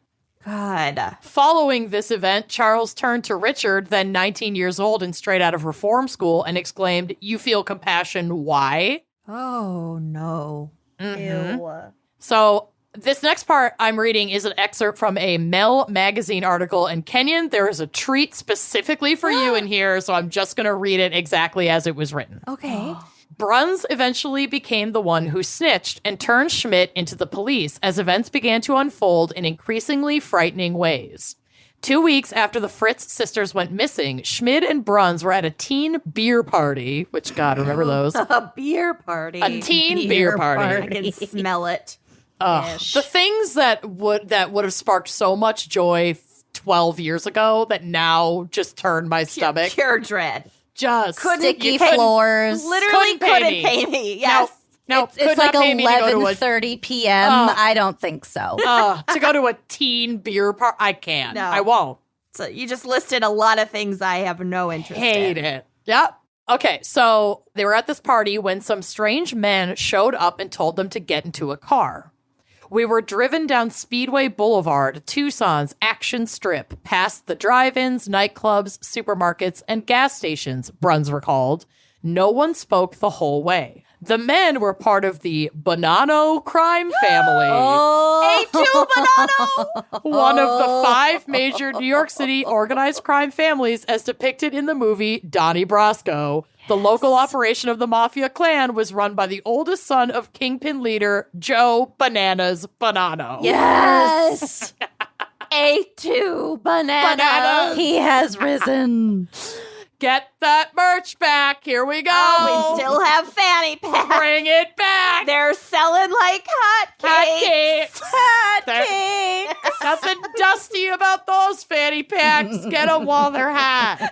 Speaker 6: God.
Speaker 4: Following this event, Charles turned to Richard, then 19 years old and straight out of reform school, and exclaimed, you feel compassion, why?
Speaker 6: Oh, no.
Speaker 5: Ew.
Speaker 4: So this next part I'm reading is an excerpt from a Mel magazine article. And Kenyon, there is a treat specifically for you in here, so I'm just going to read it exactly as it was written.
Speaker 6: Okay.
Speaker 4: Bruns eventually became the one who snitched and turned Schmidt into the police as events began to unfold in increasingly frightening ways. 2 weeks after the Fritz sisters went missing, Schmidt and Bruns were at a teen beer party, which, God, remember those?
Speaker 6: A beer party.
Speaker 4: A teen beer party.
Speaker 6: I can smell it.
Speaker 4: The things that would have sparked so much joy 12 years ago that now just turned my stomach.
Speaker 6: Pure dread.
Speaker 4: Just
Speaker 5: Sticky floors.
Speaker 6: Literally couldn't pay me. Yes.
Speaker 4: No,
Speaker 5: It's like 11:30 p.m. I don't think so.
Speaker 4: to go to a teen beer party. I can't.
Speaker 6: No.
Speaker 4: I won't.
Speaker 6: So you just listed a lot of things I have no interest
Speaker 4: Hate
Speaker 6: in.
Speaker 4: it. Yep. Okay, so they were at this party when some strange men showed up and told them to get into a car. We were driven down Speedway Boulevard, Tucson's action strip, past the drive-ins, nightclubs, supermarkets, and gas stations, Bruns recalled. No one spoke the whole way. The men were part of the Bonanno crime family.
Speaker 6: A2 Bonanno!
Speaker 4: One of the 5 major New York City organized crime families as depicted in the movie Donnie Brasco. The local operation of the Mafia clan was run by the oldest son of Kingpin leader Joe Bananas Bonanno.
Speaker 5: Yes.
Speaker 6: A2 bananas.
Speaker 5: He has risen.
Speaker 4: Get that merch back. Here we go.
Speaker 6: Oh, we still have fanny packs.
Speaker 4: Bring it back.
Speaker 6: They're selling like hotcakes.
Speaker 4: Hotcakes. Nothing dusty about those fanny packs. Get them while they're hot.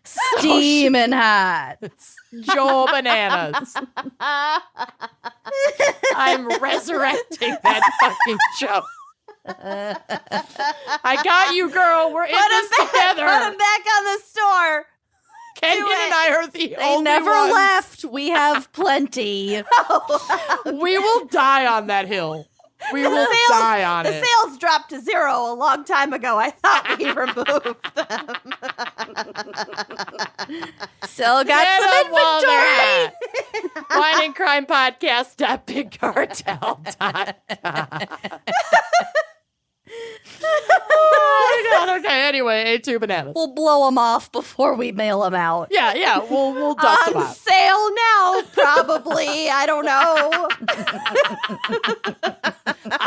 Speaker 5: Steaming hot.
Speaker 4: Joe Bananas. I'm resurrecting that fucking show. I got you, girl. We're in this together.
Speaker 6: Put them back on the store.
Speaker 4: Kenyon and I are the
Speaker 5: They
Speaker 4: only
Speaker 5: never
Speaker 4: ones.
Speaker 5: left. We have plenty.
Speaker 4: We will die on that hill. We will die on
Speaker 6: The
Speaker 4: it.
Speaker 6: sales dropped to 0 a long time ago. I thought we removed them.
Speaker 5: Still got
Speaker 4: Get
Speaker 5: some
Speaker 4: 'em while they're
Speaker 5: inventory.
Speaker 4: hot. Wine and Crime Podcast.bigcartel.com. Oh my God. Okay. Anyway, A2 bananas.
Speaker 5: We'll blow them off before we mail them out.
Speaker 4: Yeah. We'll dust them
Speaker 6: On
Speaker 4: off.
Speaker 6: sale now, probably. I don't know.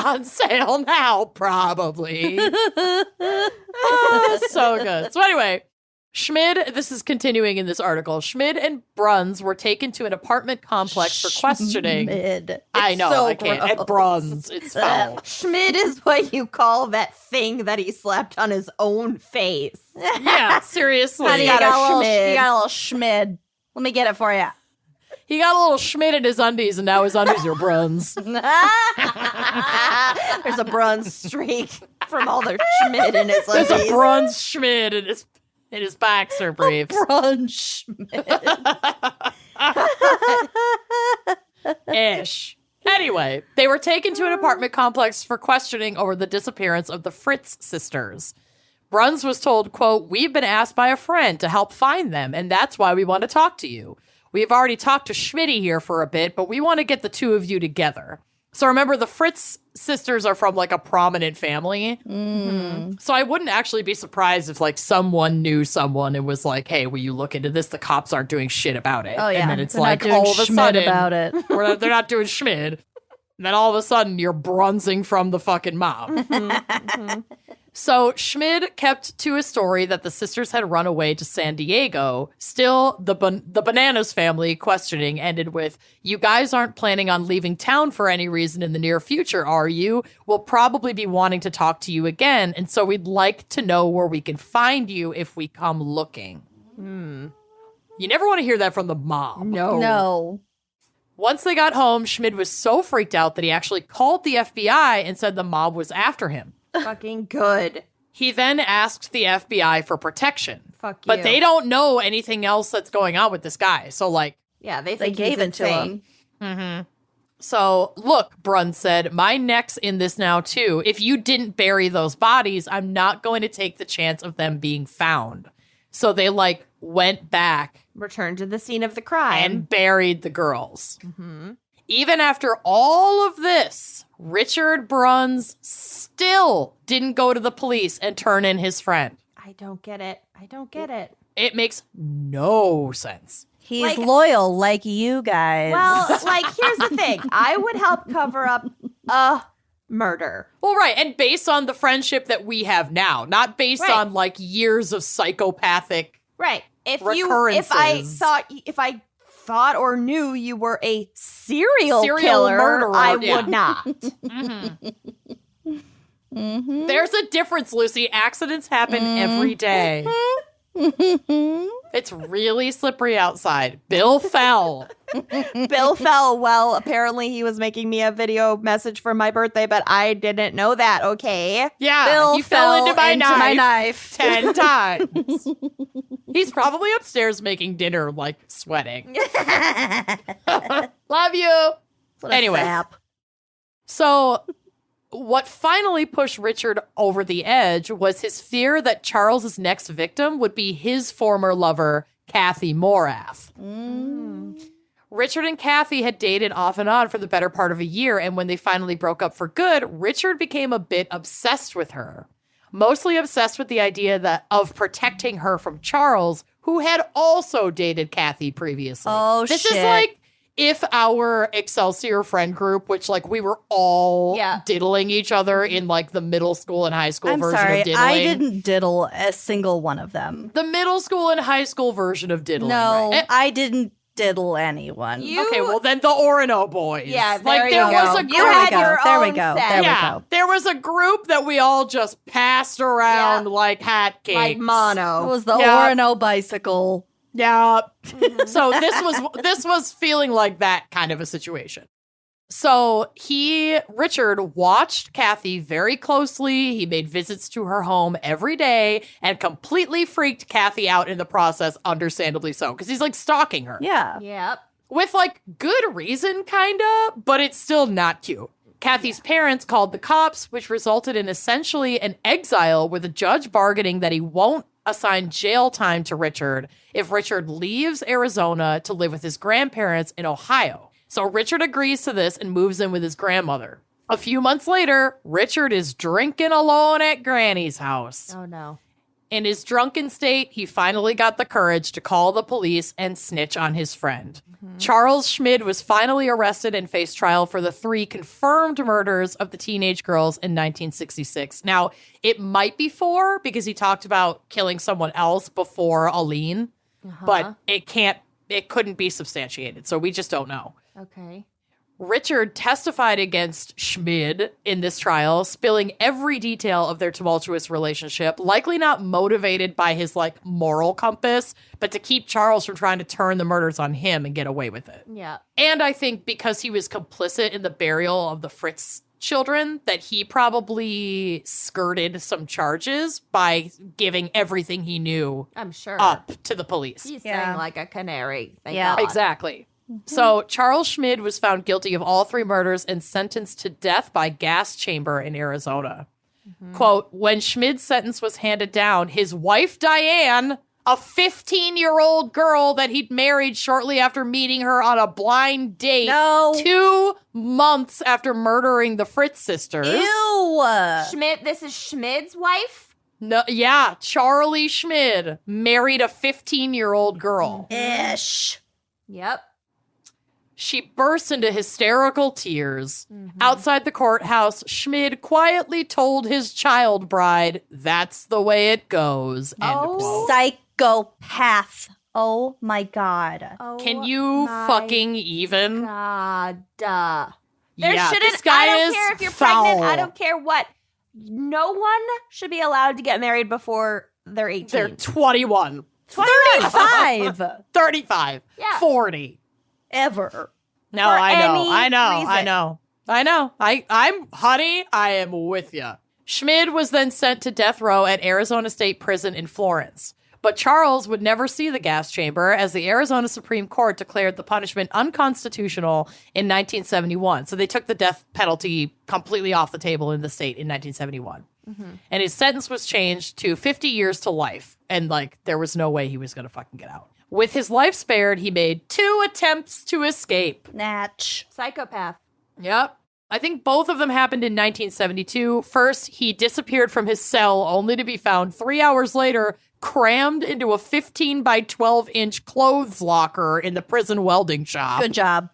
Speaker 4: On sale now, probably. Oh, so good. So anyway, Schmid, this is continuing in this article. Schmid and Bruns were taken to an apartment complex for questioning.
Speaker 5: Schmid.
Speaker 4: I
Speaker 5: It's
Speaker 4: know,
Speaker 5: so
Speaker 4: I can't.
Speaker 5: gross.
Speaker 4: And Bruns, it's foul.
Speaker 6: Schmid is what you call that thing that he slapped on his own face.
Speaker 4: Yeah, seriously.
Speaker 5: Honey,
Speaker 6: got
Speaker 5: you
Speaker 6: a
Speaker 5: got a little
Speaker 6: Schmid.
Speaker 5: you got a little Schmid. Let me get it for you.
Speaker 4: He got a little Schmid in his undies, and now his undies are Bruns.
Speaker 6: There's a bronze streak from all the Schmid in his
Speaker 4: There's a
Speaker 6: undies.
Speaker 4: Bruns Schmid in his boxer briefs.
Speaker 5: Brunch.
Speaker 4: Ish. Anyway, they were taken to an apartment complex for questioning over the disappearance of the Fritz sisters. Bruns was told, quote, "We've been asked by a friend to help find them, and that's why we want to talk to you. We've already talked to Schmitty here for a bit, but we want to get the two of you together." So remember, the Fritz sisters are from like a prominent family. So I wouldn't actually be surprised if like someone knew someone and was like, "Hey, will you look into this? The cops aren't doing shit about it."
Speaker 5: Oh yeah.
Speaker 4: And then it's
Speaker 5: They're
Speaker 4: like
Speaker 5: not doing
Speaker 4: all of a
Speaker 5: Schmid
Speaker 4: sudden
Speaker 5: about it.
Speaker 4: they're not doing Schmid. And then all of a sudden you're brunzing from the fucking mob. So Schmid kept to his story that the sisters had run away to San Diego. Still, the Bananas family questioning ended with, "You guys aren't planning on leaving town for any reason in the near future, are you? We'll probably be wanting to talk to you again, and so we'd like to know where we can find you if we come looking." You never want to hear that from the mob.
Speaker 5: No.
Speaker 4: Once they got home, Schmid was so freaked out that he actually called the FBI and said the mob was after him.
Speaker 6: Fucking good.
Speaker 4: He then asked the FBI for protection.
Speaker 6: Fuck you.
Speaker 4: But they don't know anything else that's going on with this guy. So, like,
Speaker 6: Yeah, they
Speaker 5: They
Speaker 6: think
Speaker 5: gave
Speaker 6: he's
Speaker 5: it to
Speaker 6: insane.
Speaker 5: him.
Speaker 4: so look, Brun said, "My neck's in this now, too. If you didn't bury those bodies, I'm not going to take the chance of them being found." So they, like, went back
Speaker 6: Return to the scene of the crime.
Speaker 4: and buried the girls. Even after all of this, Richard Bruns still didn't go to the police and turn in his friend.
Speaker 6: I don't get it. I don't get it.
Speaker 4: It makes no sense.
Speaker 5: He's
Speaker 6: Like-
Speaker 5: loyal like you guys.
Speaker 6: Well, like, here's the thing. I would help cover up a murder.
Speaker 4: Well, right. And based on the friendship that we have now, not based
Speaker 6: Right.
Speaker 4: on like years of psychopathic.
Speaker 6: Right. If
Speaker 4: Recurrences.
Speaker 6: if I thought or knew you were a serial killer,
Speaker 4: murderer,
Speaker 6: I
Speaker 4: yeah.
Speaker 6: would not.
Speaker 4: There's a difference, Lucy. Accidents happen every day. It's really slippery outside. Bill fell.
Speaker 6: Bill fell. Well, apparently he was making me a video message for my birthday, but I didn't know that. Okay.
Speaker 4: Yeah,
Speaker 5: Bill
Speaker 4: he fell into my knife
Speaker 5: knife.
Speaker 4: 10 times. He's probably upstairs making dinner, like sweating. Love you.
Speaker 5: What a
Speaker 4: Anyway.
Speaker 5: sap.
Speaker 4: So, what finally pushed Richard over the edge was his fear that Charles's next victim would be his former lover, Kathy Morath. Richard and Kathy had dated off and on for the better part of a year, and when they finally broke up for good, Richard became a bit obsessed with her. Mostly obsessed with the idea of protecting her from Charles, who had also dated Kathy previously.
Speaker 5: Oh,
Speaker 4: This
Speaker 5: shit.
Speaker 4: is like, if our Excelsior friend group, which like we were all diddling each other in like the middle school and high school version of diddling.
Speaker 5: I didn't diddle a single one of them.
Speaker 4: The middle school and high school version of diddling.
Speaker 5: No,
Speaker 4: right?
Speaker 5: I didn't diddle anyone.
Speaker 4: Okay, well then the Orono boys.
Speaker 6: Yeah,
Speaker 4: like there was a group.
Speaker 6: You had your
Speaker 5: There we
Speaker 6: own
Speaker 5: go.
Speaker 6: set.
Speaker 5: There we
Speaker 4: Yeah,
Speaker 5: go.
Speaker 4: there was a group that we all just passed around like hotcakes.
Speaker 6: Like
Speaker 5: It
Speaker 6: mono.
Speaker 5: was the
Speaker 4: Yeah.
Speaker 5: Orono bicycle.
Speaker 4: Yeah. So this was feeling like that kind of a situation. So Richard watched Kathy very closely. He made visits to her home every day and completely freaked Kathy out in the process, understandably so, because he's like stalking her.
Speaker 5: Yeah.
Speaker 6: Yep.
Speaker 4: With like good reason, kinda, but it's still not cute. Kathy's parents called the cops, which resulted in essentially an exile with a judge bargaining that he won't assign jail time to Richard if Richard leaves Arizona to live with his grandparents in Ohio. So Richard agrees to this and moves in with his grandmother. A few months later, Richard is drinking alone at Granny's house.
Speaker 6: Oh, no.
Speaker 4: In his drunken state, he finally got the courage to call the police and snitch on his friend. Charles Schmid was finally arrested and faced trial for the 3 confirmed murders of the teenage girls in 1966. Now, it might be 4 because he talked about killing someone else before Aline, but it couldn't be substantiated, so we just don't know.
Speaker 6: Okay.
Speaker 4: Richard testified against Schmid in this trial, spilling every detail of their tumultuous relationship, likely not motivated by his like moral compass, but to keep Charles from trying to turn the murders on him and get away with it.
Speaker 6: Yeah.
Speaker 4: And I think because he was complicit in the burial of the Fritz children, that he probably skirted some charges by giving everything he knew
Speaker 6: I'm sure.
Speaker 4: up to the police.
Speaker 6: He's
Speaker 5: Yeah.
Speaker 6: saying like a canary. Thank
Speaker 5: Yeah.
Speaker 6: God.
Speaker 4: Exactly. So Charles Schmid was found guilty of all 3 murders and sentenced to death by gas chamber in Arizona. Quote, when Schmid's sentence was handed down, his wife Diane, a 15-year-old girl that he'd married shortly after meeting her on a blind date,
Speaker 5: No.
Speaker 4: 2 months after murdering the Fritz sisters.
Speaker 5: Ew.
Speaker 6: Schmidt, this is Schmid's wife?
Speaker 4: No, yeah, Charlie Schmid married a 15-year-old girl.
Speaker 5: Ish.
Speaker 6: Yep.
Speaker 4: She burst into hysterical tears. Outside the courthouse, Schmid quietly told his child bride, "That's the way it goes." End quote.
Speaker 5: Psychopath. Oh my God.
Speaker 6: Oh,
Speaker 4: Can you
Speaker 6: my
Speaker 4: fucking even?
Speaker 6: God. There
Speaker 4: Yeah,
Speaker 6: shouldn't,
Speaker 4: this guy
Speaker 6: I don't
Speaker 4: is
Speaker 6: care if you're
Speaker 4: foul.
Speaker 6: pregnant. I don't care what. No one should be allowed to get married before they're 18.
Speaker 4: They're 21,
Speaker 5: 35.
Speaker 4: 35,
Speaker 6: Yeah.
Speaker 4: 40.
Speaker 5: Ever.
Speaker 4: No,
Speaker 6: For
Speaker 4: I know,
Speaker 6: any
Speaker 4: I know, I
Speaker 6: reason.
Speaker 4: know. Honey, I am with you. Schmid was then sent to death row at Arizona State Prison in Florence. But Charles would never see the gas chamber as the Arizona Supreme Court declared the punishment unconstitutional in 1971. So they took the death penalty completely off the table in the state in 1971. And his sentence was changed to 50 years to life. And like, there was no way he was going to fucking get out. With his life spared, he made 2 attempts to escape.
Speaker 5: Natch.
Speaker 6: Psychopath.
Speaker 4: Yep. I think both of them happened in 1972. First, he disappeared from his cell only to be found 3 hours later, crammed into a 15 by 12 inch clothes locker in the prison welding shop.
Speaker 5: Good job.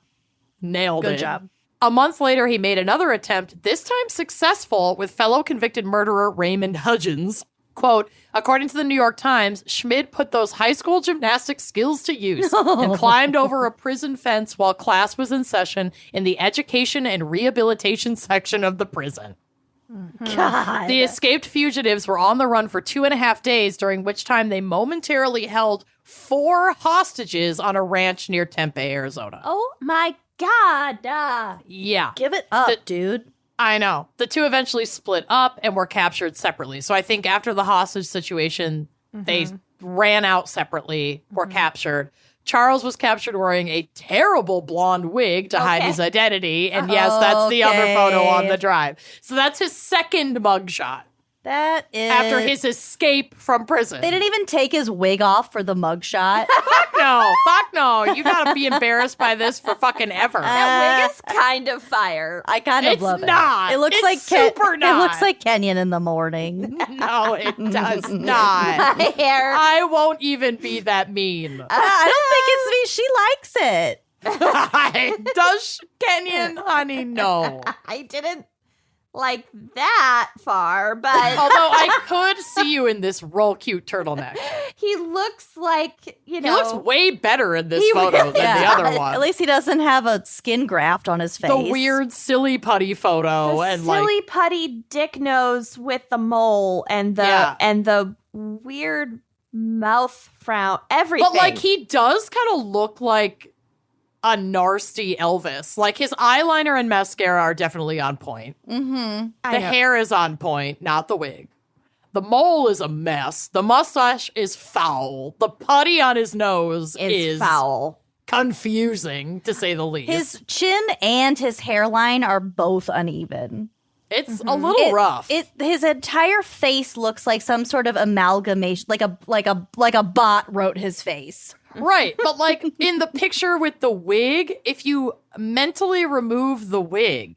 Speaker 4: Nailed it.
Speaker 5: Good job.
Speaker 4: A month later, he made another attempt, this time successful, with fellow convicted murderer Raymond Hudgens. Quote, according to the New York Times, Schmid put those high school gymnastic skills to use and climbed over a prison fence while class was in session in the education and rehabilitation section of the prison.
Speaker 5: God.
Speaker 4: The escaped fugitives were on the run for 2.5 days, during which time they momentarily held 4 hostages on a ranch near Tempe, Arizona.
Speaker 6: Oh my God.
Speaker 4: Yeah.
Speaker 5: Give it up, dude.
Speaker 4: I know. The 2 eventually split up and were captured separately. So I think after the hostage situation, they ran out separately, were captured. Charles was captured wearing a terrible blonde wig to hide his identity. And yes, that's the other photo on the drive. So that's his second mugshot
Speaker 5: That is.
Speaker 4: after his escape from prison.
Speaker 5: They didn't even take his wig off for the mugshot.
Speaker 4: Fuck no. You gotta be embarrassed by this for fucking ever.
Speaker 6: That wig is kind of fire.
Speaker 5: I kind of
Speaker 4: It's
Speaker 5: love
Speaker 4: not.
Speaker 5: it. It looks
Speaker 4: It's
Speaker 5: like
Speaker 4: super
Speaker 5: It
Speaker 4: not.
Speaker 5: looks like Kenyon in the morning.
Speaker 4: No, it does not.
Speaker 6: My hair.
Speaker 4: I won't even be that mean.
Speaker 5: I don't think it's me. She likes it.
Speaker 4: Does Kenyon, honey? No.
Speaker 6: I didn't like that far, but
Speaker 4: Although I could see you in this real cute turtleneck.
Speaker 6: he looks like,
Speaker 4: He looks way better in this
Speaker 6: He
Speaker 4: photo
Speaker 6: really
Speaker 4: than the other one.
Speaker 5: At least he doesn't have a skin graft on his face.
Speaker 4: The weird silly putty photo
Speaker 6: the
Speaker 4: and
Speaker 6: silly
Speaker 4: like
Speaker 6: putty dick nose with the mole and the weird mouth frown, everything.
Speaker 4: but like he does kind of look like a nasty Elvis. Like his eyeliner and mascara are definitely on point.
Speaker 5: Mm-hmm.
Speaker 4: The hair is on point, not the wig. The mole is a mess. The mustache is foul. The putty on his nose is
Speaker 6: foul.
Speaker 4: Confusing, to say the least.
Speaker 5: His chin and his hairline are both uneven.
Speaker 4: It's a little rough.
Speaker 5: His entire face looks like some sort of amalgamation, like a bot wrote his face.
Speaker 4: Right, but like in the picture with the wig, if you mentally remove the wig,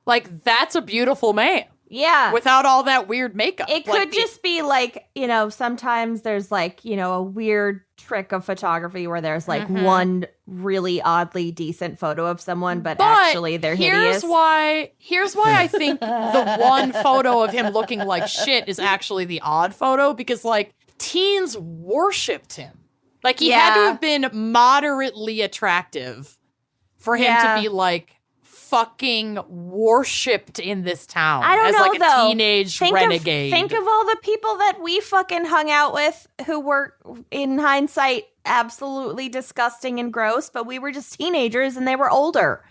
Speaker 4: like that's a beautiful man
Speaker 6: Yeah.
Speaker 4: without all that weird makeup.
Speaker 6: It
Speaker 4: Like,
Speaker 6: could just be like, sometimes there's like, a weird trick of photography where there's like one really oddly decent photo of someone, but actually they're hideous.
Speaker 4: Here's why I think the one photo of him looking like shit is actually the odd photo, because like teens worshipped him. Like he had to have been moderately attractive for him to be like fucking worshipped in this town.
Speaker 6: I don't
Speaker 4: as
Speaker 6: know,
Speaker 4: like a
Speaker 6: though.
Speaker 4: teenage renegade.
Speaker 6: Think of all the people that we fucking hung out with who were, in hindsight, absolutely disgusting and gross, but we were just teenagers and they were older.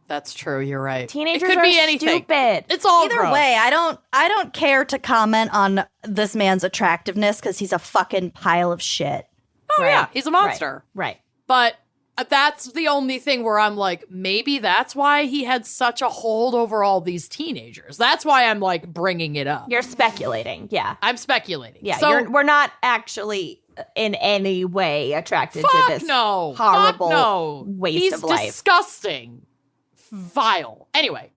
Speaker 4: That's true. You're right.
Speaker 6: Teenagers
Speaker 4: it could
Speaker 6: are
Speaker 4: be anything.
Speaker 6: stupid.
Speaker 4: It's all
Speaker 5: Either
Speaker 4: gross.
Speaker 5: way, I don't care to comment on this man's attractiveness because he's a fucking pile of shit.
Speaker 4: Oh yeah, he's a monster.
Speaker 6: Right.
Speaker 4: But that's the only thing where I'm like, maybe that's why he had such a hold over all these teenagers. That's why I'm like bringing it up.
Speaker 6: You're speculating. Yeah.
Speaker 4: I'm speculating.
Speaker 6: Yeah.
Speaker 4: So
Speaker 6: We're not actually in any way attracted to
Speaker 4: fuck
Speaker 6: this
Speaker 4: no.
Speaker 6: horrible
Speaker 4: Fuck no.
Speaker 6: waste
Speaker 4: He's
Speaker 6: of life.
Speaker 4: disgusting. Vile. Anyway,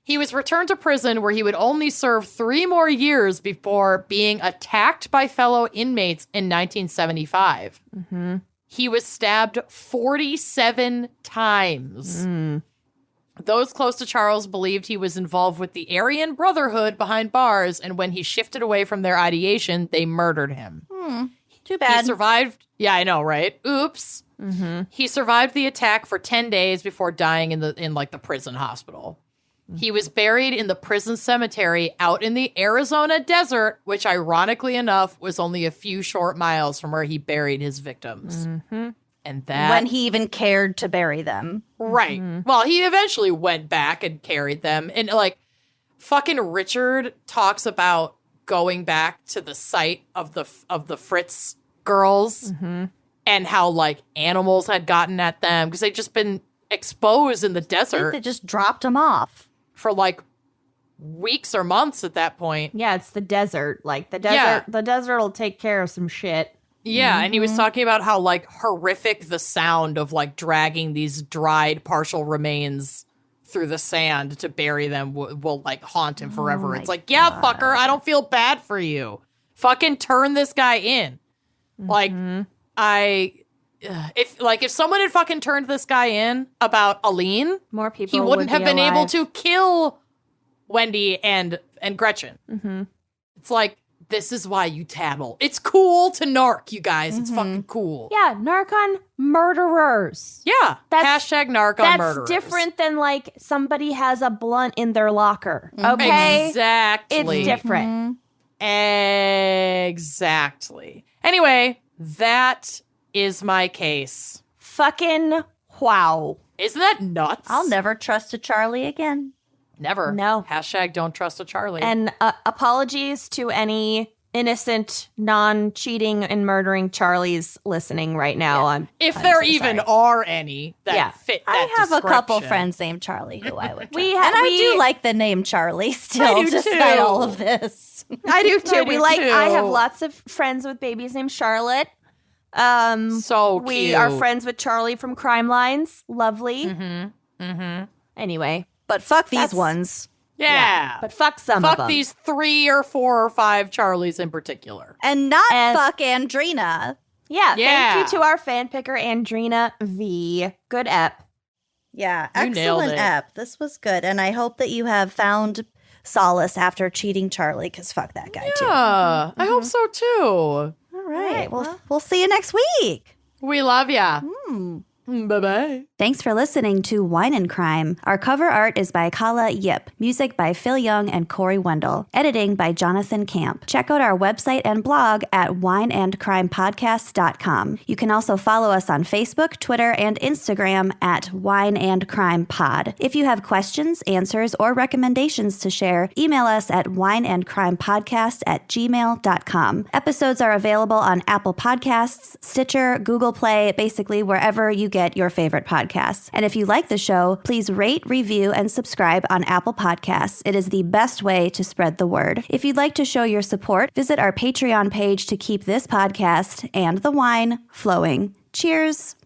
Speaker 4: he was returned to prison where he would only serve 3 more years before being attacked by fellow inmates in 1975.
Speaker 6: Mm-hmm.
Speaker 4: He was stabbed 47 times. Those close to Charles believed he was involved with the Aryan Brotherhood behind bars, and when he shifted away from their ideation, they murdered him.
Speaker 5: Too bad.
Speaker 4: He survived. Yeah, I know, right? Oops. He survived the attack for 10 days before dying in the prison hospital. He was buried in the prison cemetery out in the Arizona desert, which ironically enough was only a few short miles from where he buried his victims. And that
Speaker 5: when he even cared to bury them.
Speaker 4: right. Well, he eventually went back and carried them. And like fucking Richard talks about going back to the site of the Fritz girls and how like animals had gotten at them because they'd just been exposed in the
Speaker 5: I think
Speaker 4: desert
Speaker 5: they just dropped him off.
Speaker 4: for like weeks or months at that point.
Speaker 6: Yeah, it's the desert. Like the desert,
Speaker 4: Yeah.
Speaker 6: the desert will take care of some shit.
Speaker 4: Yeah, and he was talking about how like horrific the sound of like dragging these dried partial remains through the sand to bury them will like haunt him forever. It's like, yeah, fucker, I don't feel bad for you. Fucking turn this guy in. Like if someone had fucking turned this guy in about Aline,
Speaker 6: More people.
Speaker 4: he wouldn't have
Speaker 6: be
Speaker 4: been able
Speaker 6: alive.
Speaker 4: to kill Wendy and Gretchen. It's like, this is why you tattle. It's cool to narc, you guys. It's fucking cool.
Speaker 6: Yeah, narcon murderers.
Speaker 4: Yeah.
Speaker 6: That's-
Speaker 4: Hashtag narc on
Speaker 6: That's
Speaker 4: murderers.
Speaker 6: different than like somebody has a blunt in their locker. Okay,
Speaker 4: Exactly.
Speaker 6: it's different.
Speaker 4: Exactly. Anyway, that is my case.
Speaker 6: Fucking wow.
Speaker 4: Isn't that nuts?
Speaker 5: I'll never trust a Charlie again.
Speaker 4: Never.
Speaker 6: No.
Speaker 4: Hashtag don't trust a Charlie.
Speaker 6: And apologies to any innocent, non-cheating and murdering Charlies listening right now.
Speaker 4: if
Speaker 6: I'm
Speaker 4: there
Speaker 6: so
Speaker 4: even
Speaker 6: sorry.
Speaker 4: are any that fit that
Speaker 5: I have a couple
Speaker 4: description.
Speaker 5: friends named Charlie who I would trust.
Speaker 6: We
Speaker 5: and I
Speaker 6: we-
Speaker 5: do like the name Charlie still,
Speaker 4: I do
Speaker 5: despite
Speaker 4: too.
Speaker 5: all of this.
Speaker 6: I do too.
Speaker 4: I
Speaker 6: we
Speaker 4: do
Speaker 6: like.
Speaker 4: too.
Speaker 6: I have lots of friends with babies named Charlotte.
Speaker 4: So cute.
Speaker 6: We are friends with Charlie from Crime Lines. Lovely. Anyway,
Speaker 5: But fuck these
Speaker 6: That's-
Speaker 5: ones.
Speaker 4: Yeah.
Speaker 6: but fuck some of
Speaker 4: Fuck
Speaker 6: them.
Speaker 4: these 3 or 4 or 5 Charlies in particular.
Speaker 5: And not
Speaker 6: And-
Speaker 5: fuck Andrina.
Speaker 6: Yeah,
Speaker 4: Yeah.
Speaker 6: thank you to our fan picker, Andrina V. Good ep.
Speaker 5: Yeah,
Speaker 4: You nailed
Speaker 5: excellent
Speaker 4: it.
Speaker 5: ep. This was good. And I hope that you have found solace after cheating Charlie, because fuck that guy, too.
Speaker 4: Yeah, I hope so too.
Speaker 5: All right. Well, we'll see you next week.
Speaker 4: We love ya. Bye-bye.
Speaker 5: Thanks for listening to Wine and Crime. Our cover art is by Kala Yip. Music by Phil Young and Corey Wendell. Editing by Jonathan Camp. Check out our website and blog at wineandcrimepodcast.com. You can also follow us on Facebook, Twitter, and Instagram at Wine and Crime Pod. If you have questions, answers, or recommendations to share, email us at wineandcrimepodcast@gmail.com. Episodes are available on Apple Podcasts, Stitcher, Google Play, basically wherever you get your favorite podcasts. And if you like the show, please rate, review, and subscribe on Apple Podcasts. It is the best way to spread the word. If you'd like to show your support, visit our Patreon page to keep this podcast and the wine flowing. Cheers!